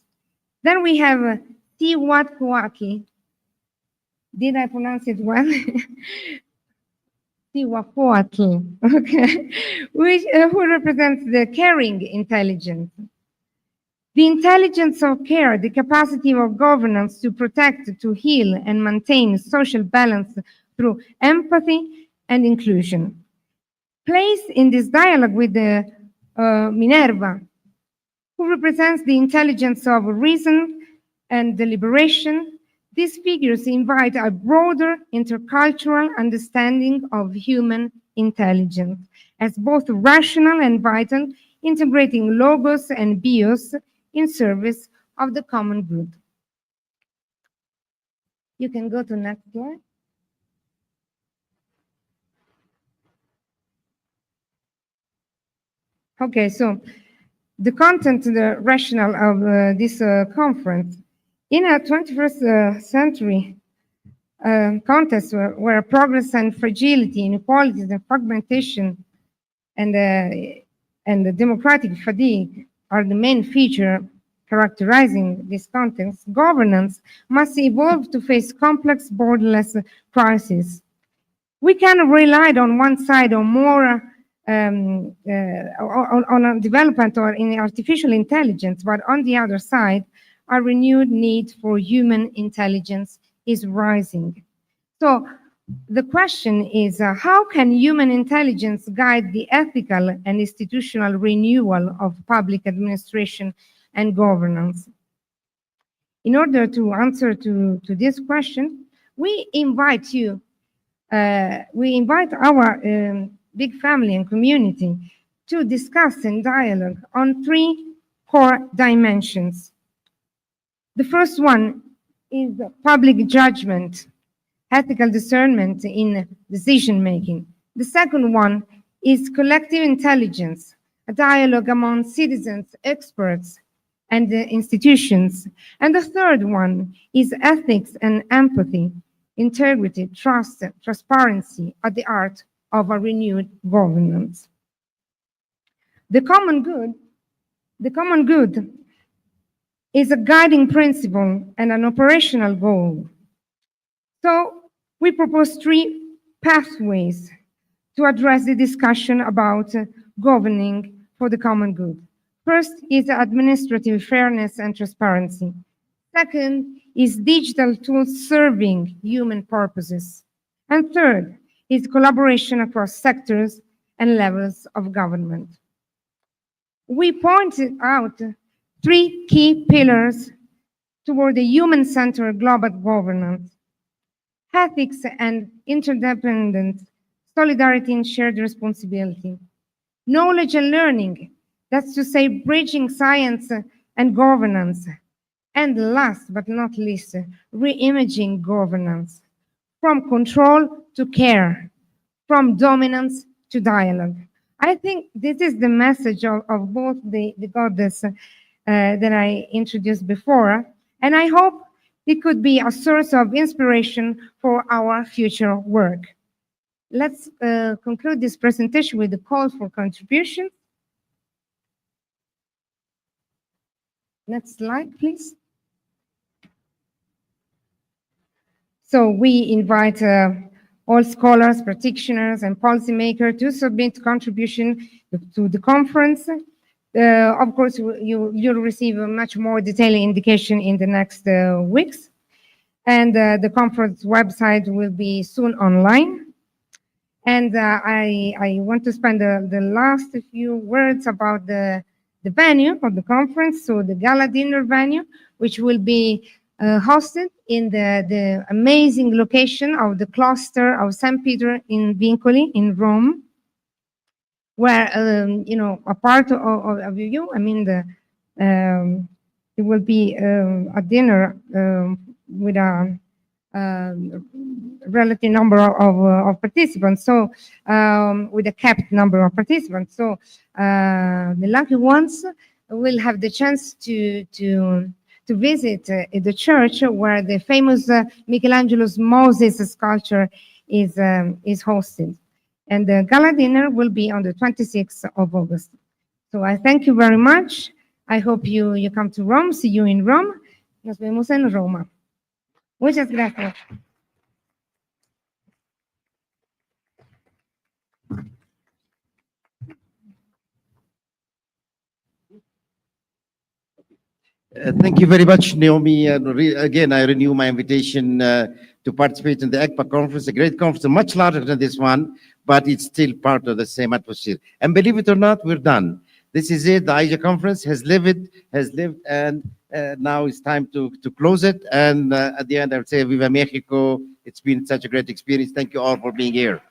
Then we have Tiwatkuaki. Did I pronounce it well? Tiwatkuaki, okay, who represents the caring intelligence. The intelligence of care, the capacity of governance to protect, to heal, and maintain social balance through empathy and inclusion. Placed in this dialogue with the Minerva, who represents the intelligence of reason and deliberation. These figures invite a broader intercultural understanding of human intelligence as both rational and vital, integrating logos and bios in service of the common good. You can go to next slide. Okay, so the content, the rationale of this conference. In a 21st century context where progress and fragility, inequalities and fragmentation and the democratic fatigue are the main feature characterizing this context, governance must evolve to face complex borderless crises. We can rely on one side on more on a development or in artificial intelligence, but on the other side, a renewed need for human intelligence is rising. So the question is, how can human intelligence guide the ethical and institutional renewal of public administration and governance? In order to answer to this question, we invite our big family and community to discuss and dialogue on 3 core dimensions. The first one is public judgment, ethical discernment in decision-making. The second one is collective intelligence, a dialogue among citizens, experts, and institutions. And the third one is ethics and empathy, integrity, trust, transparency at the heart of a renewed governance. The common good is a guiding principle and an operational goal. So we propose 3 pathways to address the discussion about governing for the common good. First is administrative fairness and transparency. Second is digital tools serving human purposes. And third is collaboration across sectors and levels of government. We pointed out 3 key pillars toward a human-centered global governance: ethics and interdependence, solidarity and shared responsibility, knowledge and learning, that's to say bridging science and governance, and last but not least, re-imaging governance, from control to care, from dominance to dialogue. I think this is the message of both the goddess that I introduced before, and I hope it could be a source of inspiration for our future work. Let's conclude this presentation with a call for contributions. Next slide, please. So we invite all scholars, practitioners, and policymakers to submit contribution to the conference. Of course, you'll receive a much more detailed indication in the next weeks. And the conference website will be soon online. And I want to spend the last few words about the venue of the conference, so the gala dinner venue, which will be hosted in the amazing location of the cloister of St. Peter in Vincoli in Rome, where, a part of you, I mean, it will be a dinner with a relative number of participants, so with a capped number of participants. So the lucky ones will have the chance to visit the church where the famous Michelangelo's Moses sculpture is hosted. And the gala dinner will be on the 26th of August. So I thank you very much. I hope you come to Rome. See you in Rome. Nos vemos en Roma. Muchas gracias. Thank you very much, Naomi. Again, I renew my invitation to participate in the ECPA conference, a great conference, much larger than this one, but it's still part of the same atmosphere. And believe it or not, we're done. This is it. The ASIA conference has lived, and now it's time to close it. And at the end, I would say, Viva Mexico. It's been such a great experience. Thank you all for being here.